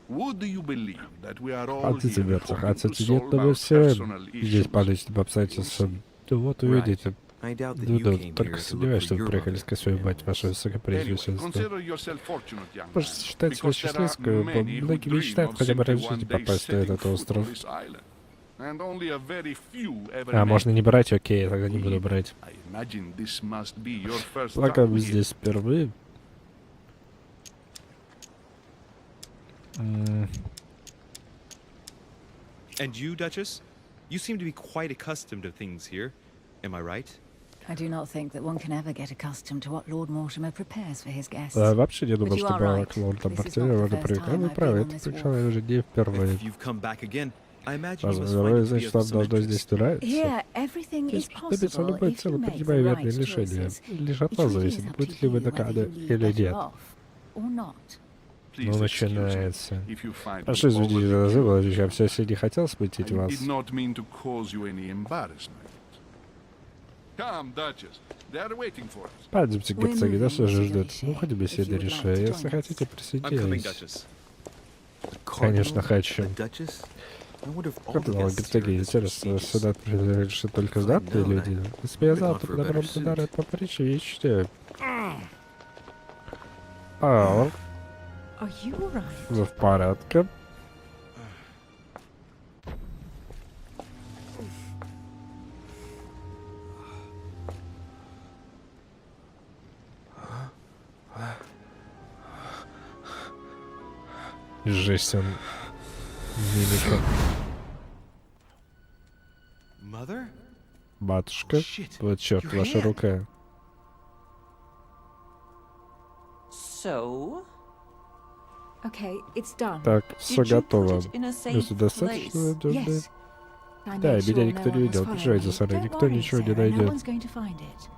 Would you believe that we are all А ты here замерзах, hoping а to ты нет, solve но мы our все personal здесь issues? по личным обстоятельствам. Да вот увидите. I doubt that Ну you да, came только here to сомневаюсь, look что for вы your приехали mother. искать свою мать, ваше Anyway, высокопревосходительство. consider yourself fortunate, young man, Можете считать себя because there are счастливым, many who многие dream мечтают of хотя бы simply раз в one жизни day попасть на setting этот foot on остров. this island. And only a very few ever А, make можно не брать, окей, я тогда не буду it. брать. I imagine this must be your first Пока time вы here. здесь впервые. And you, Duchess? You seem to be quite accustomed to things here. Am I right? I do not think that one can ever get accustomed to what Lord Mortimer prepares for his guests. Вообще не думал, But you что are была right. к лорду This is not Бартибера, the лорда first привыкла. time Вы I've правы, been on это this причем wharf. уже не впервые. If you've come back again, I imagine you must Возможно, find it to be значит, of вам some должно interest. здесь нравиться. Here, everything is Здесь добиться possible любое if you целое, make the принимая верные right решения. choices. Лишь от It вас really is зависит, up будете to ли вы you whether наказаны you leave или better нет. off or not. Please Ну, excuse me начинается. if you find Прошу me извините overly за назывы, curious. я все не хотел смутить I вас. did not mean to cause you any embarrassment. Come, Duchess. They are waiting for us. Пойдемте, герцоги, нас уже ждут. Ну, хоть беседа решаю. Если хотите, присоединитесь. Конечно, хочу. Кардинал, герцоги, интересно, сюда пришли только знатные люди. Если я завтра добром ударят по плечу, ищите. А, Are you alright? вы в порядке? Жесть, он... Мимика. Mother? Батюшка, вот черт, ваша рука. So, Okay, it's done. Так, все Did you готово. put it in a safe Если достаточно place? надежно. Yes. I Да, made меня sure никто no не one was видел. following Переживайте, me. Сара, Don't никто worry, ничего не Sarah, no найдет. one's going to find it.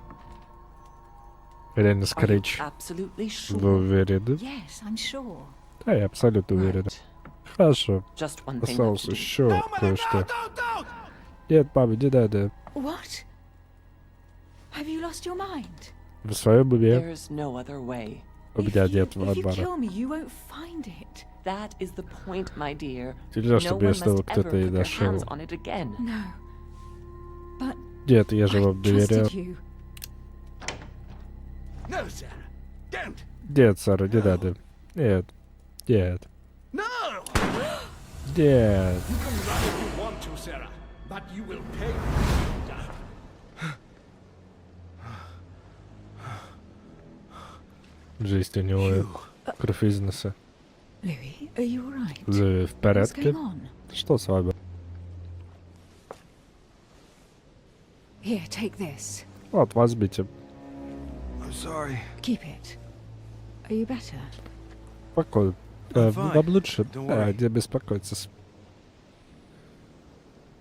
Реально Are you скрэч. absolutely Вы sure? уверены? Yes, I'm sure. Да, я абсолютно уверен. Хорошо. Just one thing Осталось left to do. еще кое-что. Нет, папа, не надо. What? Have you lost your mind? В своем уме. There's no other way. У меня нет If you выбора. kill me, you won't find it. That is the point, my dear. Нельзя, No чтобы я one снова must ever кто-то и put their нашел. hands on it again. No. But Нет, я же вам доверяю. trusted you. No, Sarah. Don't. Нет, Сара, не надо. Нет. Нет. No. Нет. You can run if you want to, Sarah, but you will pay. Жесть, у него кровь из носа. Louis, are you alright? Вы в What's порядке? going on? Что с вами? Here, take this. Вот, возьмите. I'm sorry. Keep it. Are you better? Спокойно. I'm fine. Вам лучше? Don't Да, worry. не беспокойтесь.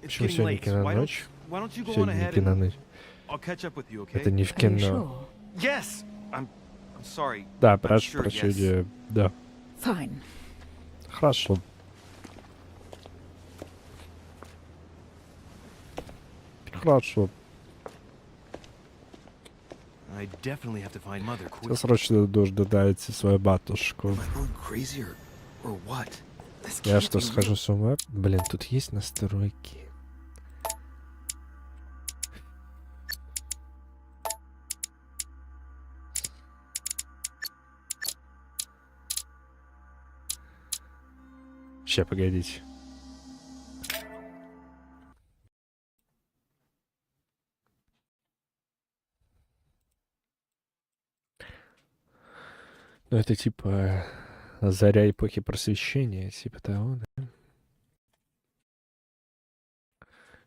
It's Почему getting сегодня late. киноночь? Why don't you go on Сегодня не ahead and киноночь. I'll catch up with you, okay? Это не в Are you кино. sure? Yes. I'm sorry. Да, I'm прошу sure, прощения. yes. Да. Fine. Хорошо. Хорошо. I definitely have to find Mother Тебе quick. срочно нужно найти свою матушку. Am I going crazy or what? This Я can't что, be схожу real. с ума? Блин, тут есть настройки. Ща, погодите. Ну, это типа заря эпохи просвещения, типа того, да?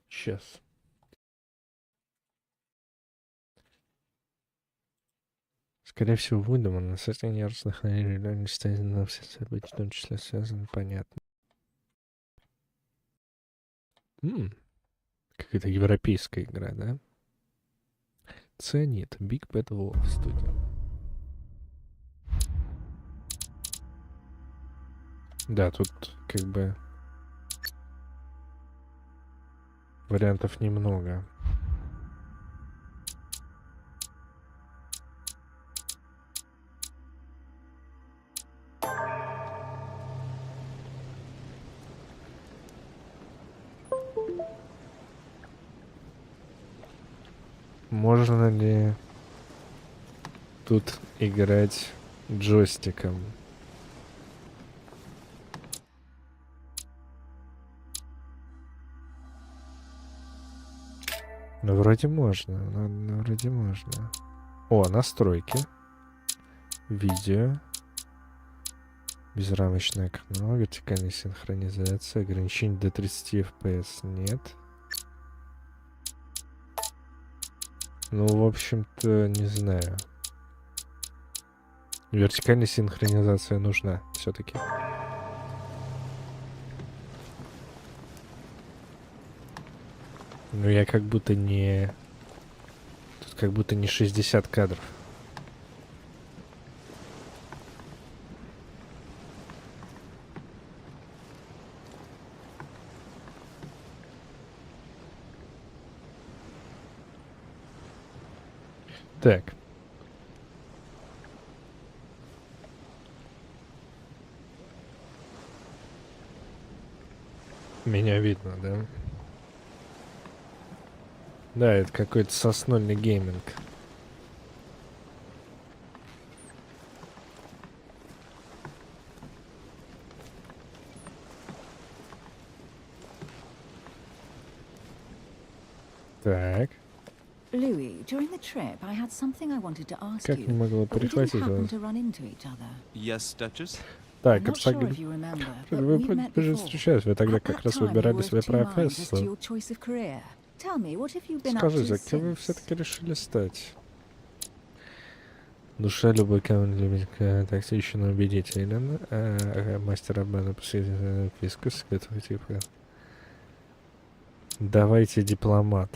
Сейчас. Скорее всего, выдумано. Состояние яростных реальностей на все события, в том числе связано, понятно. Какая-то европейская игра, да? Цианид. Big Bad Wolf Studio. Да, тут как бы вариантов немного. Можно ли тут играть джойстиком? Ну, вроде можно. Ну, вроде можно. О, настройки. Видео. Безрамочное окно. Вертикальная синхронизация. Ограничение до 30 FPS нет. Ну, в общем-то, не знаю. Вертикальная синхронизация нужна все-таки. Ну, я как будто не... Тут как будто не 60 кадров. Так. Меня видно, да? Да, это какой-то соснольный гейминг. Так. Louis, during the trip, I had something I wanted to ask Как you, не могла but we didn't перехватить happen вас? to run into each other. Yes, Duchess? Так, I'm not sure абсолютно. if you remember, but Вы we've met же before. встречались, вы тогда At как that раз time, you выбирали were свою of two minds as to профессию. your choice of career. Tell me, what have you been up Скажите, to а кем вы since? все-таки решили стать? Душа любой камень любит тактично убедителен, а мастер обмана последний искусство этого типа. Давайте дипломат.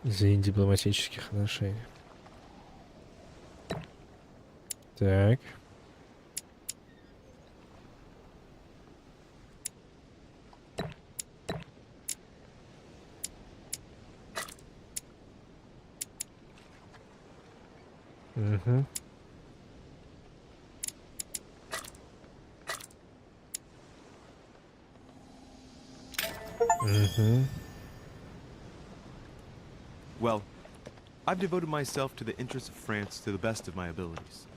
День дипломатических отношений. Так. Угу. Угу. Well, I've devoted myself to the interests of France to the best of my abilities.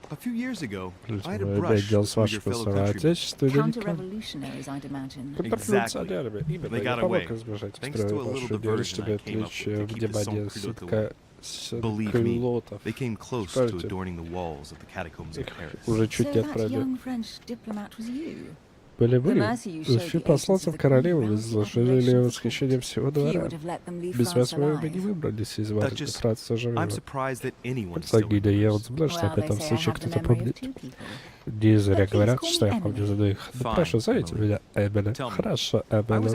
A few years ago, I had a brush with some of your fellow countrymen. Counter-revolutionaries, I'd imagine. Exactly. They got away. Thanks to a little diversion I came up with to keep the Sang Culotte away. Believe me, they came close to adorning the walls of the catacombs of Paris. So that young French diplomat was you? Были вы, лучший посланцев королевы, изложили восхищение всего двора. Без вас мы бы не выбрались из Франции живыми. Гида, я вот забыл, что об этом случае кто-то помнит. Не зря говорят, что я помню за двоих. Ну, прошу, зовите меня Эмили. Хорошо, Эмили.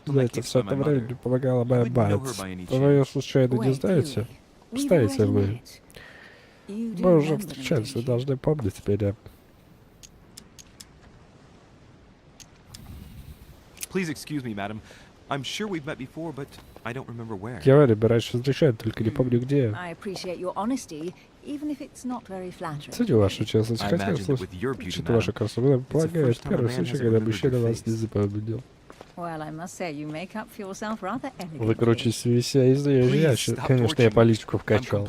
Знаете, все это время мне помогала моя мать. Вы ее случайно не знаете? Знаете вы? Мы уже встречались, вы должны помнить меня. Please excuse me, madam. I'm sure we've met before, but I don't remember where. Я говорю, мы раньше встречались, только не помню где. I appreciate your honesty, even if it's not very flattering. Ценю вашу честность, хотя что ваша красота помогает. Первый случай, когда мужчина вас не запомнил. Well, I must say, you make up for yourself rather elegantly. Вы, короче, вся издаешь. Конечно, я политику вкачал.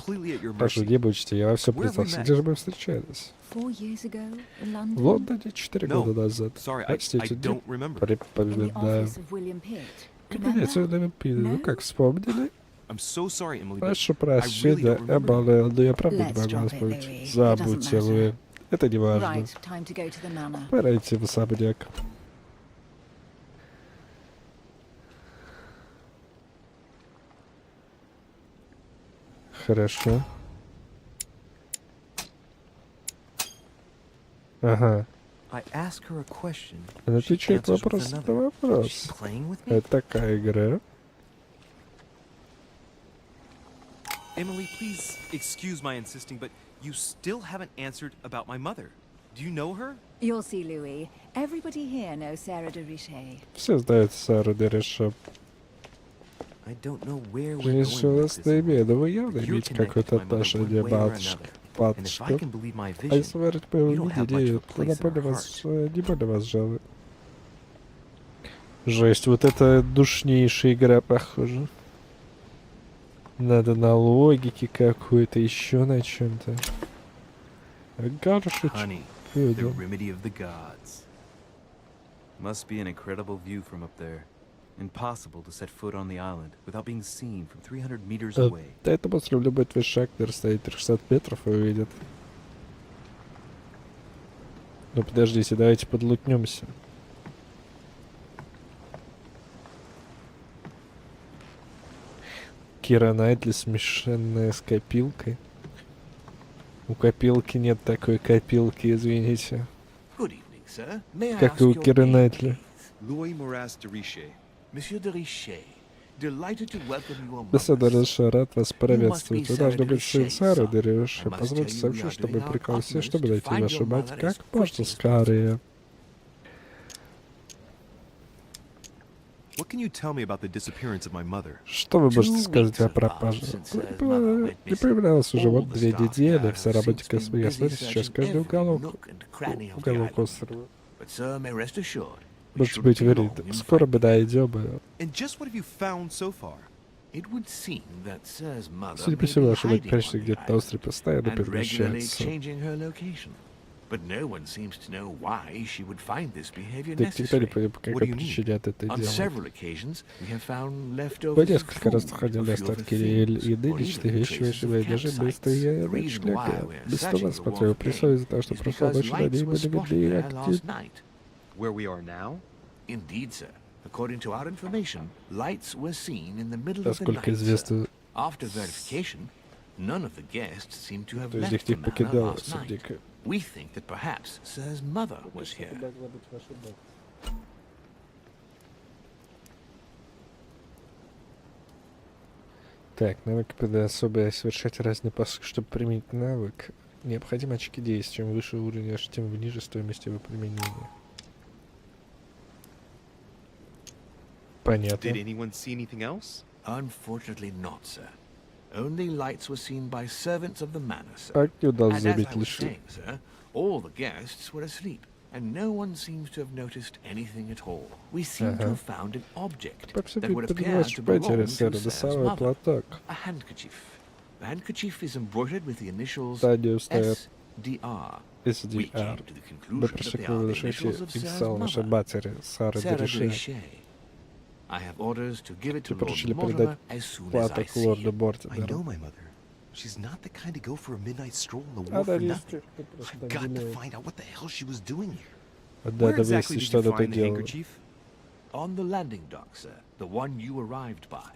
Прошу, не будьте, я во все признался. Где же мы встречались? В Лондоне 4 года назад. Простите, не припоминаю. Кабинет Уильяма Питта. Ну как, вспомнили? Прошу прощения, Эмили, но я правда не могу вспомнить. Забудьте вы. Это не важно. Пора идти в особняк. Хорошо. Ага. Она отвечает вопрос на вопрос. Это такая игра. Emily, please excuse my insisting, but you still haven't answered about my mother. Do you know her? You'll see, Louis. Everybody here knows Sarah de Richet. Все знают Сару де Ришет. Если у вас не имеет, но вы явно имеете какое-то отношение к батюшке. А если говорить по его видению, то не более вас жалует. Жесть, вот это душнейшая игра, похоже. Надо на логике какой-то, еще на чем-то. Honey, the remedy of the gods. Must be an incredible view from up there. Impossible to set foot on the island without being seen from 300 meters away. Да это после любой твой шаг на расстоянии 300 метров и увидит. Ну подождите, давайте подлутнемся. Кира Найтли смешанная с копилкой. У копилки нет такой копилки, извините. Как и у Киры Найтли. Беседа Риши, рад вас приветствовать. Вы должны быть сын Сары де Риши. Позвольте сообщить, чтобы прикол все, чтобы найти вашу мать как можно скорее. Что вы можете сказать о пропаже? Не появлялась уже вот 2 недели. Вся роботика я смотрю сейчас каждый уголок острова. Можете быть уверены, скоро мы дойдем. Судя по всему, ваша мать прячется где-то на острове, постоянно перемещается. Да никто не понял, по какой причине от этого делает. Мы несколько раз находили остатки еды, личные вещи, ваши даже быстрые рычаги. Без того смотрел, присутствие из-за того, что прошло ночь, на ней были видны и активны. Indeed, sir. According to our information, lights were seen in the middle of the Насколько night, известно, sir. After verification, none of the guests seem to have то есть left их the не manor покидало last night. особняка. We think that perhaps Sir's mother was here. Так, навык ПД особое совершать разные пассы. Чтобы применить навык, необходимо очки действия. Чем выше уровень, аж тем ниже стоимость его применения. Понятно. Did anyone see anything else? Unfortunately not, sir. Only lights were seen by servants of the manor, sir. Как не удалось And as забить I was лишь... saying, sir, all the guests were asleep, and no one seems to have noticed anything at all. We seem to have found an object that would appear to belong to Sir's mother. A handkerchief. The handkerchief is embroidered with the initials SDR. We came to the conclusion that they are the initials of Sir's mother, Sarah Grishay. I have orders to give it to Lord Mortimer as soon as I see him. I know my mother. She's not the kind to go for a midnight stroll in the war for nothing. I've got to find out what the hell she was doing here. Where exactly did you find the handkerchief? On the landing dock, sir. The one you arrived by.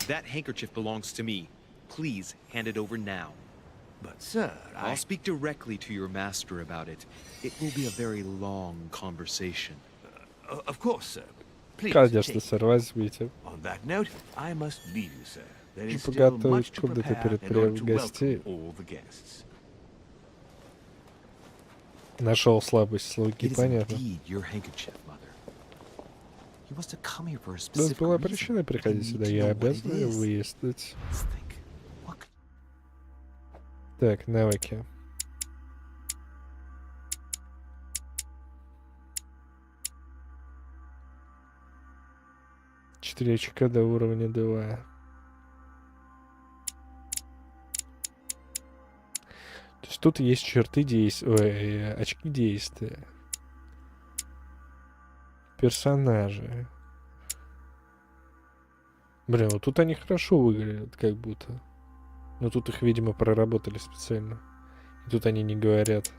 That handkerchief belongs to me. Please hand it over now. But, sir, I'll speak directly to your master about it. It will be a very long conversation. Of course, sir. Please Конечно, сэр, возьмите. On that note, I must leave you, sir. There is Чтобы still готовить much to комнаты prepare перед in order приемом to гостей. welcome all the guests. Нашел слабость слуги, It is понятно. indeed your handkerchief, mother. You must have come here for a У нас specific была reason. причина приходить сюда, я обязан ее выяснить. Так, навыки. Четыре очка до уровня 2. То есть тут есть черты действия, очки действия. Персонажи. Блин, вот тут они хорошо выглядят, как будто. Но тут их, видимо, проработали специально. И тут они не говорят.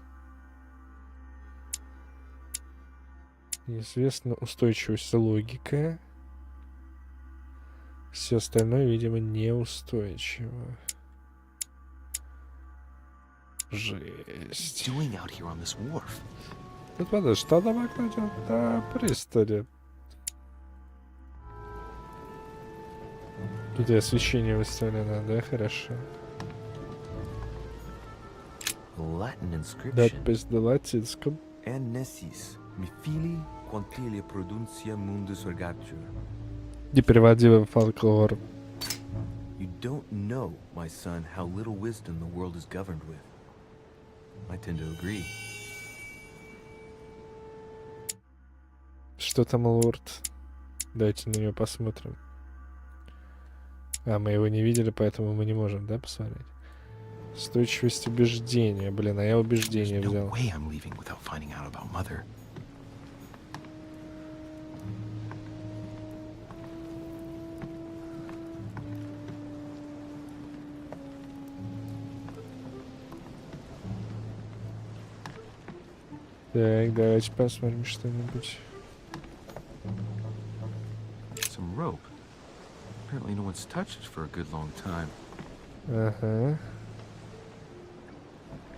Известна устойчивость, логика. Все остальное, видимо, неустойчиво. Жесть. Тут подожди, что там окно идет? Да, пристали. Тут и освещение выставлено, да, хорошо. Latin inscription. Надпись на латинском. Annesis, mi fili quantilia produncia mundus ergatur. Непереводимый фольклор. You don't know, my son, how little wisdom the world is governed with. I tend to agree. Что там, лорд? Давайте на него посмотрим. А, мы его не видели, поэтому мы не можем, да, посмотреть? Устойчивость убеждения. Блин, а я убеждение взял. Так, давайте посмотрим что-нибудь. Some rope. Apparently no one's touched it for a good long time. Ага.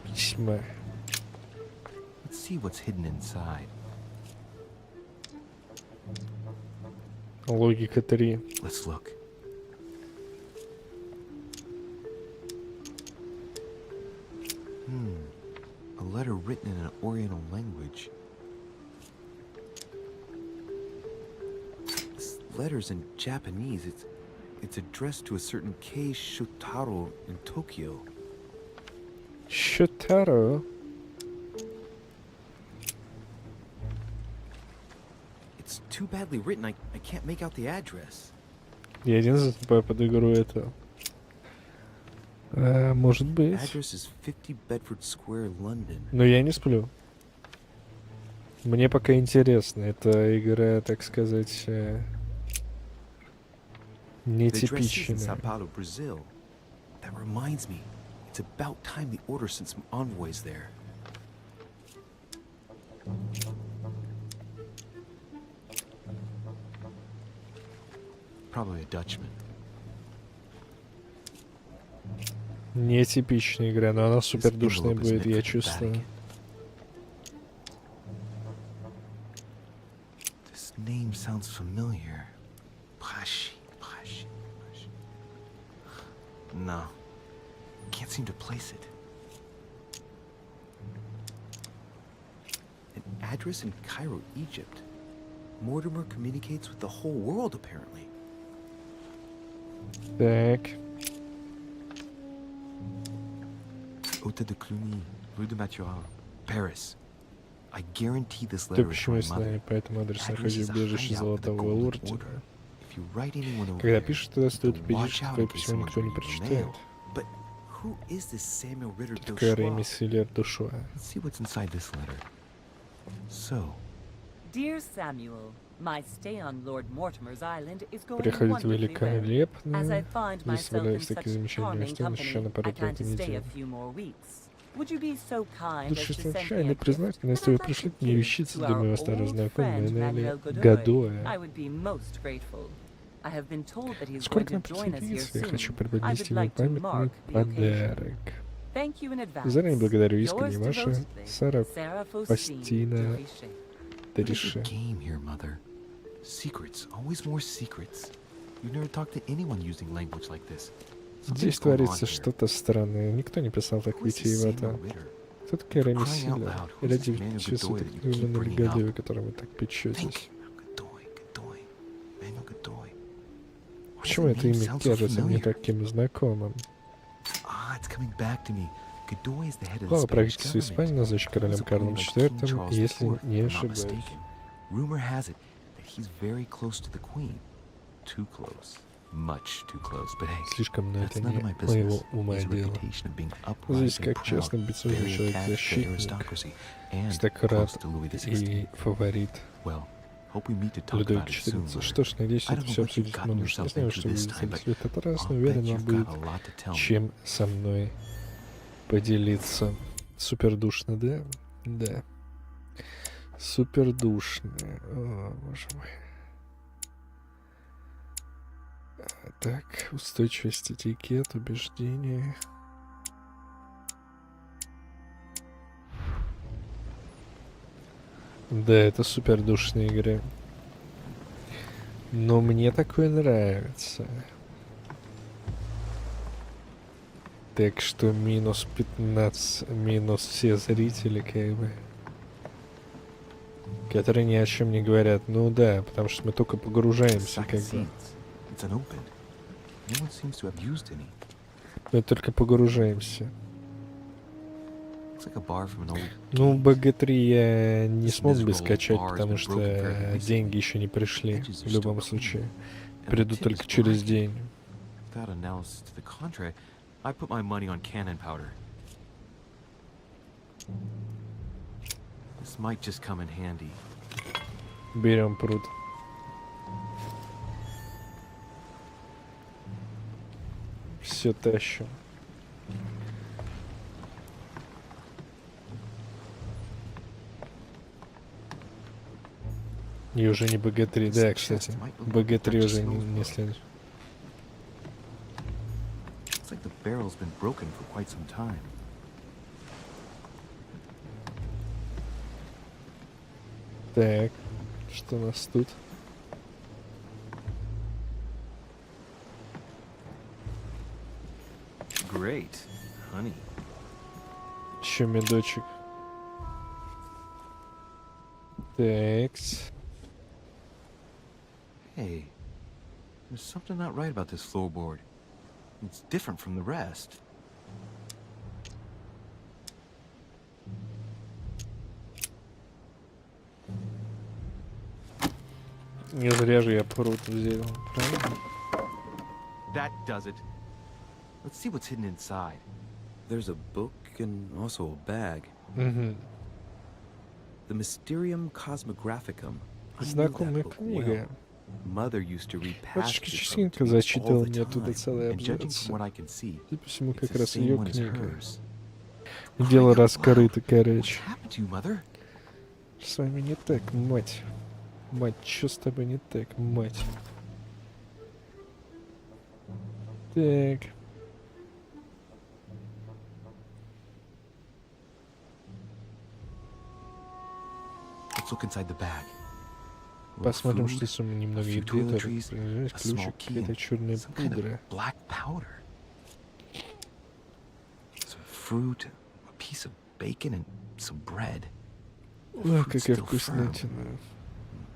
Письма. Let's see what's hidden inside. Логика 3. Let's look. A letter written in an Oriental language. This letter's in Japanese. It's addressed to a certain Kei Shotaro in Tokyo. Shotaro? It's too badly written. I can't make out the address. Я один забываю под игру это. Может быть. Address is 50 Bedford Square, London. Но я не сплю. Мне пока интересно. Это игра, так сказать, нетипичная. Sao Paulo, Brazil. That reminds me. It's about time the Order sent some envoys there. Probably a Dutchman. Нетипичная игра, но она супер душная будет, я чувствую. This name sounds familiar. No. Can't seem to place it. An address in Cairo, Egypt. Mortimer communicates with the whole world, apparently. Так. Hôtel de Cluny, Rue de Mathurin, Paris. I guarantee this Ты letter is почему from с my mother. нами по этому адресу Address находишь is a убежище hideout for the Золотого Golden Лорда? Order. If you write anyone over Когда there, пишешь, тогда стоит then убедиться, watch что out твое in case письмо someone's никто не reading your прочитает. mail. But who is this Samuel Ritter Такая Реми Dochois? Силлер Душуа. Let's see what's inside this letter. So, Dear Samuel, my stay on Lord Mortimer's island is going Приходит wonderfully well. As I великолепно. find Здесь myself in валяются such такие замечательные charming штаны, еще на company, пару I plan to stay a недель. few more weeks. Would you be so kind as Лучше to send me a случайно gift признательно, that если вы I'd like пришли to мне give вещицы to для our моего старого old знакомого friend Нелли Manuel Godoy? Гадоя. I would be most grateful. I have been told that he's going Сколько to нам join us here присоединиться? Я хочу soon. I преподнести would ему like to памятный mark the occasion. подарок. Thank you in advance. Заранее благодарю Yours искренне ваша devotedly, Сара Sarah Faustine Фастина Derviche. what is Дрише. the game here, Mother? Secrets, always more secrets. You've never talked to anyone using language like this. Здесь творится что-то странное. Никто не писал так витиевато. Кто такая Реми Силлер? И ради всего именно Гадоя, которым вы так печетесь? Почему это имя кажется мне таким знакомым? Глава правительства Испании назначен королем Карлом IV, если не ошибаюсь. Rumor has it that he's very close to the Queen. Too close. Much too close. But hey, Слишком, но that's это none of не my моего business. ума His дело. reputation of being Здесь upright and как честный, proud, безумный very attached to человек-защитник, aristocracy, and аристократ close to Louis и XVI. фаворит. Well, hope we meet to talk Людовик about it soon. XIV. Что ж, надеюсь, I это don't know все what you've обсудить gotten сможешь. Не yourself знаю, into что вы this time, сделали but в этот раз, но I'll уверен, bet вам you've будет got a lot to tell me. чем со мной поделиться. Супер душно, да? Да. Супер душно. О, боже мой. Так, устойчивость, этикет, убеждения. Да, это супер душные игры. Но мне такое нравится. Так что минус 15, минус все зрители, как бы. Которые ни о чем не говорят. Ну да, потому что мы только погружаемся, как бы. Мы только погружаемся. Ну, БГ3 я не смог бы скачать, потому что деньги еще не пришли. В любом случае. Придут только через день. I put my money on cannon powder. This might just come in handy. Берем пруд. Все тащим. И уже не БГ3, да, кстати. БГ3 уже не следует. Looks like the barrel's been broken for quite some time. Так, что у нас тут? Great, honey. Еще медочек. Такс. Hey, there's something not right about this floorboard. It's different from the rest. Не зря же я пруд взял, правильно? That does it. Let's see what's hidden inside. There's a book and also a bag. Mm-hmm. The Mysterium Cosmographicum. Знакомая книга. Mother used to read Батюшка passages from it частенько to me зачитывал all the мне оттуда time, целые and judging абзацы. from what I can see, И посему it's как the раз same ее one as книга. hers. Дело раскрыто, What короче. happened to you, Mother? С вами не так, мать. Мать, что с тобой не так, мать? Так. Let's look inside the bag. Посмотрим, что сумма немного еды, ключик, какая-то черная пудра. Black powder. Some fruit, a piece of bacon, and some bread. Ох, какая вкуснятина.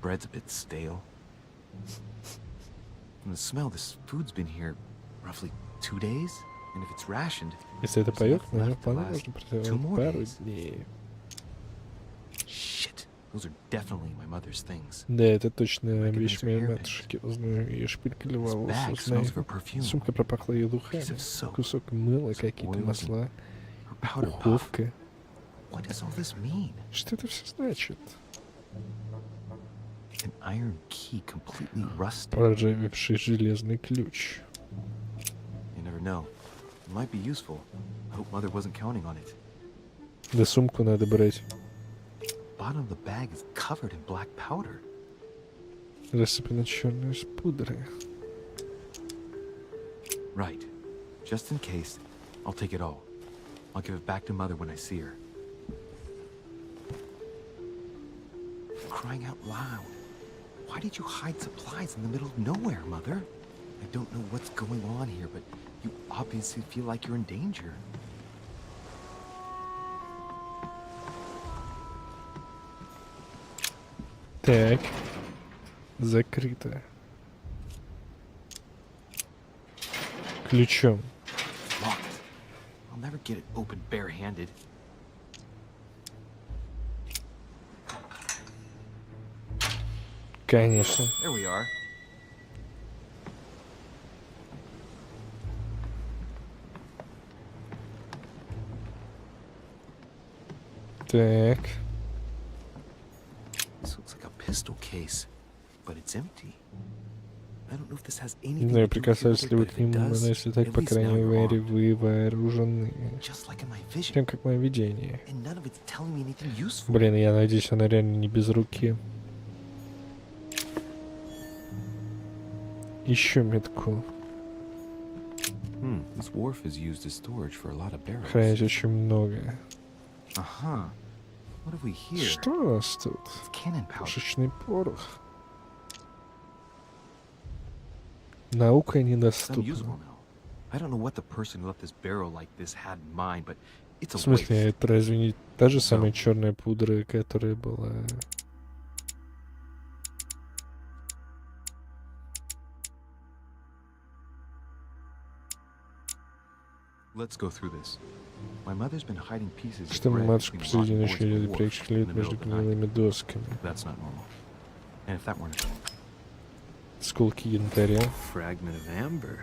Bread's a bit stale. From the smell, this food's been here roughly 2 days, and if it's rationed, если это поёк, enough наверное, to вполне last можно 2 протянуть more пару days. дней. Shit, those are definitely my mother's things. Да, это точно вещь моей матушки. Узнаю ее шпильки для волос. Узнаю. Сумка пропахла ее духами. Кусок мыла, какие-то масла. Духовка. What does all this mean? Что это все значит? An iron key completely rusted. Проржавевший железный ключ. You never know. It might be useful. I hope Mother wasn't counting on it. Да сумку надо брать. Bottom of the bag is covered in black powder. Рассыпана черной пудрой. Right. Just in case, I'll take it all. I'll give it back to Mother when I see her. Crying out loud. Why did you hide supplies in the middle of nowhere, Mother? I don't know what's going on here, but you obviously feel like you're in danger. Так. Закрыто. Ключом. Locked. I'll never get it open barehanded. Конечно. There we are. Так. This looks like a pistol case, but it's empty. I don't know if this has Не anything знаю, to do with прикасались it, ли вы but к if it нему, но does, если так, at по least крайней now you're мере, armed. вы вооружены. Just like in my vision. Прям как мое видение. And none of it's telling me anything useful. Блин, я надеюсь, она реально не без руки. Еще метку. This wharf is used as storage for a lot of barrels. Хранить очень много. Ага. What have we here? Что у нас тут? It's cannon powder. Пушечный порох. Наука It's недоступна. unusable now. I don't know what the person who left this barrel like this had in mind, but it's В a смысле, waste. это разве не та же самая черная пудра, которая была... Let's go through this. My mother's been hiding pieces of Что bread матушка between посреди rotten ночи boards of или the wharf прячет in лет the middle между of the night. гнилыми досками. That's not normal. And if that weren't Сколки янтаря. fragment of amber.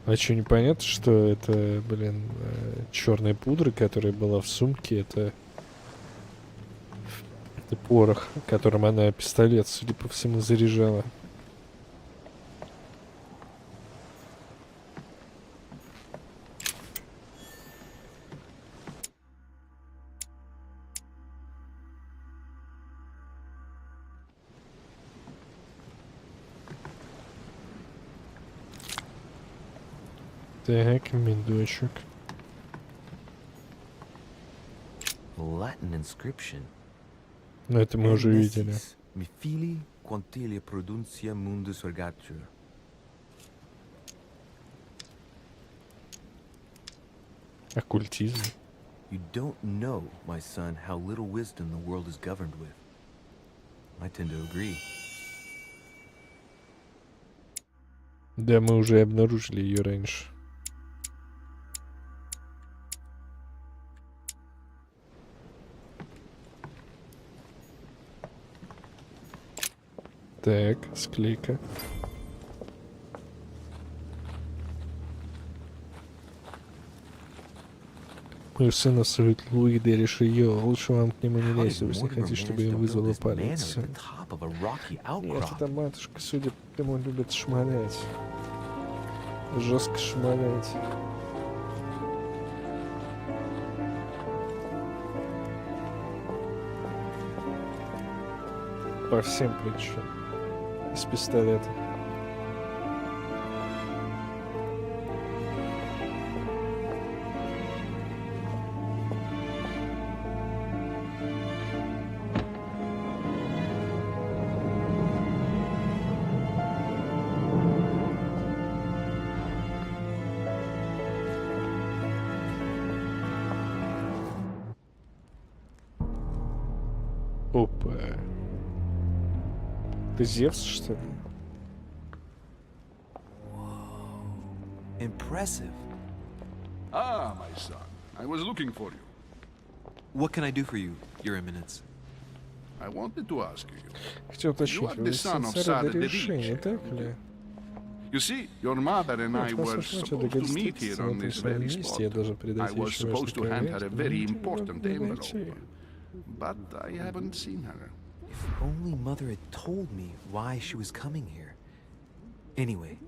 А что, непонятно, что это, блин, черная пудра, которая была в сумке, это порох, которым она пистолет, судя по всему, заряжала. Так, медочек. Latin inscription. Ну, это мы уже видели. Mi fili quantilia produncia mundus ergatur. Оккультизм. You don't know, my son, how little wisdom the world is governed with. I tend to agree. Да, мы уже обнаружили ее раньше. Так, склейка. Мой сын осуждает Луи де Ришийо. Лучше вам к нему не лезть, если не хотите, чтобы я вызвала полицию. Нет, эта матушка, судя по всему, любит шмалять. Жестко шмалять. По всем причинам. Из пистолета. Опа. Ты Зевс, что ли? Impressive. Ah, my son. I was looking for you. What can I do for you, Your Eminence? I wanted to ask you. Хотел You are уточнить, the вы son сын of царя Sada Дариши, не Dedic. так ли? You see, your mother and I Вот, were послушайте, supposed to meet договориться here на on этом this самом very месте. Я spot. должен I передать was еще supposed to hand her a very вещь, important но не envelope, but I haven't seen her. If only Mother had told me why she was coming here. Anyway,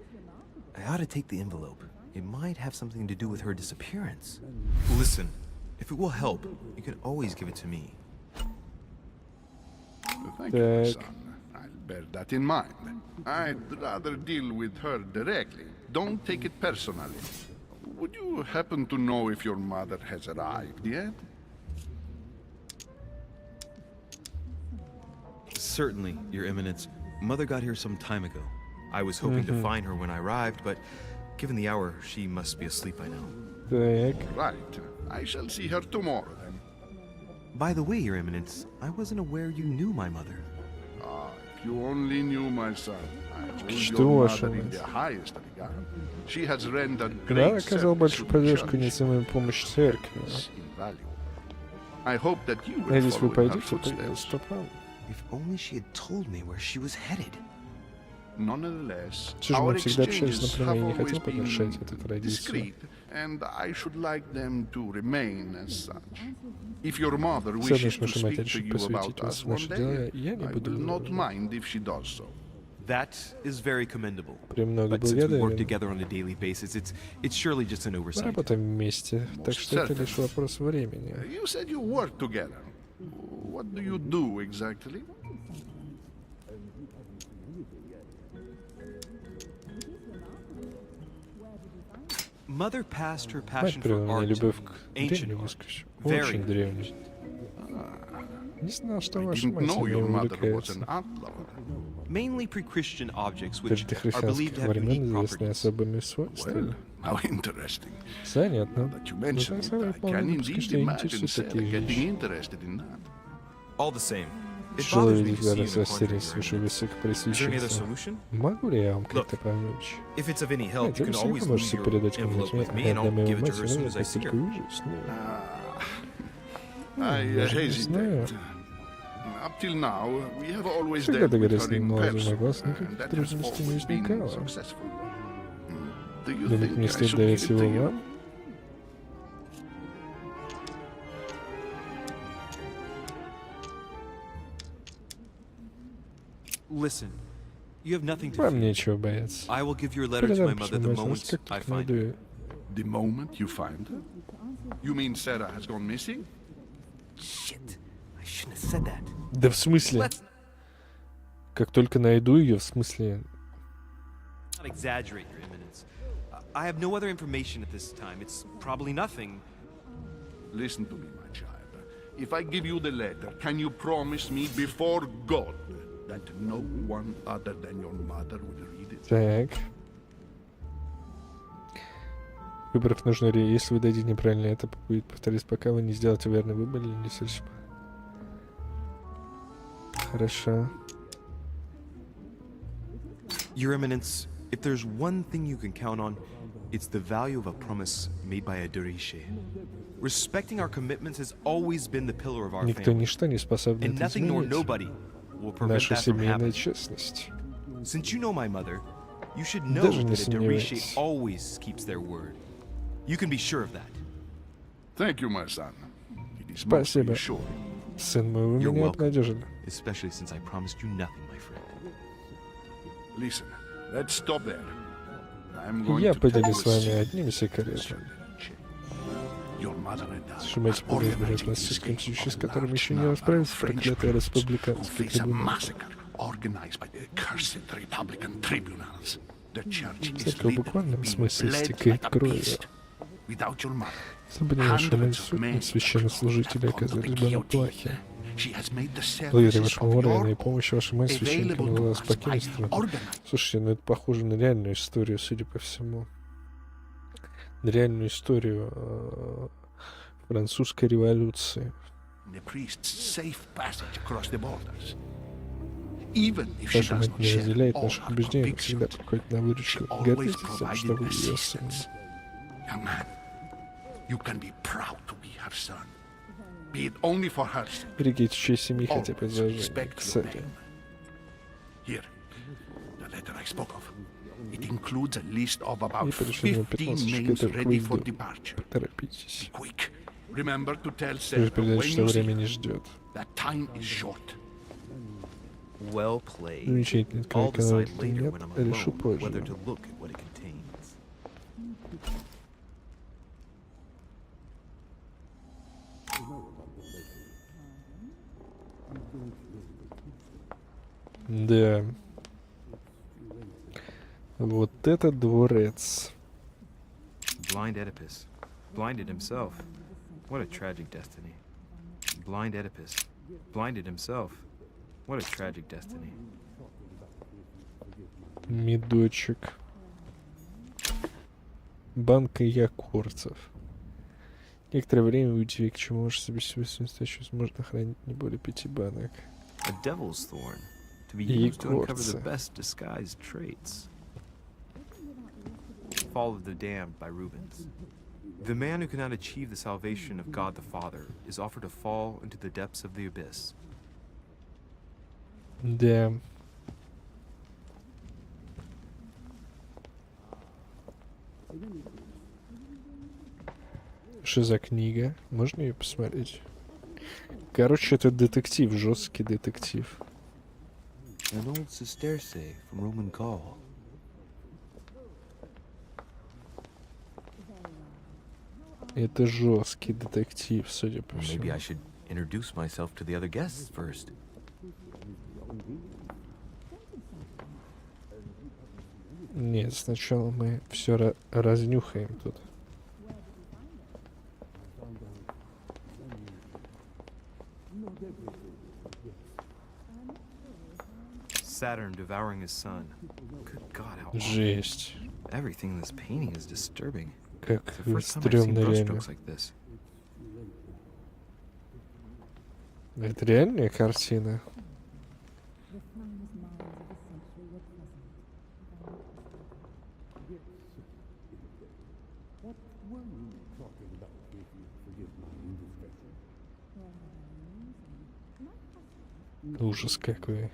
I ought to take the envelope. It might have something to do with her disappearance. Listen, if it will help, you can always give it to me. Thank you, my son. I'll bear that in mind. I'd rather deal with her directly. Don't take it personally. Would you happen to know if your mother has arrived yet? Certainly, Your Eminence. Mother got here some time ago. I was hoping to find her when I arrived, but given the hour, she must be asleep by now. Right. I shall see her tomorrow then. By the way, Your Eminence, I wasn't aware you knew my mother. Ah, if you only knew, my son. I hold Что your ваша mother in мать? the highest regard. She has rendered Да, great оказал service большую to the поддержку church. незаменимую помощь церкви. It's invaluable. I hope that you will Надеюсь, вы follow in her пойдете по ее footsteps. стопам. If only she had told me where she was headed. Nonetheless, Все же our мы всегда общались exchanges напрямую, have я не always хотел помешать been этой традиции. discreet, and I should like them to remain as such. If your mother Все wishes одно, to что speak матери, to чтобы you посвятить about вас us в one наши дела, day, я не I буду will not mind if she does so. That is very commendable. Премного But since we work благодарен. together on a daily basis, it's surely just an Мы oversight. работаем вместе, так что это лишь вопрос времени. You said you work together. What do you do exactly? Mother passed her Мать passion привела for меня art любовь to к ancient древнему art. искусству. Very Очень древний. Не знал, что ваша Didn't мать know your этим mother was увлекается. an art lover. Mainly pre-Christian objects Перед which are believed христианских to have unique времен известны properties. особыми свойствами. How interesting. Занятно. That you Но mentioned it, самое I полное can выпуска, indeed что я imagine интересуюсь Sarah такие getting вещи. interested in that. All the same, it Тяжело bothers me видеть to see you зараз in a растерянность quandary, выше Your Eminence. Is there any other высокопресвященства. solution? Могу ли я вам как-то помочь? If it's of any help, Нет, you вы can всегда always leave можете your передать envelope кому-нибудь. with me, Я and для I'll моей give it to матери, her as soon ну, as I как see только her. увижу с ней. I Даже не знаю. hesitate. Up till now, we have always Всегда dealt with договорились her с ним in глазу на person, глаз, and никаких that has трудностей не always been возникало. successful. Do you Думаете, think мне I стоит should доверить give it to его you? вам? Listen, you have nothing to Вам fear. нечего бояться. I will give your letter to my Передам mother письмо the матери, moment как I только find найду her. ее. The moment you find her? You mean Sarah has gone missing? Shit. I shouldn't have said that. Да в смысле? Как только найду ее, в смысле? Not exaggerate, Your Eminence. I have no other information at this time. It's probably nothing. Listen to me, my child. If I give you the letter, can you promise me before God that no one other than your mother will read it? Так. Выбрав нужную речь, если вы дадите неправильно, это будет повторить, пока вы не сделаете верный выбор или не слышите. Хорошо. Your Eminence, if there's one thing you can count on, it's the value of a promise made by a Durishe. Respecting our commitments has always been the pillar of our Никто, family. ничто не способен And это nothing nor изменить. nobody will prevent Наша that from семейная happening. честность. Since you know my mother, you should know Даже не that a Durishe сомневайтесь. always keeps their word. You can be sure of that. Thank you, my son. It is most Спасибо. reassuring. Сын мой, вы You're меня welcome. обнадежили. Especially since I promised you nothing, my friend. Listen, let's stop there. I'm going Я to tell you поделюсь a с вами secret. одним секретом. Your mother and I Сумеете are победить organizing российским the случае, с escape of которым large еще не number расправился of French проклятые prisoners who республиканские face a трибуналы. massacre organized by the cursed Republican tribunals. The church is Церковь в literally буквальном being смысле bled истекает like a кровью. beast. Without your mother, Если бы не ваша мать, hundreds of сотни men священнослужителей would have gone to the оказались бы на guillotine. плахе. She has made the Благодаря services вашему of морально your и помощи вашей мать священникам available to удалось us by покинуть страну. organized. Слушайте, ну это похоже на реальную историю, судя по всему. На реальную историю французской революции. The priest's safe passage across the borders. Even if she Ваша does мать not не share разделяет all наших our убеждений, но всегда convictions, приходит на выручку. she always Гордитесь тем, provided что вы ее сын. assistance. Young man, you can be proud to be her son. Be it only for her sake. Берегите честь семьи хотя бы Always за жизнь. respect your Кстати, name. Here, the letter I spoke of. It includes a list of about и пришлю мне 15 15 names шкетов к ready for выезду. departure. Поторопитесь. Quick. Remember to tell Скажи Sarah передать, when что you see время her не ждет. that time is short. Well played. Замечательно, I'll когда канал decide later нет, when I'm решу alone whether позже. to look at what it contains. Да. Вот это дворец. Blind Oedipus. Blinded himself. What a tragic destiny. Blind Oedipus. Blinded himself. What a tragic destiny. Медочек. Банка якорцев. Некоторое время уйти, к чему можешь себе настоящую можно хранить не более 5 банок. A devil's thorn. To be И used to uncover the якорцы. best disguised traits. Fall of the Damned by Rubens. The man who cannot achieve the salvation of God the Father is offered to fall into the depths of the abyss. Да. Что за книга? Можно ее посмотреть? Короче, это детектив, жесткий детектив. An old sesterce from Roman Gaul. Это жесткий детектив, судя по всему. Maybe I should introduce myself to the other guests first. Нет, сначала мы все разнюхаем тут. Saturn devouring his son. Good God, how awful. Жесть. Everything in this painting is disturbing. Как It's the first time I've seen стрёмно реально. brushstrokes like this. Это реальная картина? Ужас какой.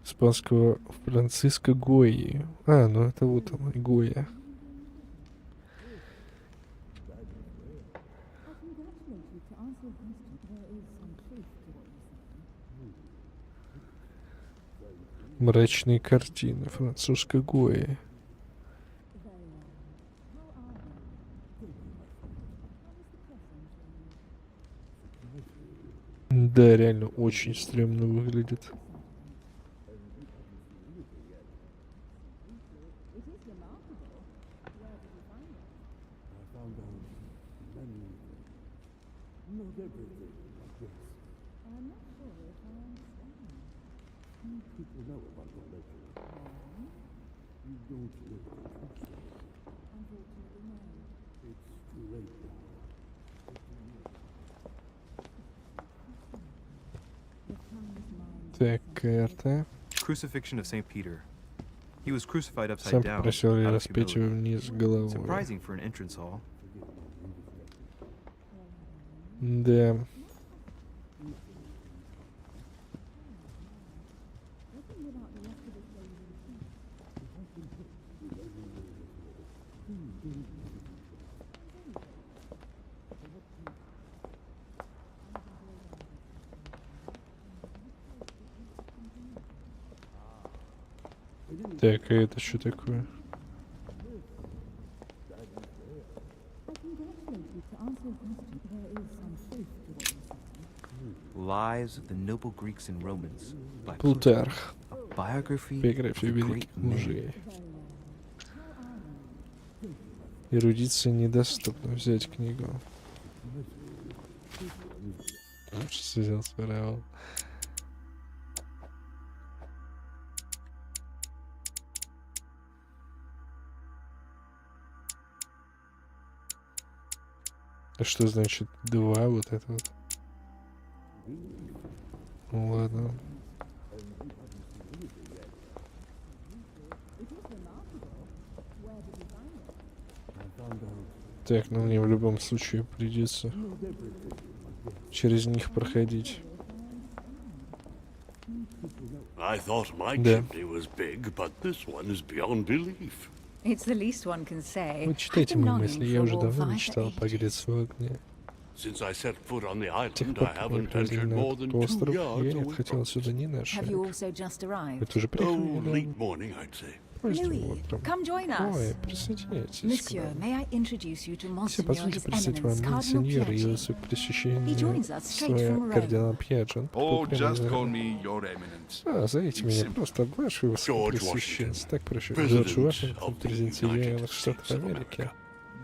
Испанского Франциско Гойи. А, ну это вот он, Гойя. Мрачные картины французской Гойи. Да, реально очень стрёмно выглядит. Так, карта. Crucifixion of St. Peter. He was crucified upside Сам down. попросил out of распять его humility. вниз головой. Surprising for an entrance hall. Да. Так, а это что такое? Lives of the noble Greeks and Romans by Плутарх. a biography of Биография the great великих men. мужей. Эрудиции недоступно. Взять книгу. Что взял, своровал. А что значит 2 вот это вот? Ну ладно. Так, ну мне в любом случае придется через них проходить. I thought my Да. chimney was big, but this one is beyond belief. It's the least one can say. Вы читайте I've been мои longing мысли, for я a уже warm давно fire мечтал for погреться в огне. Since I set foot on the С тех island, пор, I как мы haven't пришли ventured на more этот than 2 остров, я yards не away отходил from отсюда ни на Have шаг. you also just arrived? Вы тоже приехали Oh, недавно? late morning, I'd say. Поздним Louis, утром. come join us. Ой, присоединяйтесь к Monsieur, нам. may I introduce you to Все, Monsignor позвольте His представить вам Eminence Cardinal монсеньора и его Piaggi. He высокопресвящение joins us straight своя from кардинал Rome. Пьяджин. Oh, just call me your eminence. А, зовите меня просто ваше высокопресвященство. Так проще. Джордж Вашингтон, президент Соединенных Штатов Америки.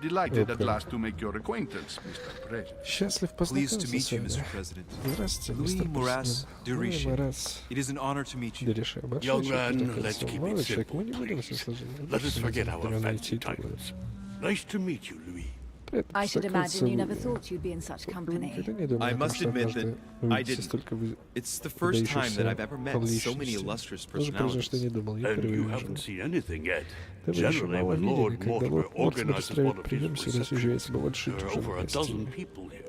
Delighted at last to make your acquaintance, Mr. President. Счастлив Pleased to познакомиться meet с you, вами. Mr. President. Здравствуйте, Louis мистер Moras президент. de Луи Richet. Морас It is an honor to meet де you. Риши. Young Большое man, честь let's познакомиться. keep it Молодой человек, simple, мы не будем все please. сложно. Let us forget our Именные fancy титулы. titles. Nice to meet you, Louis. Приятно I should познакомиться, imagine you never Луи. thought you'd be in such Вы company. никогда не думали I о том, must что admit однажды that вы I увидите didn't. столько It's the first time that I've ever met so many выдающихся illustrious Тоже признаю, что personalities. не думал, я And впервые you вижу. haven't seen anything yet. Да вы еще Generally, мало when видели, Lord когда Mortimer лорд Мортимер organizes устраивает one of his прием, сюда съезжается большие there are чужие over a dozen гостей. people here.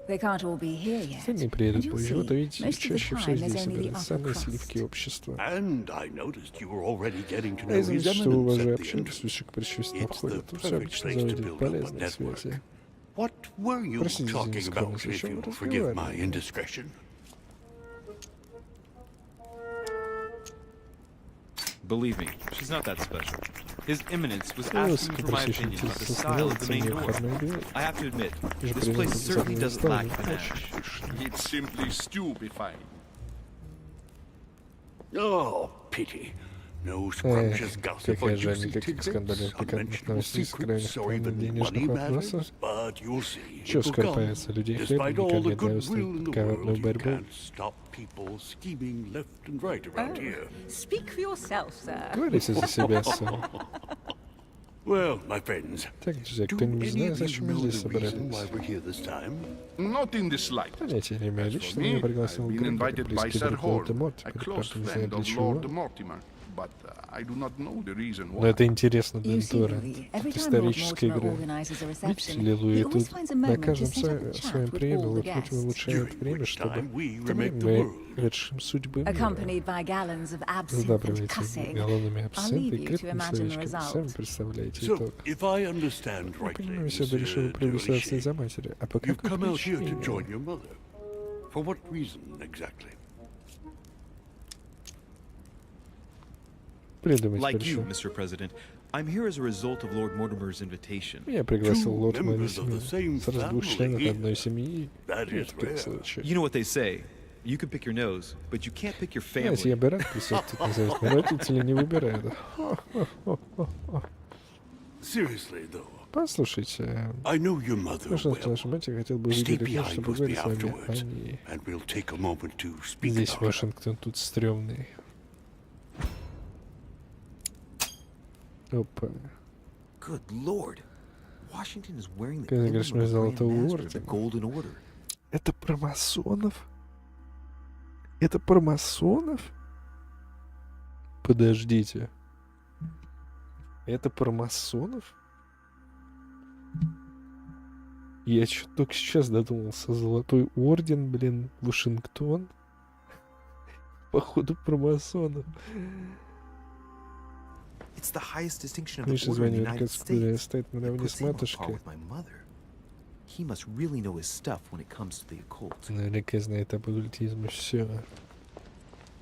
They can't all be here yet. Остальные And приедут you'll позже. Вот see, видите, most of the чаще всего time здесь there's only the собираются upper самые crust. сливки общества. And I noticed you were already getting to А know я his заметил, что вы eminence уже at the общаетесь с entrance. высокопресвященным It's входе. the Это все perfect обычно place to заводит build up a полезные network. связи. What were you Простите за talking about, нескромность, о if чем вы you'll forgive my разговаривали? indiscretion? Believe me, she's not that special. His Eminence was Ну, asking for my opinion about the style of the main door. I have to admit, this place certainly does lack panache. It's simply stupefying. Oh, pity. No scrumptious gossip or какая жаль, juicy никаких скандальных tidbits, пикантных unmentionable новостей, secrets, сокровенных or тайн even денежных money вопросов. matters, but you'll see. Чё It will come. скрывается? Людей хлебом Despite all никогда the не goodwill выставят in под the world, коварную you борьбу. can't stop people scheming left and right around here. Speak for yourself, sir. Говорите за себя, сэр. Well, my friends, Так, друзья, do кто-нибудь any знает, of you зачем мы know здесь the reason why собрались? we're here this time? Not in the slightest. Понятия не имею. As for Лично me, меня пригласил I've been Грегори, invited by близкий Sir друг лорда Horn, Мортимера. a close Правда, не знаю friend для of чего. Lord Mortimer, but I do not know the reason Но why. это интересно, You see, Дентора. Louis, every Это time Lord историческая Mortimer игра. organizes a Видите reception, ли, Луи, he always тут finds a на moment to каждом set up a своем chat with приеме all the Лорд Мортимер guests. улучшает время, чтобы time we в то время remake the мы world. вершим судьбы мира. Accompanied by gallons of absinthe and Задабриваете cussing. галлонами I'll абсента leave и you to крепкими imagine the словечками. result. Сами представляете So, итог. if I understand Я rightly, понимаю, все это решили Mr. привлекаться Derichet, из-за матери. А по you've какой come out here to причине? join your mother. For what reason exactly? Придумать Like you, причем. Mr. President, I'm here as a result of Lord Mortimer's invitation. Я пригласил Two лорд моей members of the семьи. same Сразу двух членов family. одной семьи. That is Редкий rare. случай. You know what they say. You can pick your nose, but you can't pick your Знаете, я family. бы рад присутствовать на зависть, но родители не выбирают. Seriously, though, Послушайте, I know your mother нужно well. вашей матери хотел бы Stay увидеть окно, behind чтобы with me поговорить с вами о afterwards, ней. and we'll take a moment to speak Здесь about it. Вашингтон, тут стрёмный. Опа. Good lord. Washington is wearing the Когда говоришь emblem мне of the золотого Grand Master of the ордена. Golden Order. Это про масонов? Это про масонов? Подождите. Это про масонов? Я что-то только сейчас додумался. Золотой орден, блин, Вашингтон. Походу про масонов. It's the highest distinction of Выше the order in the звание United американского государя States. стоит It наравне puts с him on par матушкой. with my mother. He must really know his stuff when it comes to the occult. Наверняка знает об оккультизме все.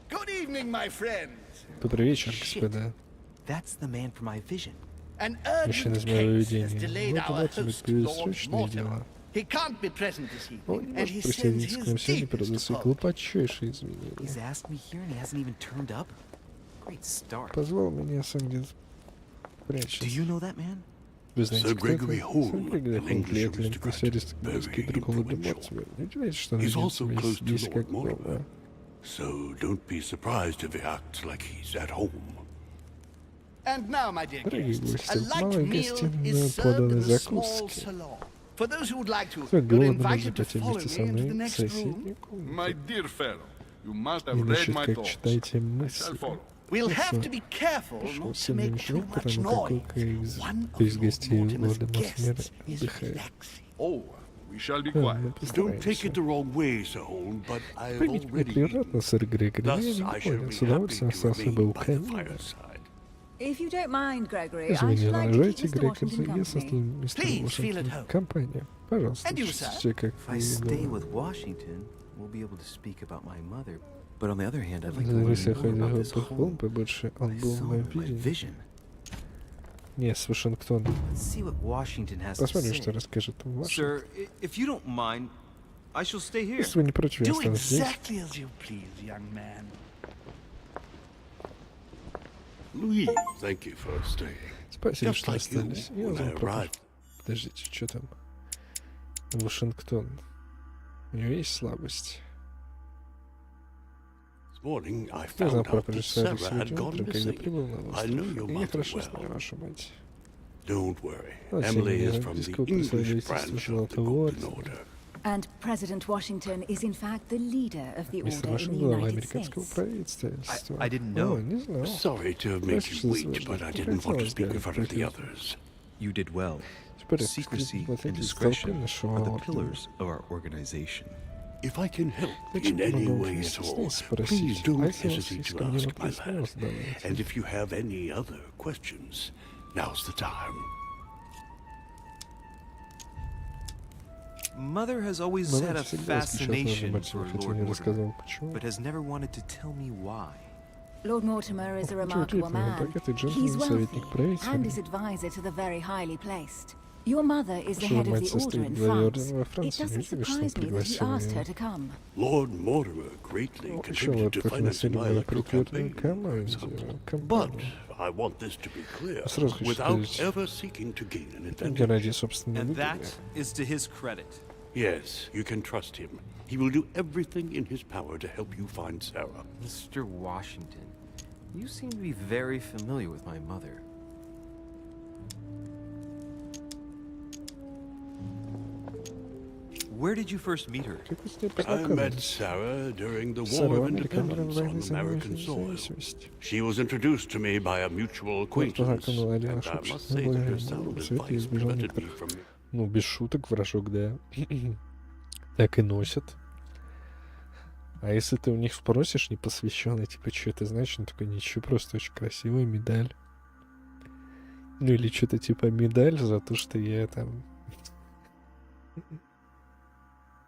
Good evening, my friends. Добрый вечер, господа. That's the man from my vision. An Мужчина из urgent моего case has видения. delayed Вот our вот host, тебе Lord срочные Mortimer. дела. He can't be present this Он не evening, and может he sends присоединиться к нам his сегодня, передает deepest свои apologies. глубочайшие He's извинения. asked me here and he hasn't even turned up? Great start. Позвал меня сам где-то Do прячется. you know that man? Вы знаете, Sir кто это? Gregory Сэр Holm, Грегори an Холм, English влиятельный aristocrat, писарь аристократический very друг Лорда influential. Мортимера. Не удивляйтесь, что он He's ведет also себя close to здесь Lord как Mortimer, глава. so don't be surprised if he acts like he's at home. And now, my dear Дорогие guests, гости, a light малая meal гостиная is served поданы in the small закуски. salon. For those who would like to, Кто you're голодный, может invited to пойти follow вместе со me into the мной в next room. соседнюю My комнату. dear fellow, you must И have read насчет my как thoughts. читайте I shall мысли. follow. We'll Хорошо. have to be careful Пошел not to всем make мешком, too much потому noise. как из One то есть of Lord гостей Mortimer's Лорда Мортимера guests is отдыхает. relaxing. Oh, we shall be Мы quiet. Don't take постараемся. it the wrong way, Sir Holm, but I've Поймите меня already превратно, сэр Грегори, но я Thus, не I shall понял. be С happy удовольствием to остался бы remain у by the камина. fireside. If you don't mind, Gregory, Если вы I не should like to keep возражаете, Mr. Грегори, Washington я составлю company. мистер Please, feel Вашингтон at home. компанию. Пожалуйста, And you, чувствуйте, как If I вы stay дома. with Washington, we'll be able to speak about my mother. But on the other hand, I'd like to Если я learn more about ходил this по холм home. побольше, он My был в моем son, my видении. vision. Не, с Вашингтоном. Let's see what Washington has to Посмотрим, что say. расскажет вам Вашингтон. Sir, if you don't mind, I shall stay here. Если вы не против, я Do останусь здесь. exactly as you please, young man. Louis, thank you for staying. Спасибо, Just что like you, остались. Я when вам I arrived. Подождите, что там? Вашингтон. У него есть слабость. This morning I Я знал found про out that профессора Sarah had сегодня gone утром, когда missing. прибыл на I know остров. your И я mother хорошо знаю well. вашу мать. Don't worry. Но, тем не Emily is менее, from the близкого English представительства branch of the Золотого Golden Ордена. Order. And President Washington is in fact the leader of the Мистер order in Вашингтон, the глава United американского States. правительства. I didn't know. О, не знал. Sorry to have made Простите, you что wait, сложно. but I didn't want to Хотелось speak in бы front of the говорить. others. You did well. Теперь Secrecy and посмотрите, discretion толпы нашего are the ордена. pillars of our organization. If I can help Зачем in я any могу way не at all, стесняюсь please спросить? А don't если у вас hesitate есть to ко мне ask, my вопрос, lad. смело задавайте. And if you have any other questions, now's the time. Mother has always had a всегда восхищался fascination Лордом for Мортимером, хотя Lord не Mortimer, рассказал почему. but has never wanted to tell me why. Lord Mortimer is a Очень remarkable удивительно, он man. богатый He's джентльмен, советник wealthy правителя. and is advisor to the very highly placed. Your mother is the Ваша head of мать the order состоит in в главе France. ордена во It Франции. doesn't Неудивительно, что он surprise me that he пригласил asked her ее. to come. Lord Mortimer greatly Еще contributed вот to как financing my население electoral прикрепленной campaign. команде. But I want this to be clear, Сразу хочу without сказать, ever seeking to gain an не advantage. ради собственной And выгоды. that is to his credit. Yes, you can trust him. He will do everything in his power to help you find Sarah. Mr. Washington, you seem to be very familiar with my mother. Where did you first meet her? Как вы с ней I met познакомились? Sarah during the Сара War в of Америке во время Independence войны on за American soil. независимость. She was introduced to me by a mutual Вот acquaintance, познакомила один and наш I must общественный say that her благородный sound совет и advice избежал prevented me некоторых, from... ну, без шуток, вражок, да. Так и носят. А если ты у них спросишь, непосвященный, типа, что это значит, он такой, ничего, просто очень красивая медаль. Ну или что-то типа медаль за то, что я там...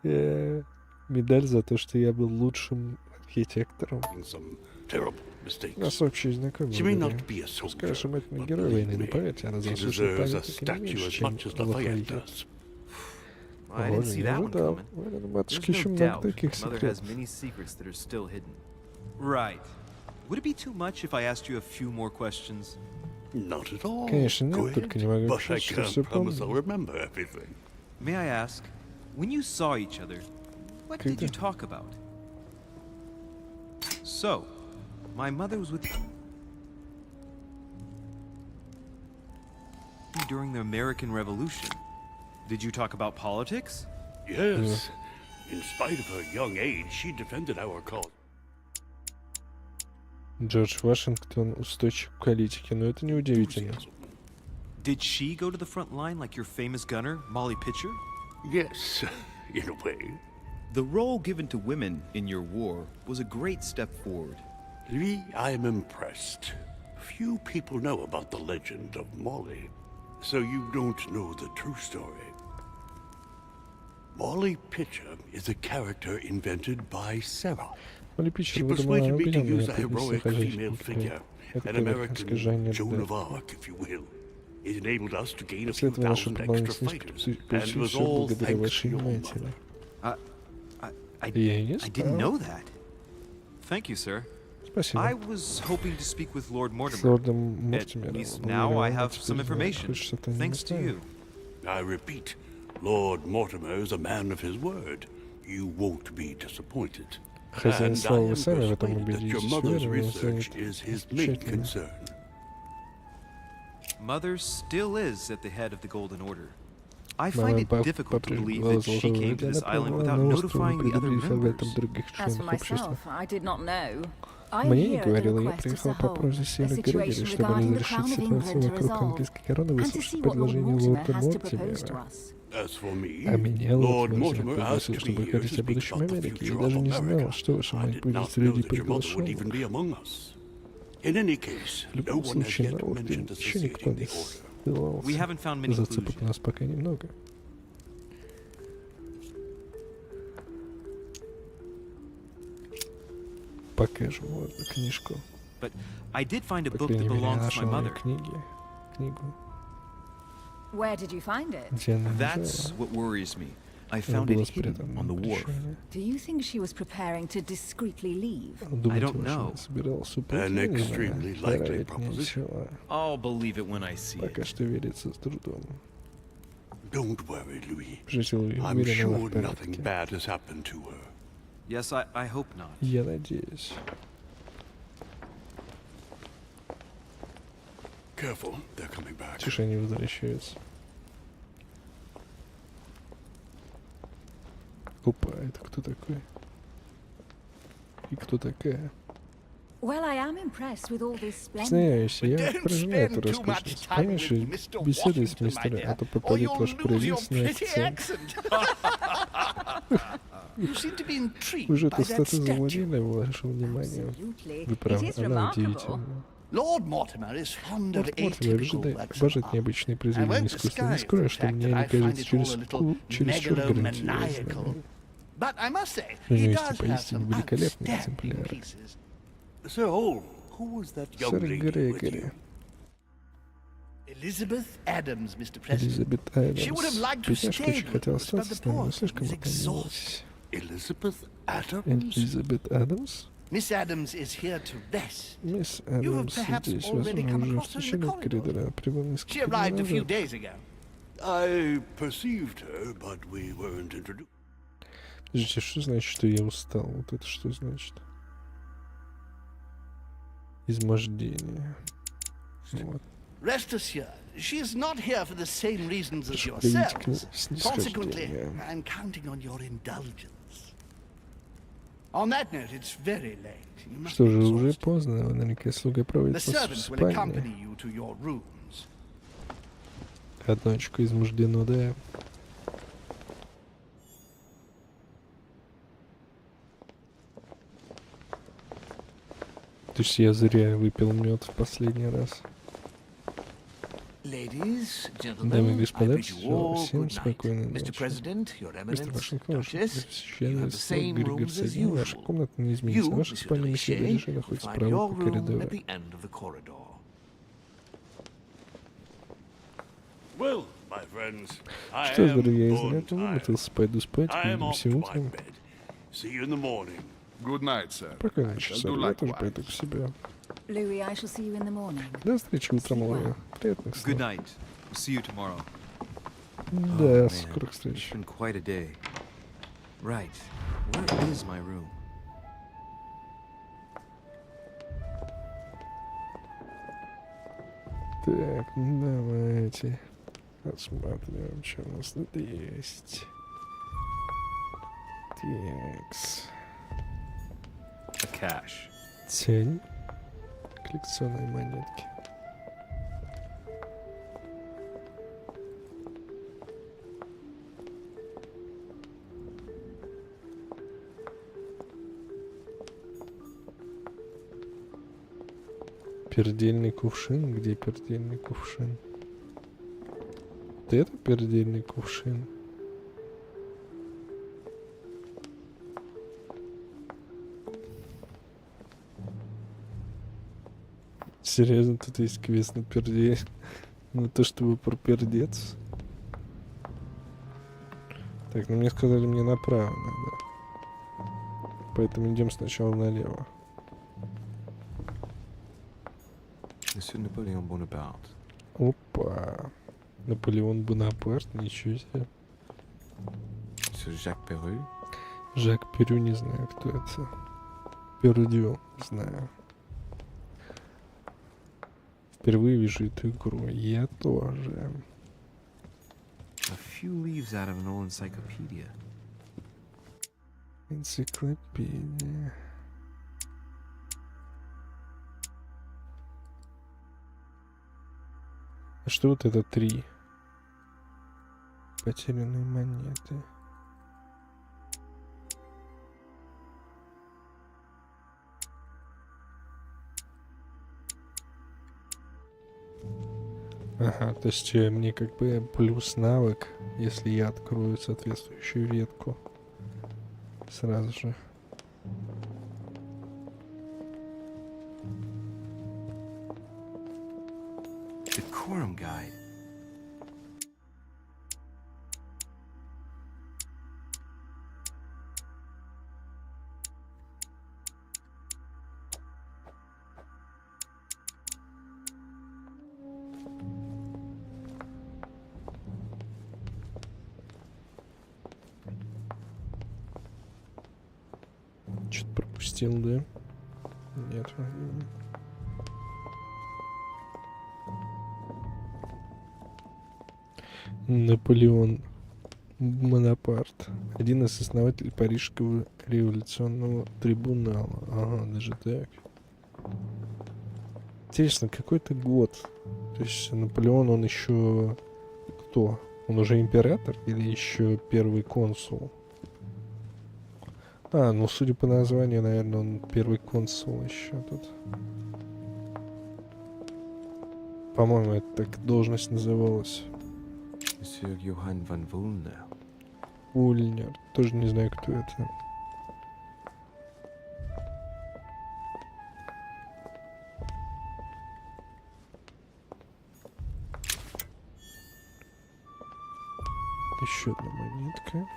Медаль за то, что я был лучшим архитектором. some terrible mistakes. Нас общие знакомые. She may были. not be a soldier, Скажем, это не but герой believe войны, но me, поверьте, она she заслуживает deserves a памятника не statue меньше, as чем much as Lafayette Лафайет. does. I didn't see that one ожидал. coming. У There's матушки еще no много doubt таких Mother has секретов. many secrets that are still hidden. Right. Would it be too much if I asked you a few more questions? Not at all. Конечно, Go нет, только ahead. не могу But I обещать, что все can't promise I'll помню. remember everything. May I ask, when you saw each other, what did Когда? you talk about? So, my mother was with you during the American Revolution. Did you talk about politics? Yes. In spite of her young age, she defended our cause. Джордж Вашингтон устойчив к политике, но это неудивительно. Did she go to the front line like your famous gunner, Molly Pitcher? Yes, in a way. The role given to women in your war was a great step forward. Lee, I am impressed. Few people know about the legend of Molly, so you don't know the true story. Molly Pitcher is a character invented by Sarah. She persuaded me to use a heroic female figure, an American Joan of Arc, if you will. It enabled us to gain a few thousand extra fighters, and it was all thanks to your mother. I didn't know that. Thank you, sir. I was hoping to speak with Lord Mortimer. At least now I have some information, thanks to you. I repeat, Lord Mortimer is a man of his word. You won't be disappointed. And I am persuaded that your mother's research is his main concern. Mother still is at the head of the Golden Order. I find it difficult to believe that she came to this island without notifying the other members. As for myself, I did not know. Мне не говорила, я приехал по просьбе Сиры Грегори, чтобы разрешить ситуацию вокруг английской короны, выслушать предложение лорда Мортимера. А меня лорд Мортимер пригласил, чтобы говорить о будущем Америки. Я даже не знал, что ваша мать будет среди приглашенных. В любом случае, на ордене еще никто не ссылался. Зацепок у нас пока немного. Покажем, ладно, книжку. По крайней мере, нашла книгу. Where did you find it? That's what worries me. I found it hidden on the wharf. Do you think she was preparing to discreetly leave? I don't know. An extremely likely proposition. I'll believe it when I see it. Пока что верится с трудом. Don't worry, Louis. I'm sure nothing bad has happened to her. Yes, I hope not. Я надеюсь. Careful, they're coming back. Тише, они возвращаются. Опа, это кто такой? И кто такая? Well, I am impressed with all this splendor. Признаюсь, я поражена эту роскошность. Поменьше беседуй с мистером, а то попадет ваш прелестный акцент. Уже эта статуя завладела ваше внимание. Вы правы, она удивительна. Лорд Мортимер обожает необычные произведения искусства. Не скрою, что мне они кажутся чересчур грандиозными. Но у него есть и поистине великолепные экземпляры. Сэр Грегори. Элизабет Адамс, мистер Элизабет Адамс. Бедняжка очень хотела остаться с нами, но слишком утомилась. Элизабет Адамс? Мисс Адамс здесь, возможно, уже в течение коридора. Прибыл несколько дней назад. Подождите, что значит, что я устал? Вот это что значит? Измождение. Вот. Rest assured, she is not here for the same reasons as yourselves. Consequently, I'm counting on your indulgence. On that note, it's very late. Что же, уже поздно, наверняка слуга проводит вас в спальне. Одно очко измождено, да. То есть я зря выпил мед в последний раз. Дамы и господа, всем спокойной ночи. Мистер Вашингтон, ваше герцогиня, ваша комната не изменится. Ваша спальня месье Дежи находится справа по коридору. Что ж, дорогие, я занят, вымотался, пойду спать, увидимся утром. Спокойной ночи, сэр, я тоже пойду к себе. Louis, I shall see you in the morning. До встречи утром, Луи. Приятных снов. Good night. See you tomorrow. Да, скорых встреч. It's been quite a day. Right. Where is my room? Так, давайте посмотрим, что у нас тут есть. Такс. Cash. Тень. Коллекционные монетки. Пердельный кувшин? Где пердельный кувшин? Вот это пердельный кувшин? Серьезно, тут есть квест на перде... на то, чтобы пропердеться. Так, ну мне сказали, мне направо надо. Поэтому идем сначала налево. Опа. Наполеон Бонапарт, ничего себе. Жак Перю, не знаю, кто это. Пердю, знаю. Впервые вижу эту игру. Я тоже. A few leaves out of an old encyclopedia. Энциклопедия. А что вот это 3? Потерянные монеты. Ага, то есть мне как бы плюс навык, если я открою соответствующую ветку. Сразу же. Decorum guide. Что-то пропустил, да? Нет. Наполеон Бонапарт. Один из основателей Парижского революционного трибунала. Ага, даже так. Интересно, какой-то год. То есть Наполеон, он еще кто? Он уже император или еще первый консул? А, ну судя по названию, наверное, он первый консул еще тут. По-моему, это так должность называлась. Ульнер. Тоже не знаю, кто это. Еще одна монетка.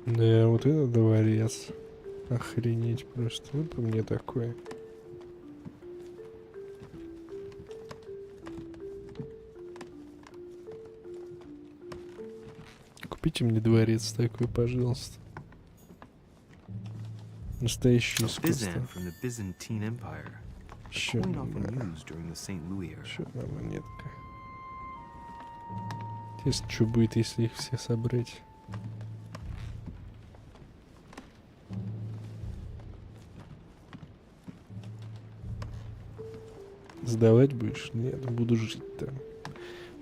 Да, вот это дворец. Охренеть просто. Вот по мне такое. Купите мне дворец такой, пожалуйста. Настоящее искусство. Еще одна монетка. Интересно, что будет, если их все собрать. Сдавать будешь? Нет, буду жить там.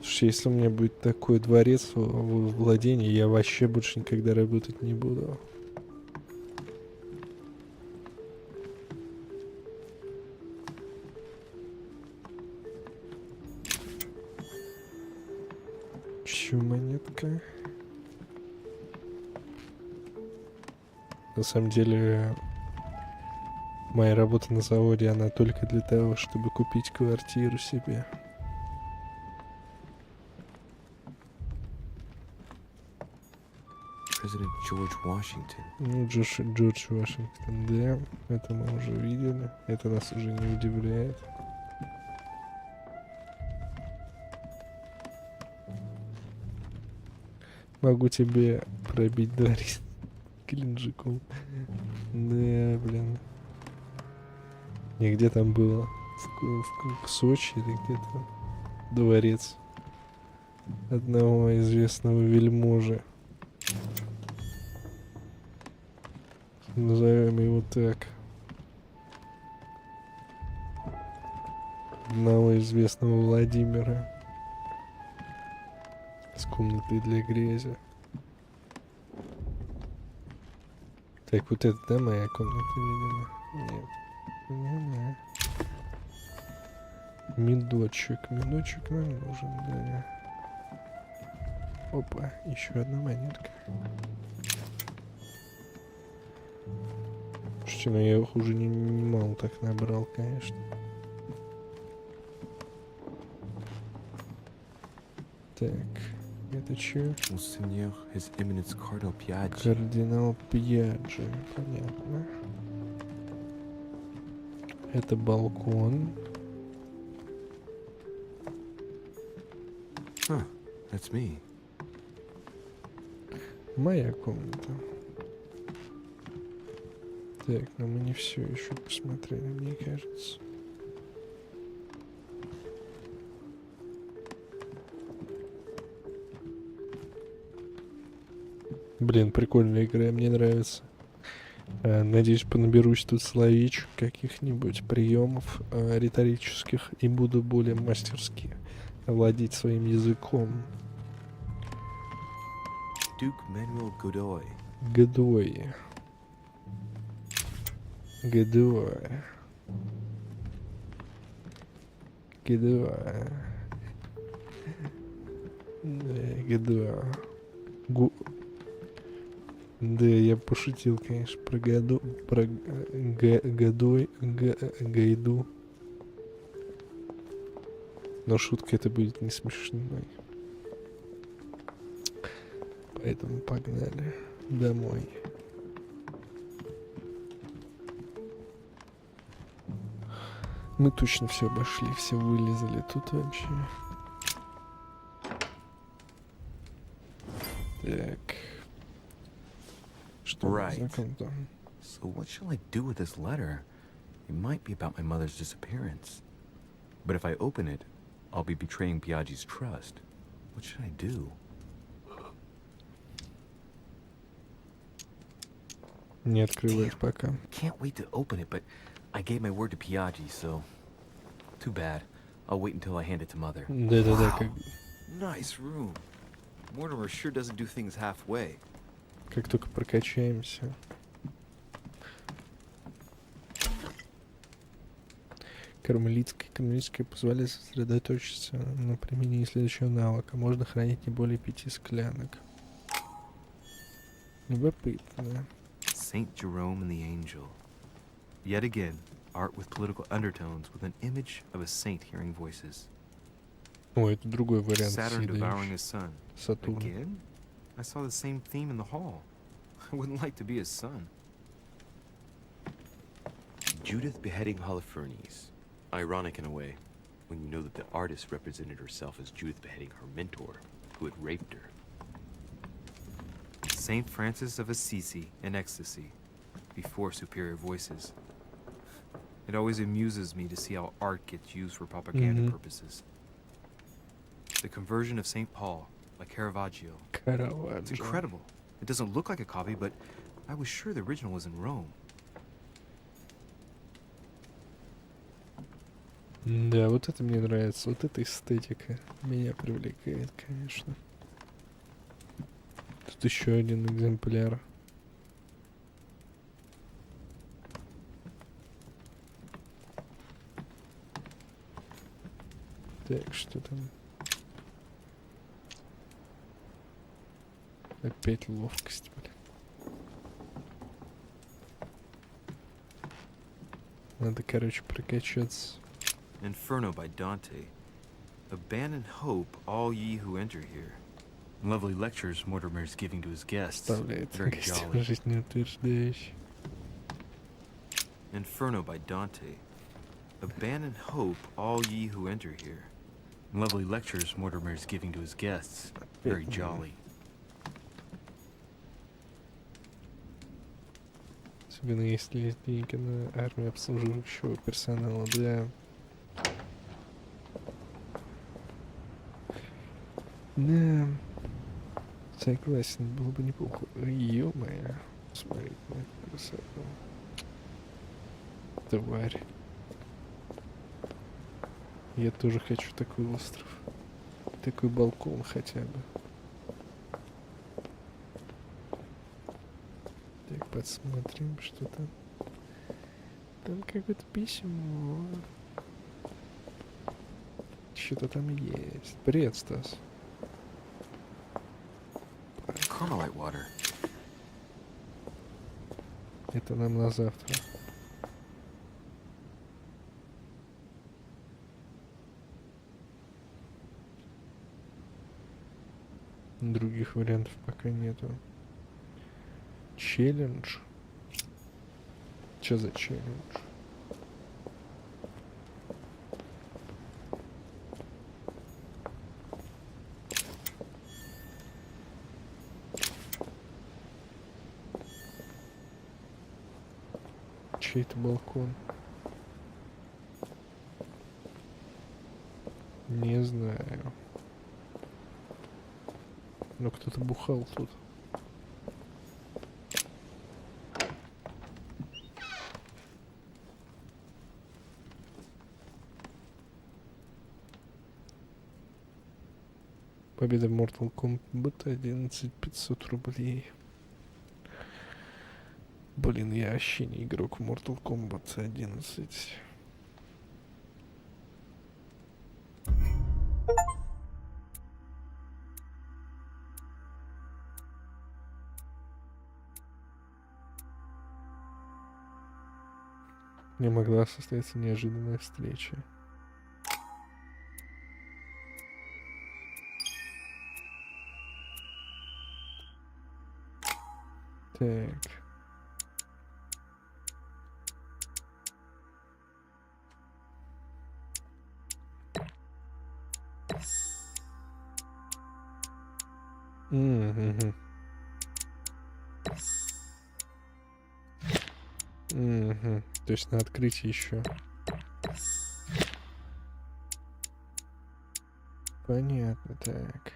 Слушай, если у меня будет такой дворец в владении, я вообще больше никогда работать не буду. Еще монетка. На самом деле, моя работа на заводе, она только для того, чтобы купить квартиру себе. Президент Джордж Вашингтон. Ну, Джордж Вашингтон, да. Это мы уже видели. Это нас уже не удивляет. Могу тебе пробить дворец Геленджиком. Да, блин. И где там было? В Сочи или где-то? Дворец одного известного вельможи. Назовем его так. Одного известного Владимира. С комнатой для грязи. Так, вот это, да, моя комната, видимо? Нет. Не-не. Медочек. Медочек нам нужен, да. Опа, еще одна монетка. Слушайте, ну я их уже немало так набрал, конечно. Так, это че? Кардинал Пьяджи, понятно. Это балкон. That's me. Моя комната. Так, но мы не все еще посмотрели, мне кажется. Блин, прикольная игра, мне нравится. Надеюсь, понаберусь тут словечек, каких-нибудь приемов риторических и буду более мастерски владеть своим языком. Duke Manuel Godoy. Годой. Годой. Годой. Да, Годой. Да, я пошутил, конечно, про году, про годой, гайду. Но шутка это будет не смешной. Поэтому погнали домой. Мы точно все обошли, все вылезали тут вообще. Так. Right. So what shall I do with this letter? It might be about my mother's disappearance. But if I open it, I'll be betraying Biaggi's trust. What should I do? Не открывать пока. Can't wait to open it, but I gave my word to Biaggi, so too bad. I'll wait until I hand it to Mother. Да-да-да. Wow. Nice room. Mortimer sure doesn't do things halfway. Как только прокачаемся. Кармелитская позволяет сосредоточиться на применении следующего навыка. Можно хранить не более 5 склянок. Любопытно. Saint Jerome and the Angel. Yet again, art with political undertones with an image of a saint hearing voices. О, это другой вариант. Saturn devouring his son. Сатурн. Again? I saw the same theme in the hall. I wouldn't like to be his son. Judith beheading Holofernes. Ironic in a way, when you know that the artist represented herself as Judith beheading her mentor, who had raped her. Saint Francis of Assisi in ecstasy, before superior voices. It always amuses me to see how art gets used for propaganda purposes. The conversion of St. Paul by Caravaggio. It's incredible. It doesn't look like a copy, but I was sure the original was in Rome. Да, вот это мне нравится. Вот эта эстетика меня привлекает, конечно. Тут еще один экземпляр. Так, что там? Опять ловкость, блин. Надо, короче, прокачаться. Inferno by Dante. Abandon hope, all ye who enter here. Lovely lectures Mortimer's giving to his guests. Very jolly. Inferno by Dante. Abandon hope, all ye who enter here. Lovely lectures Mortimer's giving to his guests. Very jolly. Особенно если есть деньги на армию обслуживающего персонала, да. Да. Согласен, было бы неплохо. Ё-моё. Смотри, какая красота. Тварь. Я тоже хочу такой остров. Такой балкон хотя бы. Так, посмотрим, что там. Там какое-то письмо. Что-то там есть. Привет, Стас. Это нам на завтра. Других вариантов пока нету. Челлендж. Что за челлендж? Чей-то балкон. Не знаю. Но кто-то бухал тут. Победа в Mortal Kombat 11500 рублей. Блин, я вообще не игрок в Mortal Kombat 11. Не могла состояться неожиданная встреча. Так. Угу. Угу. То есть на открытие еще. Понятно, так.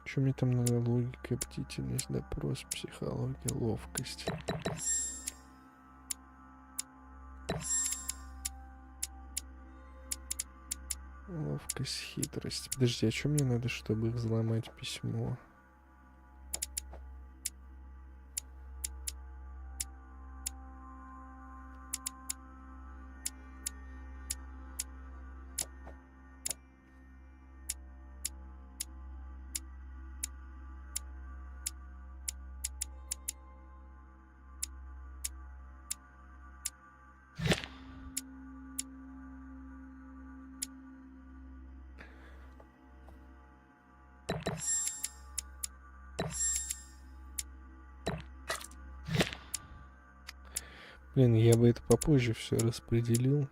Что мне там надо? Логика, бдительность, допрос, психология, ловкость. Ловкость, хитрость. Подожди, а что мне надо, чтобы взломать письмо? Блин, я бы это попозже все распределил.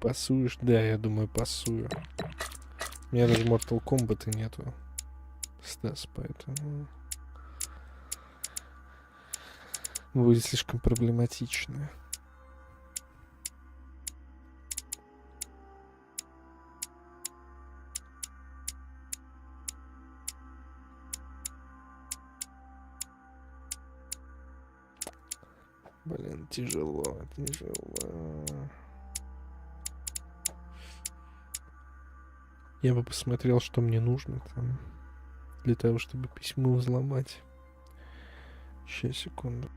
Пасуешь? Да, я думаю, пасую. У меня даже Mortal Kombat нету. Стас, поэтому будет слишком проблематично. Блин, тяжело, тяжело. Я бы посмотрел, что мне нужно там для того, чтобы письмо взломать. Сейчас, секунду.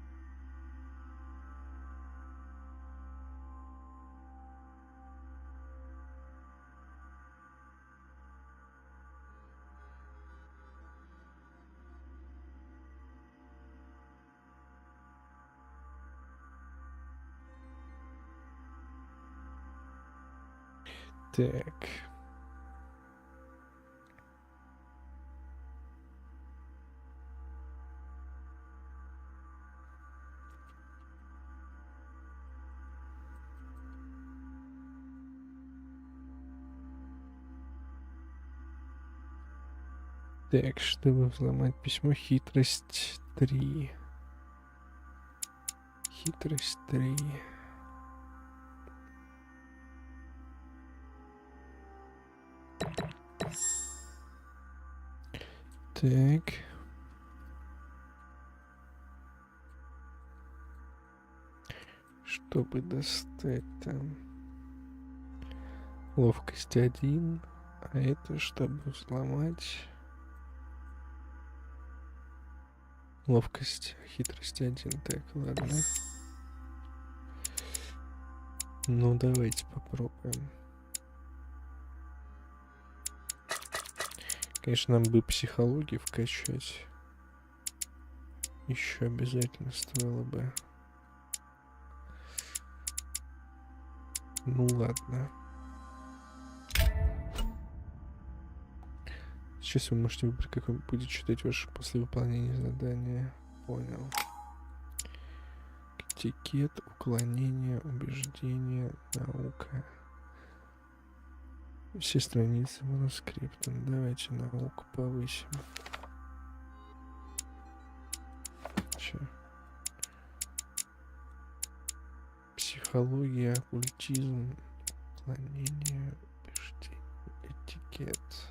Так. Так, чтобы взломать письмо, хитрость 3. Хитрость 3. Так. Чтобы достать там ловкость 1, а это чтобы взломать ловкость, хитрость 1. Так, ладно. Ну, давайте попробуем. Конечно, нам бы психологию вкачать. Еще обязательно стоило бы. Ну ладно. Сейчас вы можете выбрать, какой будет читать ваше после выполнения задания. Понял. Этикет, уклонение, убеждение, наука. Все страницы манускрипта. Давайте науку повысим. Че? Психология, оккультизм, уклонение, убеждение, этикет.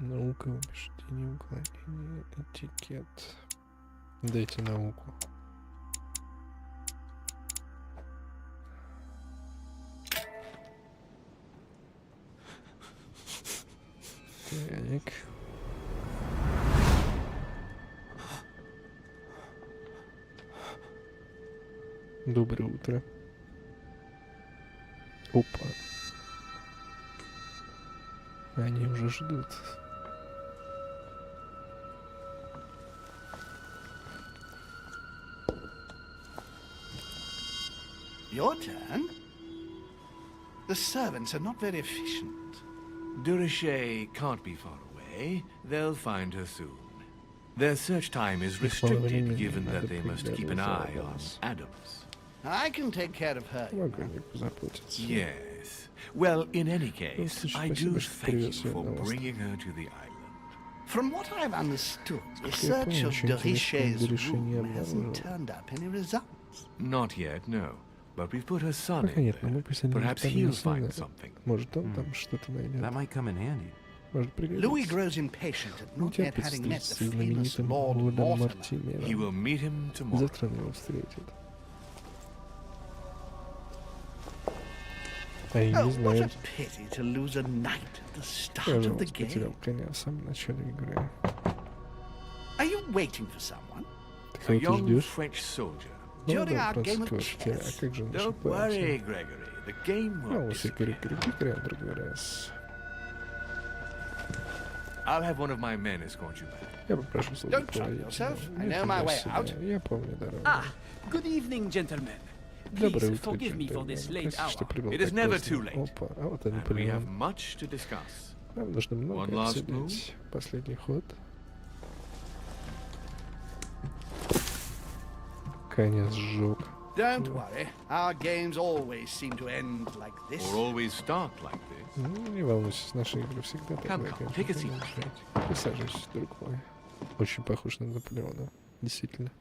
Наука, убеждение, уклонение, этикет. Дайте науку. Так. Доброе утро. Опа. Они уже ждут. Your turn? The servants are not very efficient. Durishay can't be far away. They'll find her soon. Their search time is restricted, given that they must keep an eye on Adams. I can take care of her. Yes. Well, in any case, I do thank you for bringing her to the island. From what I've understood, the search of Durishay's room hasn't turned up any results. Not yet, no. But we've put her son in there. Perhaps he'll find something. That might come in handy. Louis grows impatient at not yet having met the famous Lord Mortimer. He will meet him tomorrow. Oh, what a pity to lose a knight at the start of the game. Are you waiting for someone? A young French soldier. During our game of chess. Don't worry, Gregory. The game will disappear. I'll have one of my men escort you back. Don't trouble yourself. I know my way out. Ah, good evening, gentlemen. Please forgive me for this late hour. It is never too late. And we have much to discuss. One last move. Последний ход. Конец сжег. Don't worry. Our games always seem to end like this. Or always start like this. Не волнуйся, наши игры всегда такое. Присаживайся, друг мой. Очень похож на Наполеона. Действительно.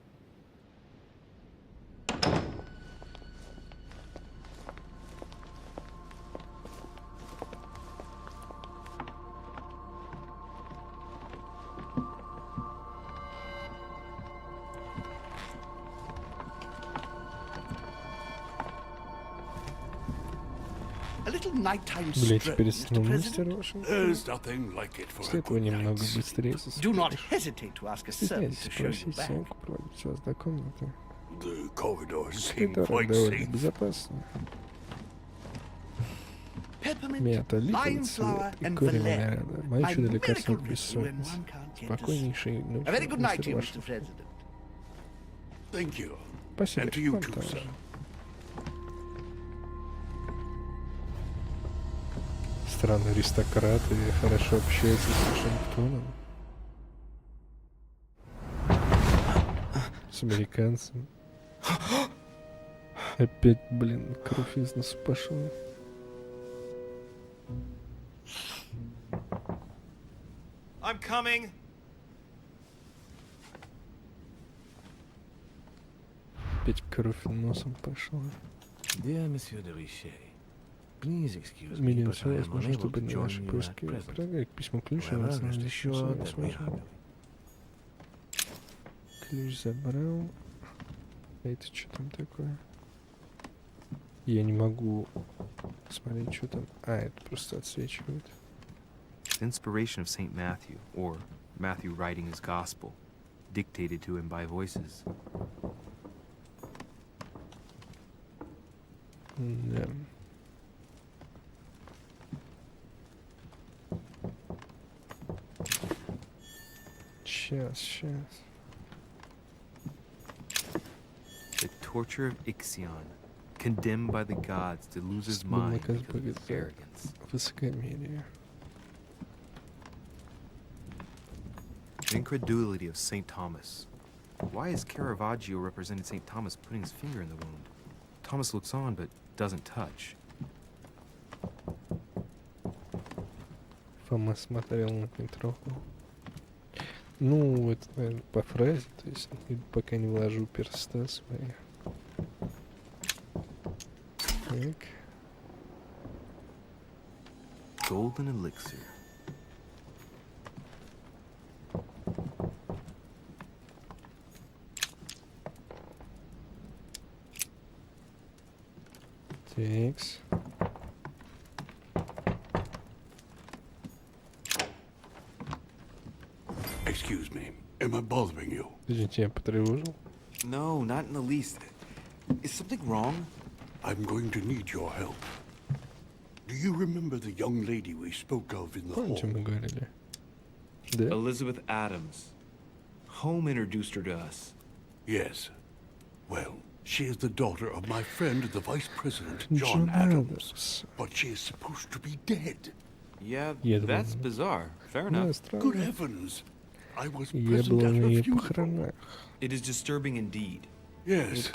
Блять, теперь снова мистер Вашингтон. Стоит его немного быстрее стесняйтесь спросить Сенку проводить вас до комнаты. Коридоры довольно безопасны. Мята, литл цвет и корень наряда. Мои чудо лекарства от бессонницы. Спокойнейшей ночи, мистер Вашингтон. Спасибо, вам тоже. Странные аристократы хорошо общаются с Вашингтоном. С американцем. Опять, блин, кровь из носу пошла. I'm coming. Опять кровь носом пошла. Dear Monsieur Durishay, Изменил все возможно, чтобы на наши поиски проверить письмо ключа, ключ забрал. А это что там такое? Я не могу смотреть, что там. А, это просто отсвечивает. The inspiration of Saint Matthew, or Matthew writing his gospel, dictated to him by voices. Да. Сейчас. The torture of Ixion, condemned by the gods to lose his mind because of his arrogance. Высокомерие. The incredulity of St. Thomas. Why is Caravaggio represented St. Thomas putting his finger in the wound? Thomas looks on but doesn't touch. Фома смотрел, но не трогал. Ну, это, наверное, по фразе, то есть пока не вложу перста свои. Так. Golden elixir. Такс. Excuse me, am I bothering you? Извините, я потревожил? No, not in the least. Is something wrong? I'm going to need your help. Do you remember the young lady we spoke of in the hall? Помните, мы говорили? Да? Elizabeth Adams. Home introduced her to us. Yes. Well, she is the daughter of my friend, the Vice President, John Adams. But she is supposed to be dead. Yeah, that's bizarre. Fair enough. Good heavens. I was present at her funeral. It is disturbing indeed. Yes.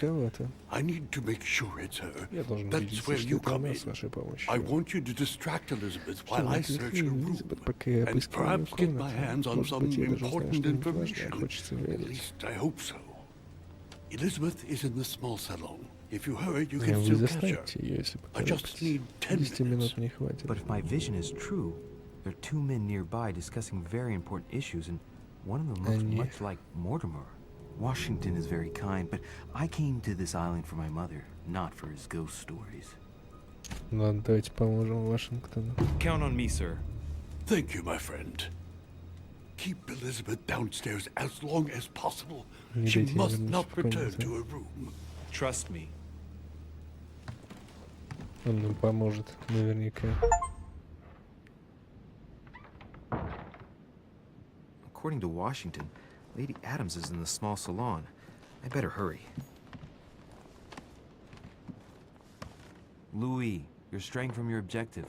I need to make sure it's her. That's where you come in. I want you to distract Elizabeth while I search her room. And perhaps get my hands on some important information. At least I hope so. Elizabeth is in the small salon. If you hurry, you can still catch her. I just need 10 minutes. But if my vision is true, there are two men nearby discussing very important issues, and one of them looks much like Mortimer. Washington is very kind, but I came to this island for my mother, not for his ghost stories. Ладно, давайте поможем Вашингтону. Count on me, sir. Thank you, my friend. Keep Elizabeth downstairs as long as possible. She must not return to her room. Trust me. Он нам поможет, наверняка. According to Washington, Lady Adams is in the small salon. I better hurry. Louis, you're straying from your objective.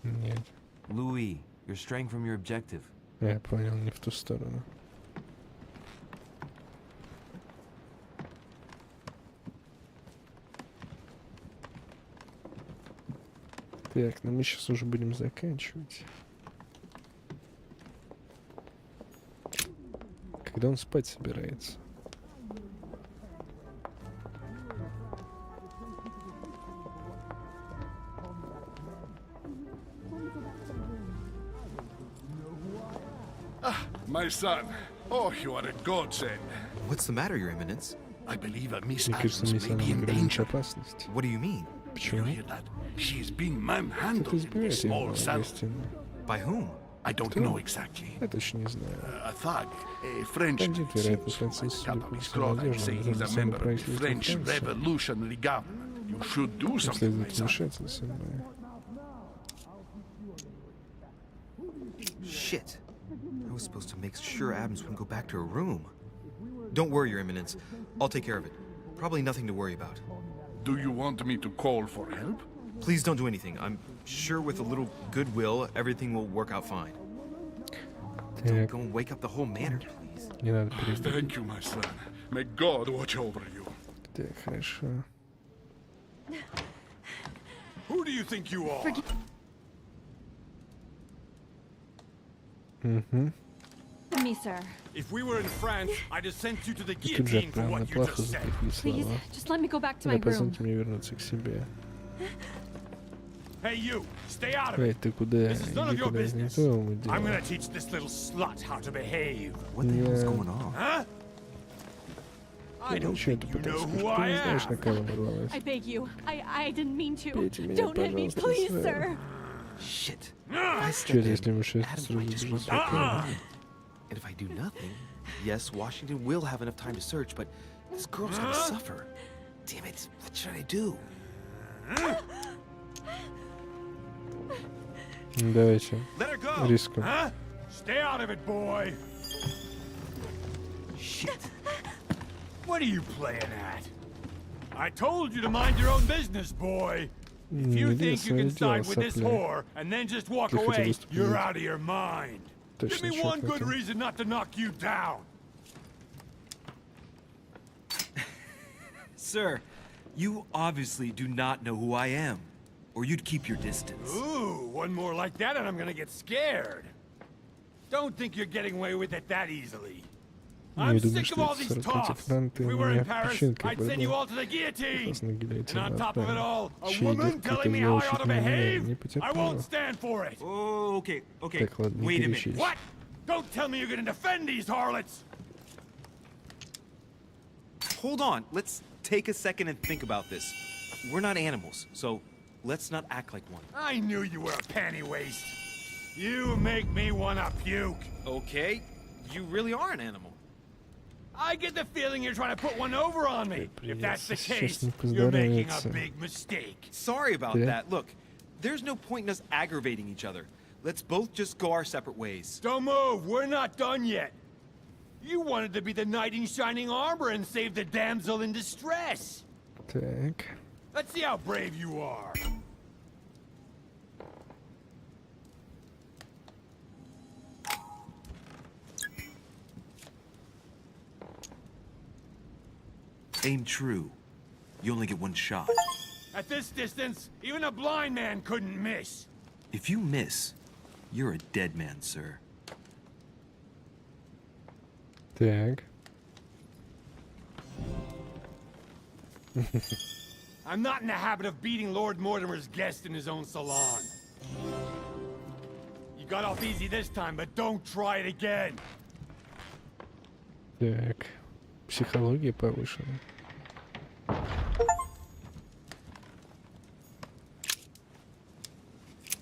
Нет. Louis, you're straying from your objective. Я понял, не в ту сторону. Так, ну мы сейчас уже будем заканчивать. Когда он спать собирается? My son. Oh, you are a godsend. What's the matter, Your Eminence? I believe a Miss Мне кажется, Adams may be in danger. опасность. What do you mean? You hear that? She is being manhandled in the small salon. By whom? I don't know exactly. Это еще не знаю. A thug, a French. Бандит, вероятно, француз, судя по всему, Scroll say he's a member of the French Франции. revolutionary government. You should do something, my Следует son. вмешаться со мной. Shit. I was supposed to make sure Adams wouldn't go back to her room. Don't worry, Your Eminence. I'll take care of it. Probably nothing to worry about. Do you want me to call for help? Please don't do anything. I'm sure with a little goodwill, everything will work out fine. Don't go and wake up the whole manor, please. Не надо переживать. Thank you, my son. May God watch over you. Так, хорошо. Who do you think you are? Угу. me, sir. If we were in France, I'd have sent you to the И тут же guillotine for отправил на what you плаху just за said. такие Please, слова. just let me go back to my Да, room. позвольте мне вернуться к себе. Hey, you, stay out of Эй, it. ты куда? This is Иди none of your куда, не business. то мы I'm делаем. gonna teach this little slut how to behave. What the hell's going on? Huh? I don't Зачем ты think you know пытаешься? who Что ты I не знаешь, на am. кого нарвалась? I beg you. I didn't mean to. Пейте меня, Don't hit me, пожалуйста, please, сэр. sir. Shit. I Что, stepped если in. мы сейчас Adam сразу might just бежать run back такое? in. And if I do nothing, yes, Washington will have enough time to search, but this girl's gonna suffer. Damn it, what should I do? Давайте. Let her go. Рискуем. Huh? Stay out of it, boy. Shit. What are you playing at? I told you to mind your own business, boy. If you think you can side with this whore and then just walk away, you're out of your mind. Give me one good reason not to knock you down. Sir, you obviously do not know who I am, or you'd keep your distance. Ooh, one more like that and I'm gonna get scared. Don't think you're getting away with it that easily. I'm sick of all these talks. If we were in Paris, I'd send you all to the guillotine. And on top of it all, a woman telling me how I ought to behave? I won't stand for it. Oh, okay. Так, ладно, не Wait a minute. перечись. What? Don't tell me you're gonna defend these harlots. Hold on, let's take a second and think about this. We're not animals, so let's not act like one. I knew you were a panty waste. You make me wanna puke. Okay, you really are an animal. I get the feeling you're trying to put one over on me. If that's the case, не you're making a поздоровится. big mistake. Sorry about Yeah. that. Look, there's no point in us aggravating each other. Let's both just go our separate ways. Don't move, we're not done yet. You wanted to be the knight in shining armor and save the damsel in distress. Так. Let's see how brave you are. Aim true. You only get one shot. At this distance, even a blind man couldn't miss. If you miss, you're a dead man, sir. Так. I'm not in the habit of beating Lord Mortimer's guest in his own salon. You got off easy this time, but don't try it again. Так. Психология повышена.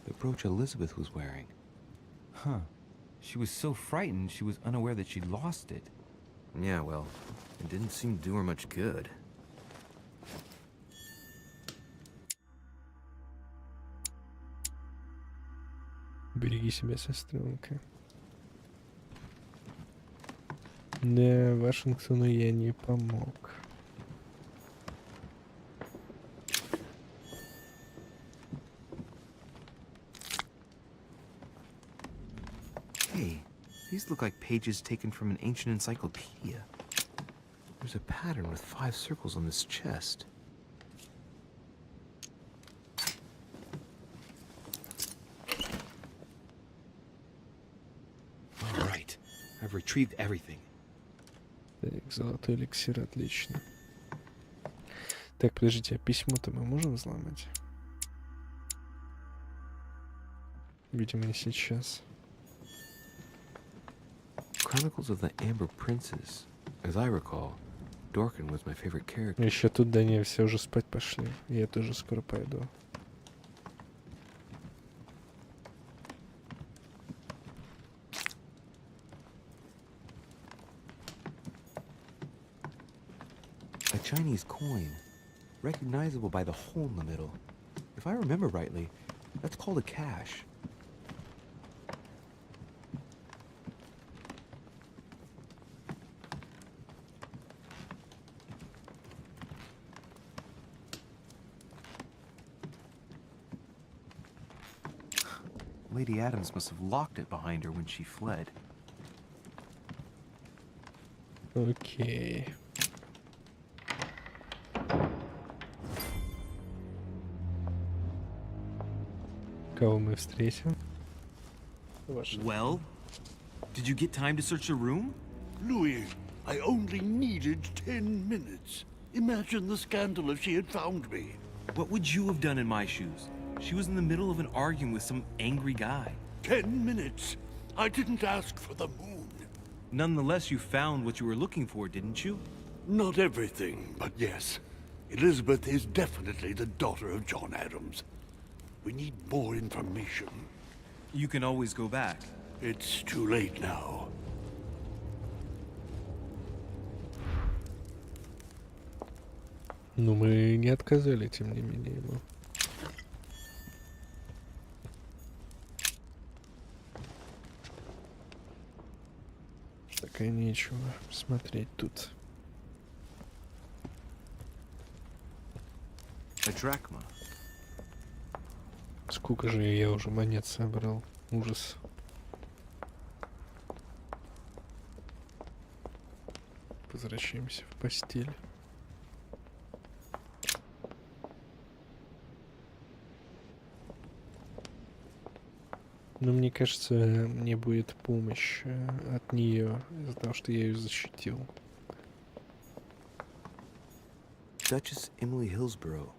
The brooch Elizabeth was wearing. Huh. She was so frightened she was unaware that she'd lost it. Yeah, well, it didn't seem to do her much good. Береги себя, сестренка. Да, Вашингтону я не помог. Hey, these look like pages taken from an ancient encyclopedia. There's a pattern with 5 circles on this chest. All right, I've retrieved everything. Так, золотой эликсир, отлично. Так, подождите, а письмо-то мы можем взломать? Видимо, не сейчас. Chronicles of the Amber Princes. As I recall, Dorkin was my favorite character. Еще тут, да не, все уже спать пошли. Я тоже скоро пойду. A Chinese coin, recognizable by the hole in the middle. If I remember rightly, that's called a cash. Lady Adams must have locked it behind her when she fled. Окей. Кого мы встретим? Well, Did you get time to search the room? Louis, I only needed 10 minutes. Imagine the scandal if she had found me. What would you have done in my shoes? She was in the middle of an argument with some angry guy. 10 minutes. I didn't ask for the moon. Nonetheless, you found what you were looking for, didn't you? Not everything, but yes. Elizabeth is definitely the daughter of John Adams. We need more information. You can always go back. It's too late now. Ну, мы не отказали, тем не менее, ему. Так и нечего смотреть тут. Сколько же я уже монет собрал? Ужас. Возвращаемся в постель. Но мне кажется, мне будет помощь от нее из-за того, что я ее защитил. Duchess Emily Hillsborough.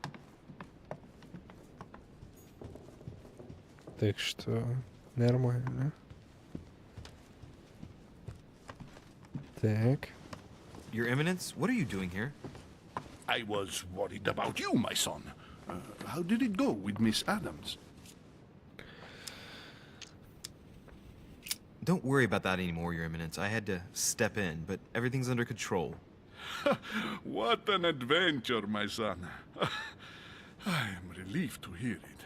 Так что нормально. Так. Your Eminence, what are you doing here? I was worried about you, my son. How did it go with Miss Adams? Don't worry about that anymore, Your Eminence. I had to step in, but everything's under control. What an adventure, my son. I am relieved to hear it.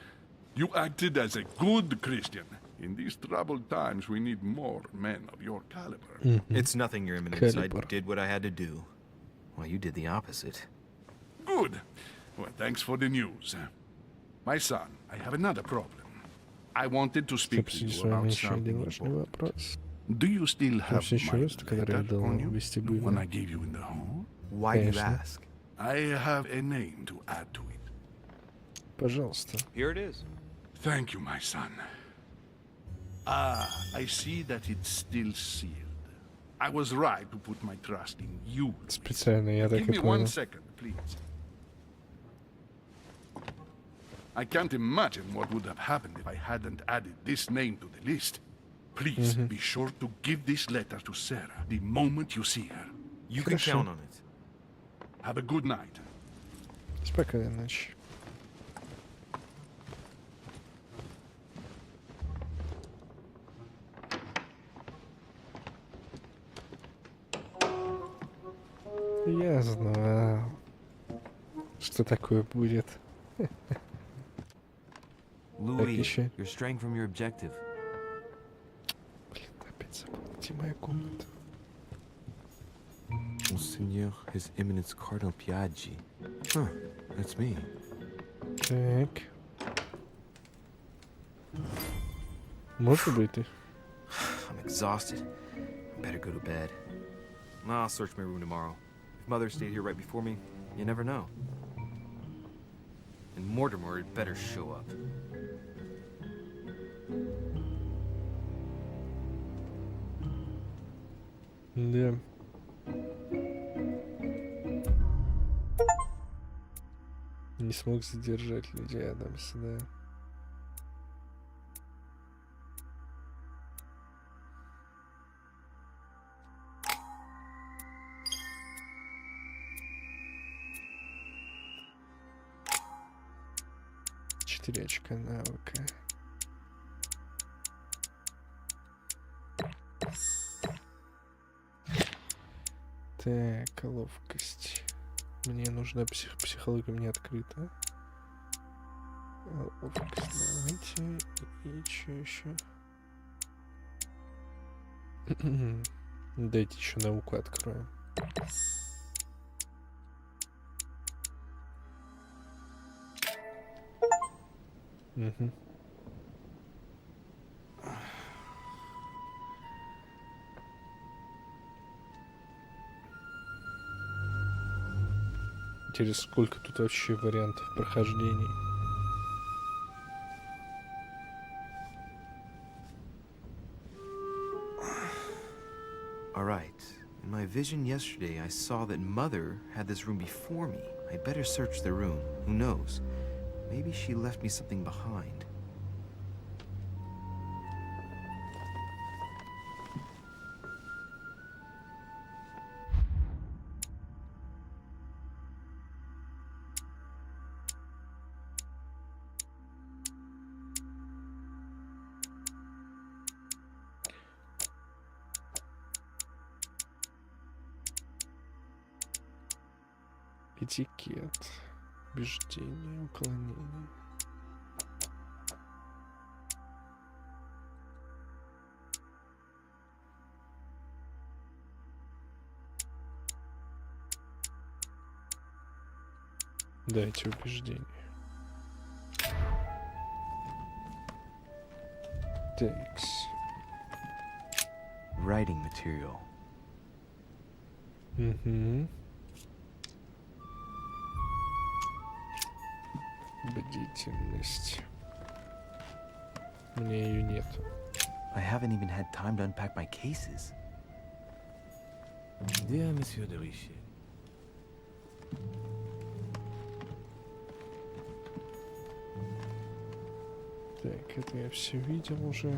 You acted as a good Christian. In these troubled times, we need more men of your caliber. It's nothing, Your Eminence. I did what I had to do. Well, you did the opposite. Good. Well, thanks for the news. My son, I have another problem. I wanted to speak to you about something important. Do you still have my letter on you, the one I gave you in the hall? Why do you ask? I have a name to add to it. Пожалуйста. Here it is. Thank you, my son. Ah, I see that it's still sealed. I was right to put my trust in you. Специально, я так и Give me 1 понял. second, please. I can't imagine what would have happened if I hadn't added this name to the list. Please be sure to give this letter to Sarah the moment you see her. You can count on it. Have a good night. Спокойной ночи. Я знал, что такое будет. Louis, you're straying from your objective. Блин, опять забыл найти мою комнату. Monseigneur, His Eminence Cardinal Piaggi. Huh, that's me. Так. Может быть ты. I'm exhausted. Better go to bed. I'll search my room tomorrow. If Mother stayed here right before me, you never know. And Mortimer had better show up. Да. Не смог задержать людей Адамса, да. Четыре очка навыка. Так, ловкость. Мне нужна психология, мне открыта. Ловкость, давайте. И что еще? Дайте еще науку откроем. Угу. Интересно, сколько тут вообще вариантов прохождений. right. In my vision yesterday, I saw that Mother had this room before me. I'd better search the room. Who knows? Maybe she left me something behind. Этикет, убеждение, уклонение. Дайте убеждение. Текс. Writing material. Угу. Бдительность. Мне ее нет. I haven't even had time to unpack my cases. Dear Monsieur de Richet. Так, это я все видел уже.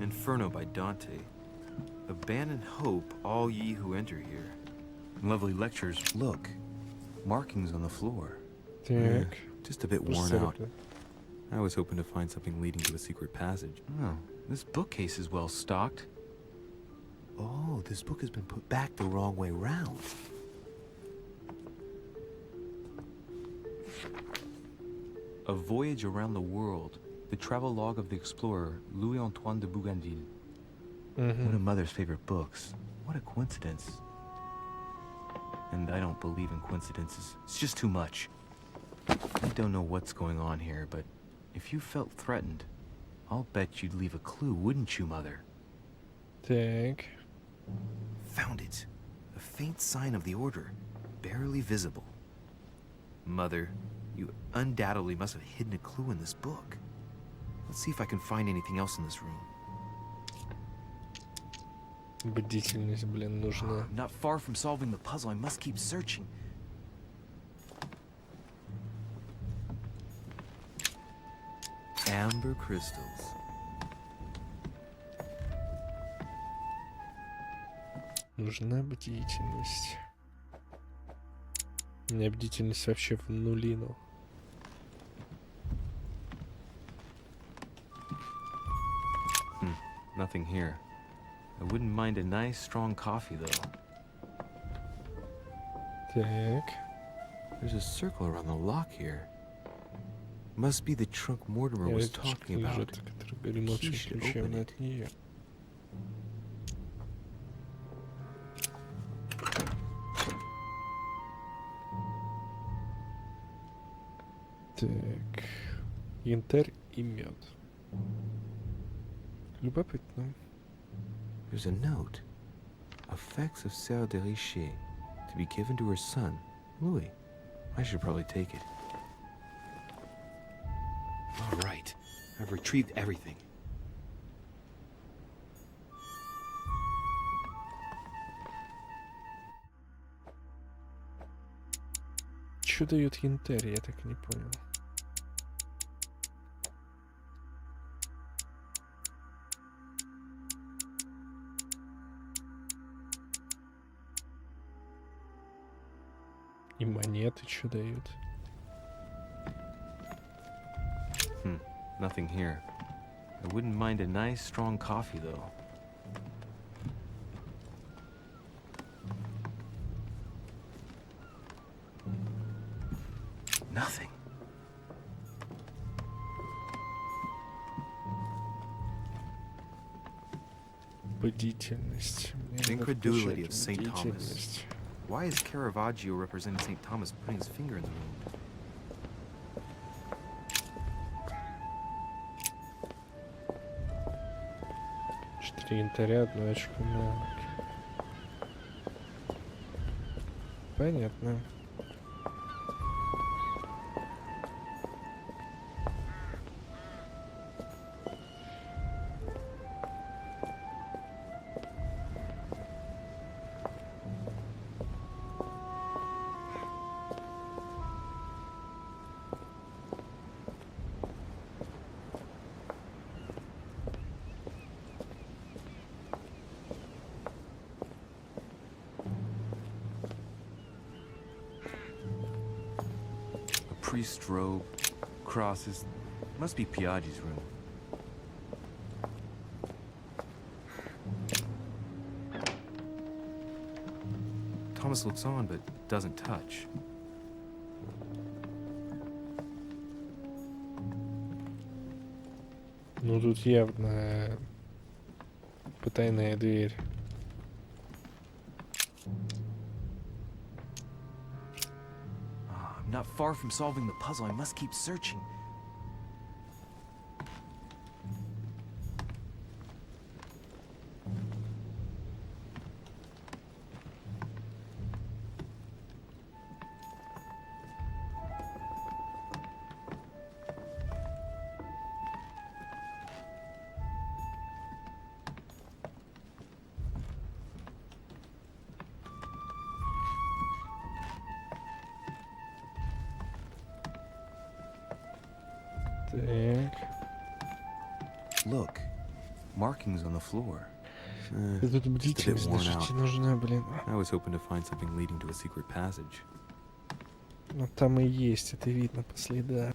Inferno by Dante. Abandon hope, all ye who enter here. Lovely lectures. Look, markings on the floor. Так. Just a bit worn out. I was hoping to find something leading to a secret passage. Oh, this bookcase is well stocked. Oh, this book has been put back the wrong way round. A Voyage Around the World. The travel log of the explorer, Louis-Antoine de Bougainville. One of Mother's favorite books. What a coincidence. And I don't believe in coincidences. It's just too much. I don't know what's going on here, but if you felt threatened, I'll bet you'd leave a clue, wouldn't you, Mother? Так. Found it. A faint sign of the order, barely visible. Mother, you undoubtedly must have hidden a clue in this book. Let's see if I can find anything else in this room. Бдительность, блин, нужна. Not far from solving the puzzle, I must keep searching. Amber crystals. Нужна бдительность. У меня бдительность вообще в нулину. Nothing here. I wouldn't mind a nice strong coffee though. Так. There's a circle around the lock here. Must be the trunk Mortimer was talking about. Key should open it. Так. Янтарь и мед. Любопытно. There's a note. Effects of Sœur de Richet to be given to her son, Louis. I should probably take it. All right. I've retrieved everything. Что дает янтарь, я так и не понял. И монеты что дают? Nothing here. I wouldn't mind a nice strong coffee though. Nothing. Бдительность. Incredulity of St. Thomas. Why is Caravaggio representing St. Thomas putting his finger in the wound? Четыре янтаря, одно очко навык. Понятно. priest's robe, crosses. Must be Piaggi's room. Thomas looks on, but doesn't touch. Ну тут явно потайная дверь. I'm not far from solving the puzzle. I must keep searching. Look, markings on the floor. Тут бдительность даже нужна, блин. I was hoping to find something leading to a secret passage. Ну там и есть, это видно по следам.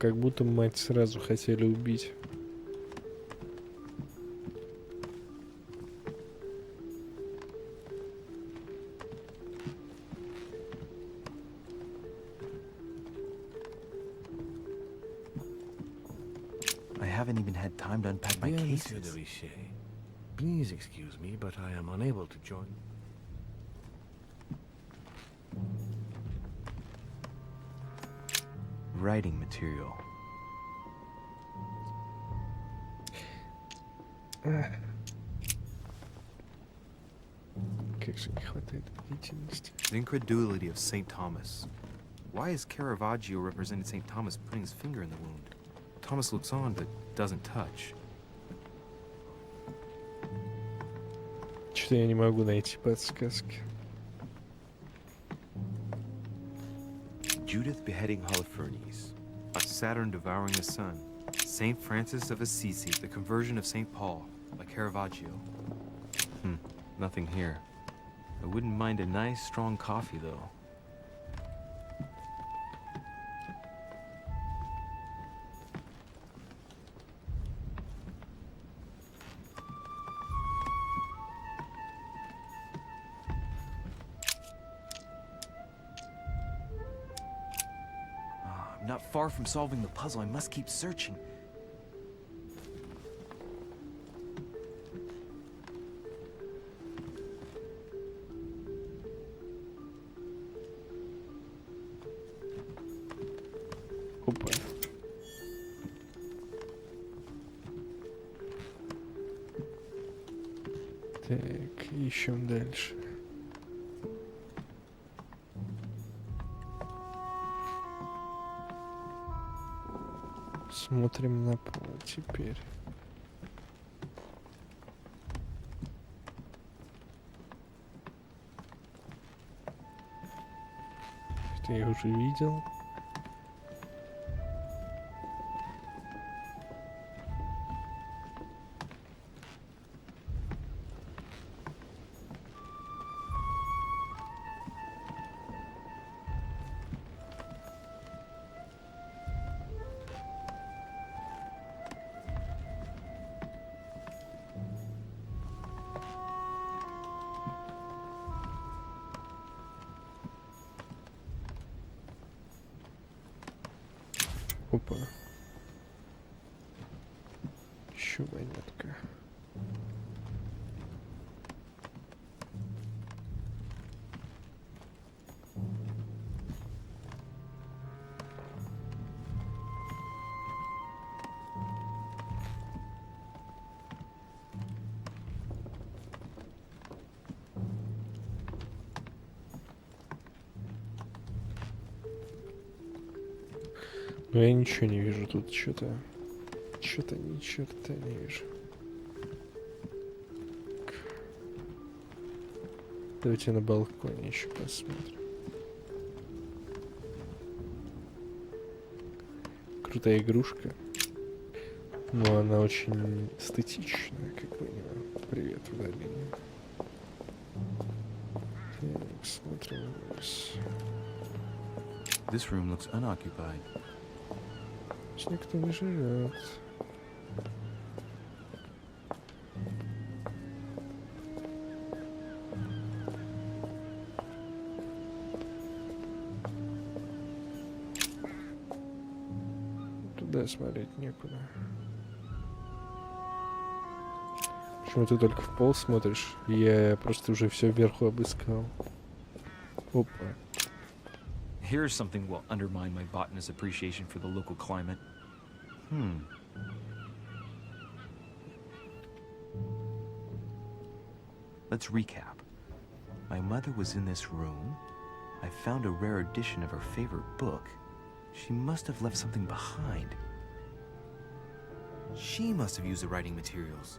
Как будто мать сразу хотели убить. I haven't even had time to unpack my cases. Please excuse me, but I am unable to join. Writing material. Как же не хватает бдительности. The incredulity of St. Thomas. Why is Caravaggio represented St. Thomas putting his finger in the wound? Thomas looks on, but doesn't touch. Что-то я не могу найти подсказки. Judith beheading Holofernes. Saturn devouring the sun. Saint Francis of Assisi, the conversion of St. Paul, by Caravaggio. Nothing here. I wouldn't mind a nice strong coffee though. I'm not far from solving the puzzle. I must keep searching. Опа. Так, ищем дальше. Смотрим на пол теперь. Это я уже видел. Опа. Еще монетка. Но я ничего не вижу тут, что-то ни черта не вижу. Давайте на балконе еще посмотрим. Крутая игрушка. Но она очень эстетичная, как бы. Привет, удаление. Так, смотрим. This room looks unoccupied. Здесь никто не живет. Туда смотреть некуда. Почему ты только в пол смотришь? Я просто уже все вверху обыскал. Опа. Here's something will undermine my botanist's appreciation for the local climate. Let's recap. My mother was in this room. I found a rare edition of her favorite book. She must have left something behind. She must have used the writing materials.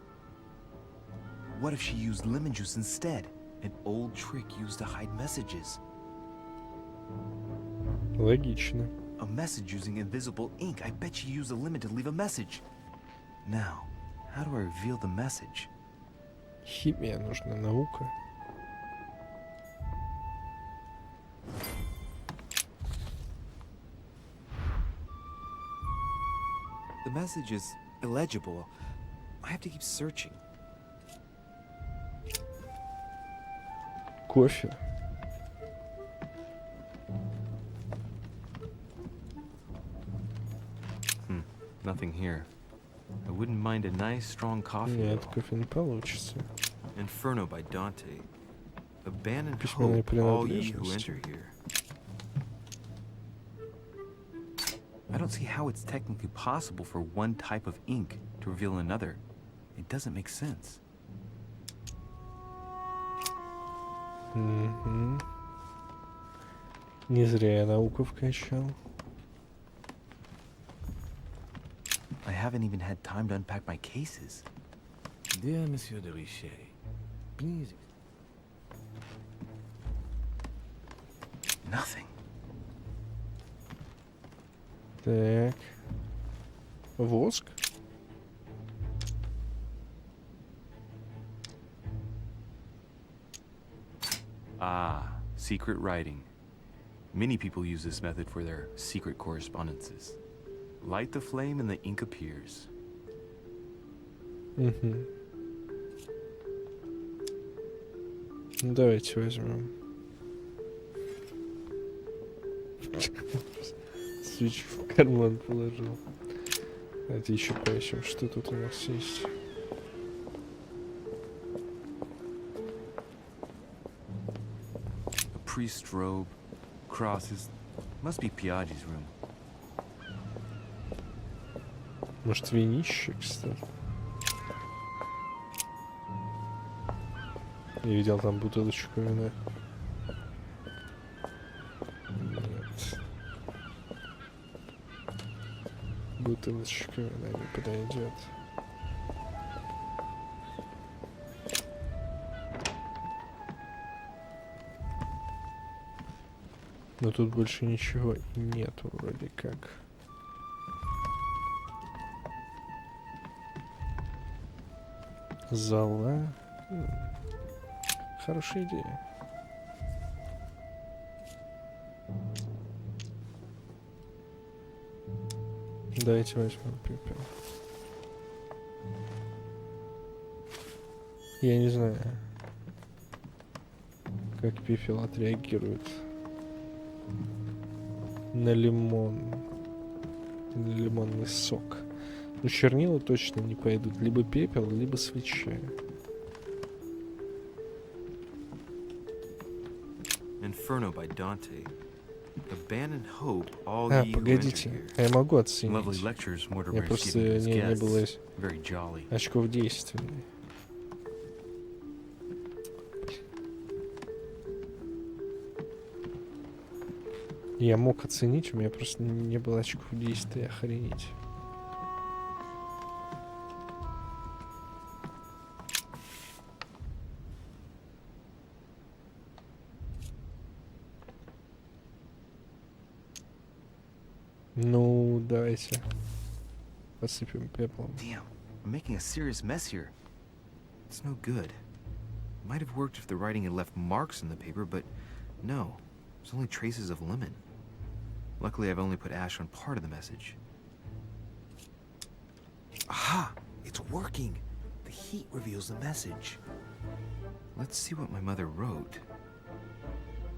What if she used lemon juice instead? An old trick used to hide messages. Логично. A message using invisible ink. I bet she used a lemon to leave a message. Now, how do I reveal the message? Химия нужна, наука. The message is illegible. I have to keep searching. Кофе. Nothing here. I wouldn't mind a nice strong coffee. Нет, кофе не получится. Inferno by Dante. Abandon Письменные hope, all ye who принадлежности. enter here. I don't see how it's technically possible for one type of ink to reveal another. It doesn't make sense. Не зря я науку вкачал. I haven't even had time to unpack my cases. Dear Monsieur de Richet, please. Nothing. Так. Воск. Ah, secret writing. Many people use this method for their secret correspondences. Light the flame and the ink appears. Давайте возьмем. Свечу в карман положил. Давайте еще поищем, что тут у нас есть. A priest's robe, crosses. Must be Piaggi's room. Может, винище, кстати. Я видел там бутылочку вина. Нет. Бутылочка вина не подойдет. Но тут больше ничего нету вроде как. Зала. Хорошая идея. Давайте возьмем пепел. Я не знаю, как пепел отреагирует на лимон. На лимонный сок. Но чернила точно не пойдут. Либо пепел, либо свеча. Inferno by Dante. Abandon hope, all А, ye who погодите. enter here. Я могу Lovely оценить. lectures Я Mortimer's просто giving his не было guests. Very jolly. очков действенной. Я мог оценить, у меня просто не было очков действия, охренеть. Ну, давайте посыпем пеплом. Damn, I'm making a serious mess here. It's no good. Might have worked if the writing had left marks in the paper, but no. There's only traces of lemon. Luckily, I've only put ash on part of the message. Aha! It's working! The heat reveals the message. Let's see what my mother wrote.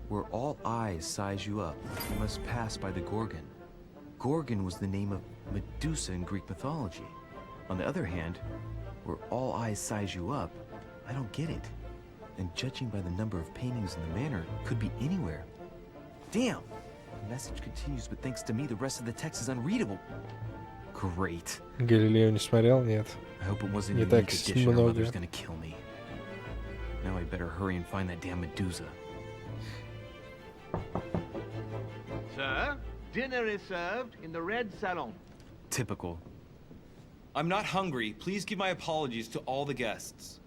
Where all eyes size you up, you must pass by the Gorgon. Gorgon was the name of Medusa in Greek mythology. On the other hand, where all eyes size you up, I don't get it. And judging by the number of paintings in the manor, could be anywhere. Damn! The message continues, but thanks to me, the rest of the text is unreadable. Great. Галилео не смотрел? Нет. I hope it wasn't Не a так unique edition. Our много. mother's gonna kill me. Now I better hurry and find that damn Medusa. Sir, dinner is served in the red salon. Typical. I'm not hungry. Please give my apologies to all the guests.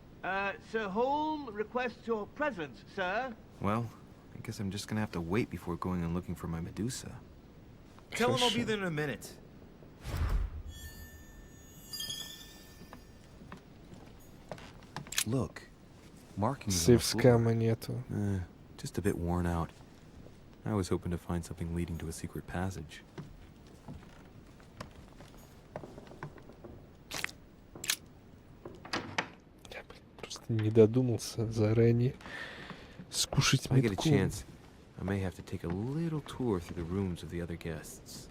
Sir Holm requests your presence, sir. Well, I guess I'm just gonna have to wait before going and looking for my Medusa. Tell him I'll be there in a minute. Look. Markings on the Сейф floor. скама нету. Just a bit worn out. I was hoping to find something leading to a secret passage. Просто не додумался заранее скушать If I get a метку. chance, I may have to take a little tour through the rooms of the other guests.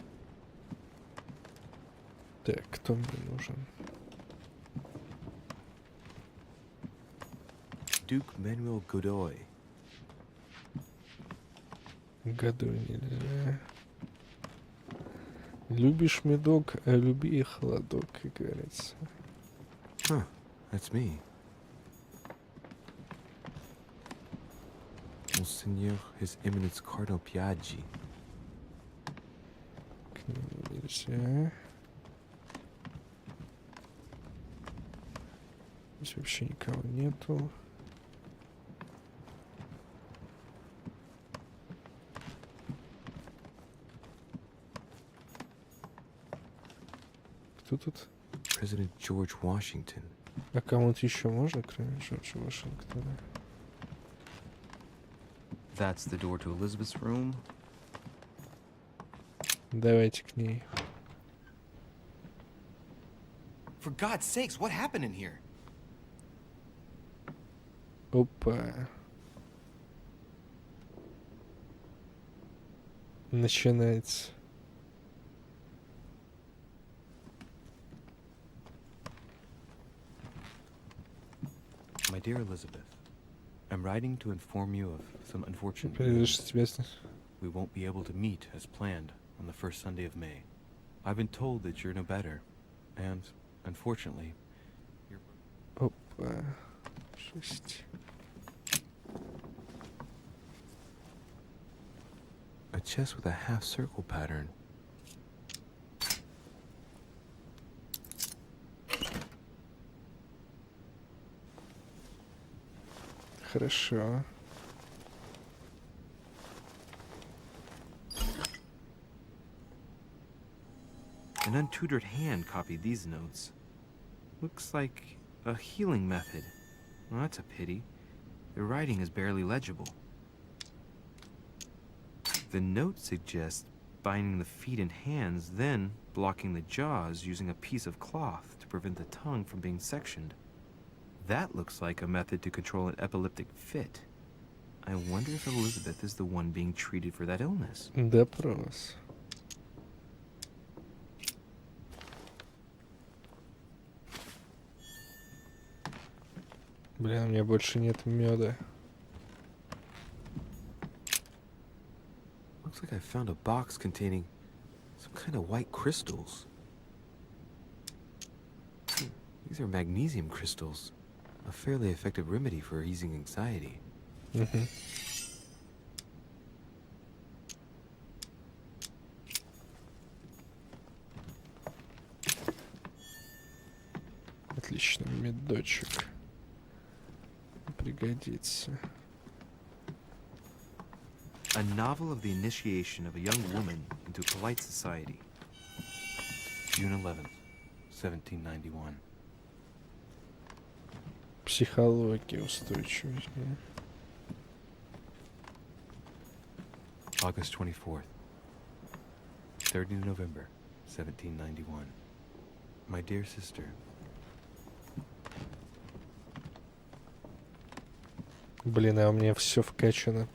Так, кто мне нужен? Duke Manuel Godoy. Году нельзя. Любишь медок, а люби и холодок, как говорится. Huh, that's me. Monseigneur, His Eminence Cardinal Piaggi. К нему нельзя. Здесь вообще никого нету. Кто тут? President George Washington. А кому-то еще можно, кроме Джорджа Вашингтона? That's the door to Elizabeth's room. Давайте к ней. For God's sakes, what happened in here? Опа. Начинается. My dear Elizabeth, I'm writing to inform you of some unfortunate news. We won't be able to meet as planned on the first Sunday of May. I've been told that you're no better, and unfortunately, Опа. 6. A chest with a half-circle pattern. Хорошо. An untutored hand copied these notes. Looks like a healing method. Well, that's a pity. The writing is barely legible. The note suggests binding the feet and hands, then blocking the jaws using a piece of cloth to prevent the tongue from being sectioned. That looks like a method to control an epileptic fit. I wonder if Elizabeth is the one being treated for that illness. Допрос. Блин, у меня больше нет меда. Looks like I found a box containing some kind of white crystals. These are magnesium crystals. A fairly effective remedy for easing anxiety. Отлично, медочек. Пригодится. A novel of the initiation of a young woman into polite society. June 11th. 1791. Психология устойчивости. August 24th. 3rd November, 1791. My dear sister. Блин, а у меня все вкачано.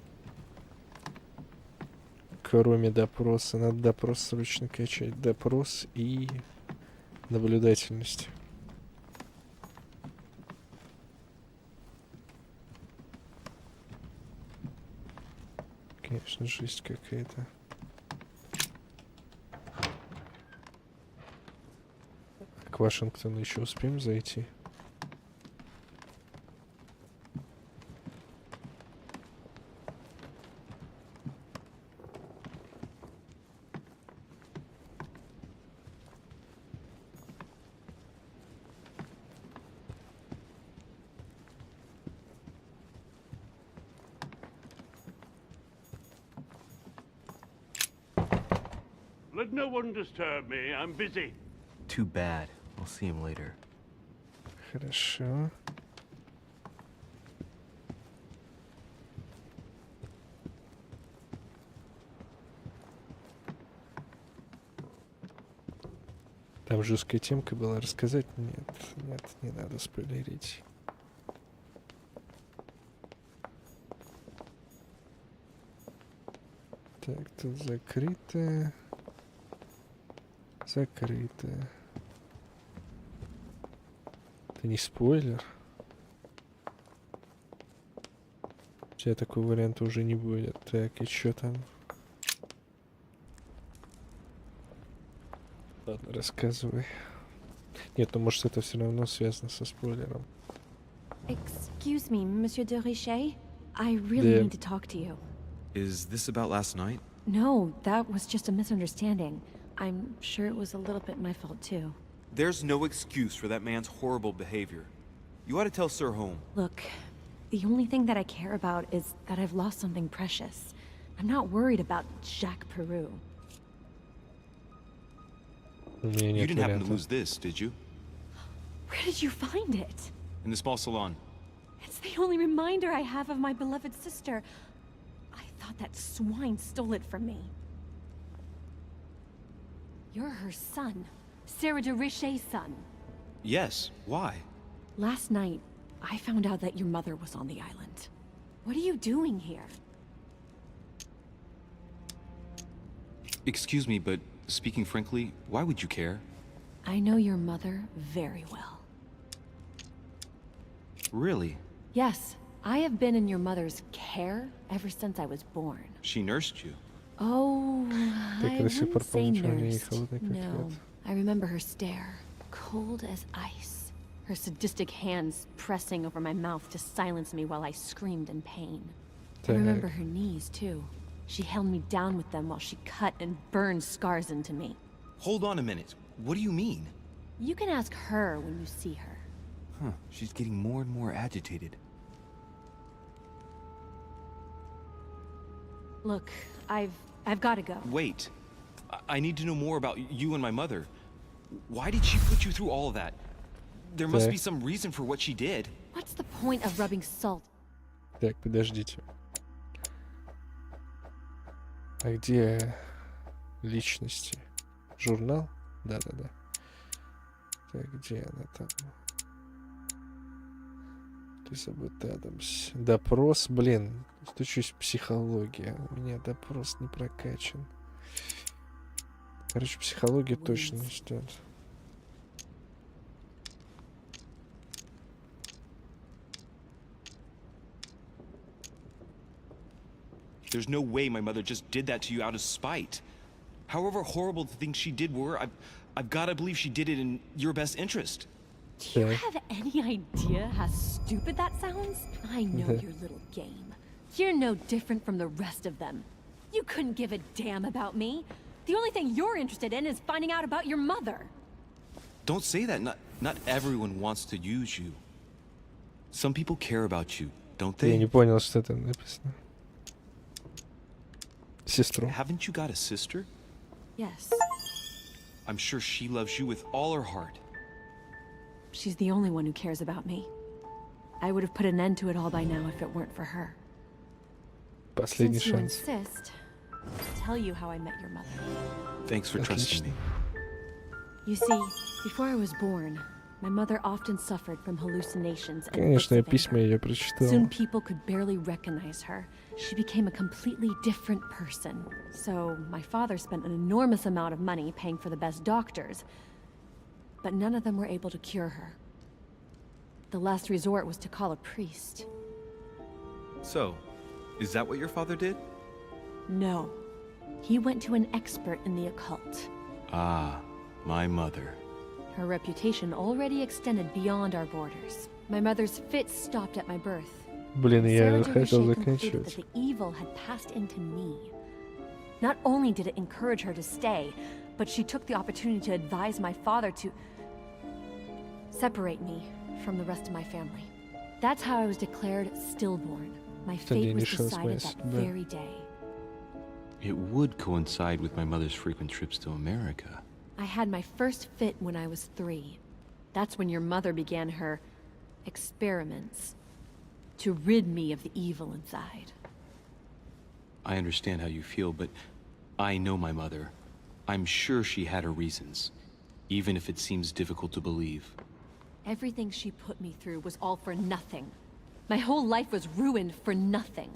Кроме допроса. Надо допрос срочно качать. Допрос и наблюдательность. Конечно, жесть какая-то. К Вашингтону еще успеем зайти? Let no one disturb me. I'm busy. Too bad. I'll see him later. Хорошо. Там жесткая темка была. Рассказать? Нет, не надо спойлерить. Так, тут закрыто. Закрыто. Это не спойлер. У тебя такого варианта уже не будет. Так, и что там? Ладно, рассказывай. Нет, ну может это все равно связано со спойлером. Excuse me, Monsieur de Richet. I really need to talk to you. Is this about last night? No, that was just a misunderstanding. I'm sure it was a little bit my fault too. There's no excuse for that man's horrible behavior. You ought to tell Sir Home. Look, the only thing that I care about is that I've lost something precious. I'm not worried about Jacques Peru. You didn't happen to lose this, did you? Where did you find it? In the small salon. It's the only reminder I have of my beloved sister. I thought that swine stole it from me. You're her son. Sarah de Richet's son. Yes. Why? Last night, I found out that your mother was on the island. What are you doing here? Excuse me, but speaking frankly, why would you care? I know your mother very well. Really? Yes, I have been in your mother's care ever since I was born. She nursed you. Oh, I wouldn't say nursed. No, I remember her stare, cold as ice. Her sadistic hands pressing over my mouth to silence me while I screamed in pain. I remember her knees, too. She held me down with them while she cut and burned scars into me. Hold on a minute. What do you mean? You can ask her when you see her. Huh, she's getting more and more agitated. Look, I've got to go. Wait. I need to know more about you and my mother. Why did she put you through all of that? There must be some reason for what she did. What's the point of rubbing salt? Так, подождите. А где личности? Журнал? Да-да-да. Так, где она там? Элизабет Адамс. Допрос, блин. Стучусь в психология. У меня допрос не прокачан. Короче, психология точно не ждет. There's no way my mother just did that to you out of spite. However horrible the things she did were, I've got to believe she did it in your best interest. Do you have any idea how stupid that sounds? I know your little game. You're no different from the rest of them. You couldn't give a damn about me. The only thing you're interested in is finding out about your mother. Don't say that. Not everyone wants to use you. Some people care about you, don't they? Я не понял, что там написано. Сестру. Haven't you got a sister? Yes. I'm sure she loves you with all her heart. She's the only one who cares about me. I would have put an end to it all by now if it weren't for her. Последний Since you шанс. insist, I'll tell you how I met your mother. Thanks for trusting me. You see, before I was born, my mother often suffered from hallucinations and Конечно, я fits of письма anger. ее прочитал. Soon people could barely recognize her. She became a completely different person. So my father spent an enormous amount of money paying for the best doctors, but none of them were able to cure her. The last resort was to call a priest. So, is that what your father did? No. He went to an expert in the occult. Ah, my mother. Her reputation already extended beyond our borders. My mother's fits stopped at my birth. Блин, я Sarah хотел Duverger concluded that заканчивать. the evil had passed into me. Not only did it encourage her to stay, but she took the opportunity to advise my father to separate me from the rest of my family. That's how I was declared stillborn. My fate was decided that very day. It would coincide with my mother's frequent trips to America. I had my first fit when I was 3. That's when your mother began her experiments to rid me of the evil inside. I understand how you feel, but I know my mother. I'm sure she had her reasons, even if it seems difficult to believe. Everything she put me through was all for nothing. My whole life was ruined for nothing.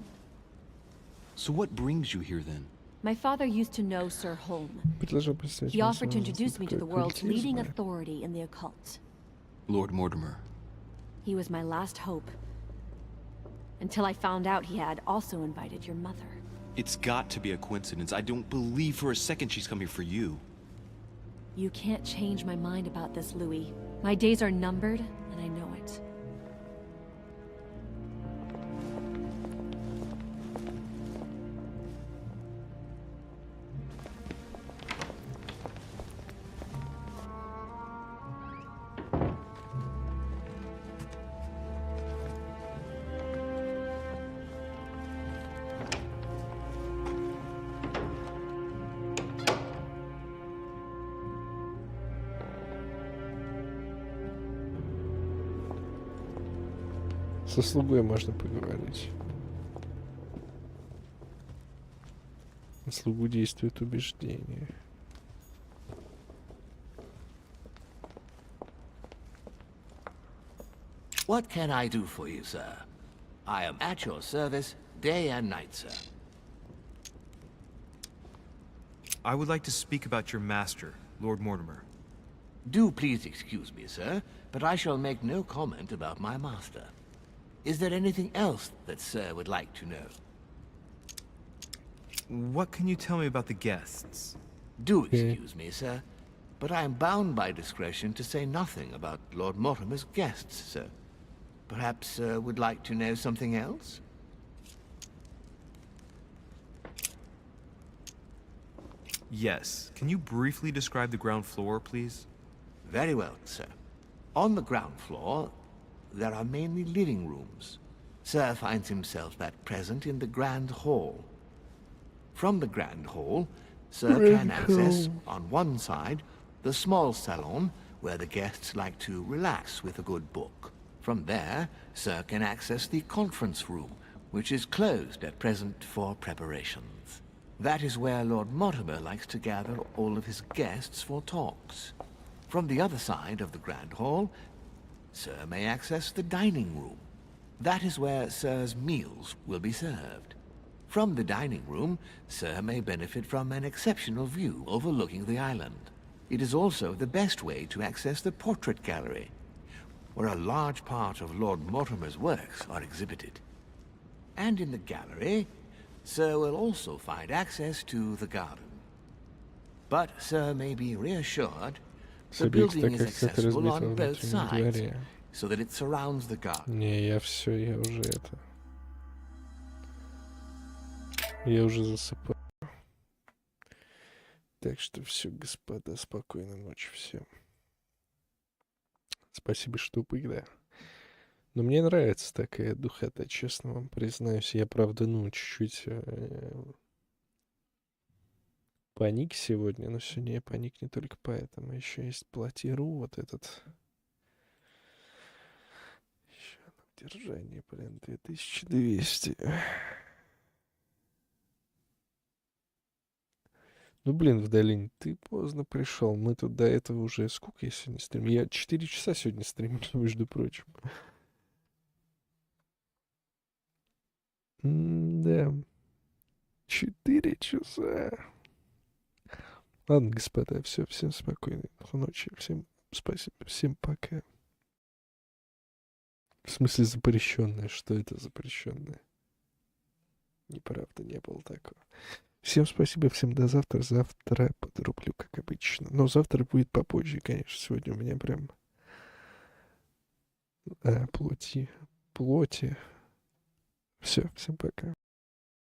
So what brings you here then? My father used to know Sir Holm. He offered to introduce me to the world's leading authority in the occult. Lord Mortimer. He was my last hope. Until I found out he had also invited your mother. It's got to be a coincidence. I don't believe for a second she's coming for you. You can't change my mind about this, Louis. My days are numbered, and I know it. Со слугой можно поговорить. На слугу действует убеждение. What can I do for you, sir? I am at your service day and night, sir. I would like to speak about your master, Lord Mortimer. Do please excuse me, sir, but I shall make no comment about my master. Is there anything else that Sir would like to know? What can you tell me about the guests? Do excuse me, sir, but I am bound by discretion to say nothing about Lord Mortimer's guests, sir. Perhaps Sir would like to know something else? Yes. Can you briefly describe the ground floor, please? Very well, sir. On the ground floor, there are mainly living rooms. Sir finds himself at present in the Grand Hall. From the Grand Hall, Sir can access, on one side, the small salon, where the guests like to relax with a good book. From there, Sir can access the conference room, which is closed at present for preparations. That is where Lord Mortimer likes to gather all of his guests for talks. From the other side of the Grand Hall, Sir may access the dining room. That is where Sir's meals will be served. From the dining room, Sir may benefit from an exceptional view overlooking the island. It is also the best way to access the portrait gallery, where a large part of Lord Mortimer's works are exhibited. And in the gallery, Sir will also find access to the garden. But Sir may be reassured the building is accessible on both sides, so that it surrounds the garden. Не, я все, я уже это. Я уже засыпаю. Так что все, господа, спокойной ночи всем. Спасибо, что поиграли. Но мне нравится такая духота, честно вам признаюсь. Я, правда, чуть-чуть паник сегодня, но сегодня я паник не только поэтому. Еще есть платье.ру, вот этот Содержание, блин, 2200. Ну, блин, Вдалинь, ты поздно пришел. Мы тут до этого уже... Сколько я сегодня стримил? Я 4 часа сегодня стримил, между прочим. Да. 4 часа. Ладно, господа, все, всем спокойной ночи. Всем спасибо, всем пока. В смысле запрещенное? Что это запрещенное? Неправда, не было такого. Всем спасибо, всем до завтра. Завтра подрублю, как обычно. Но завтра будет попозже, конечно. Сегодня у меня прям плоти. Все, всем пока.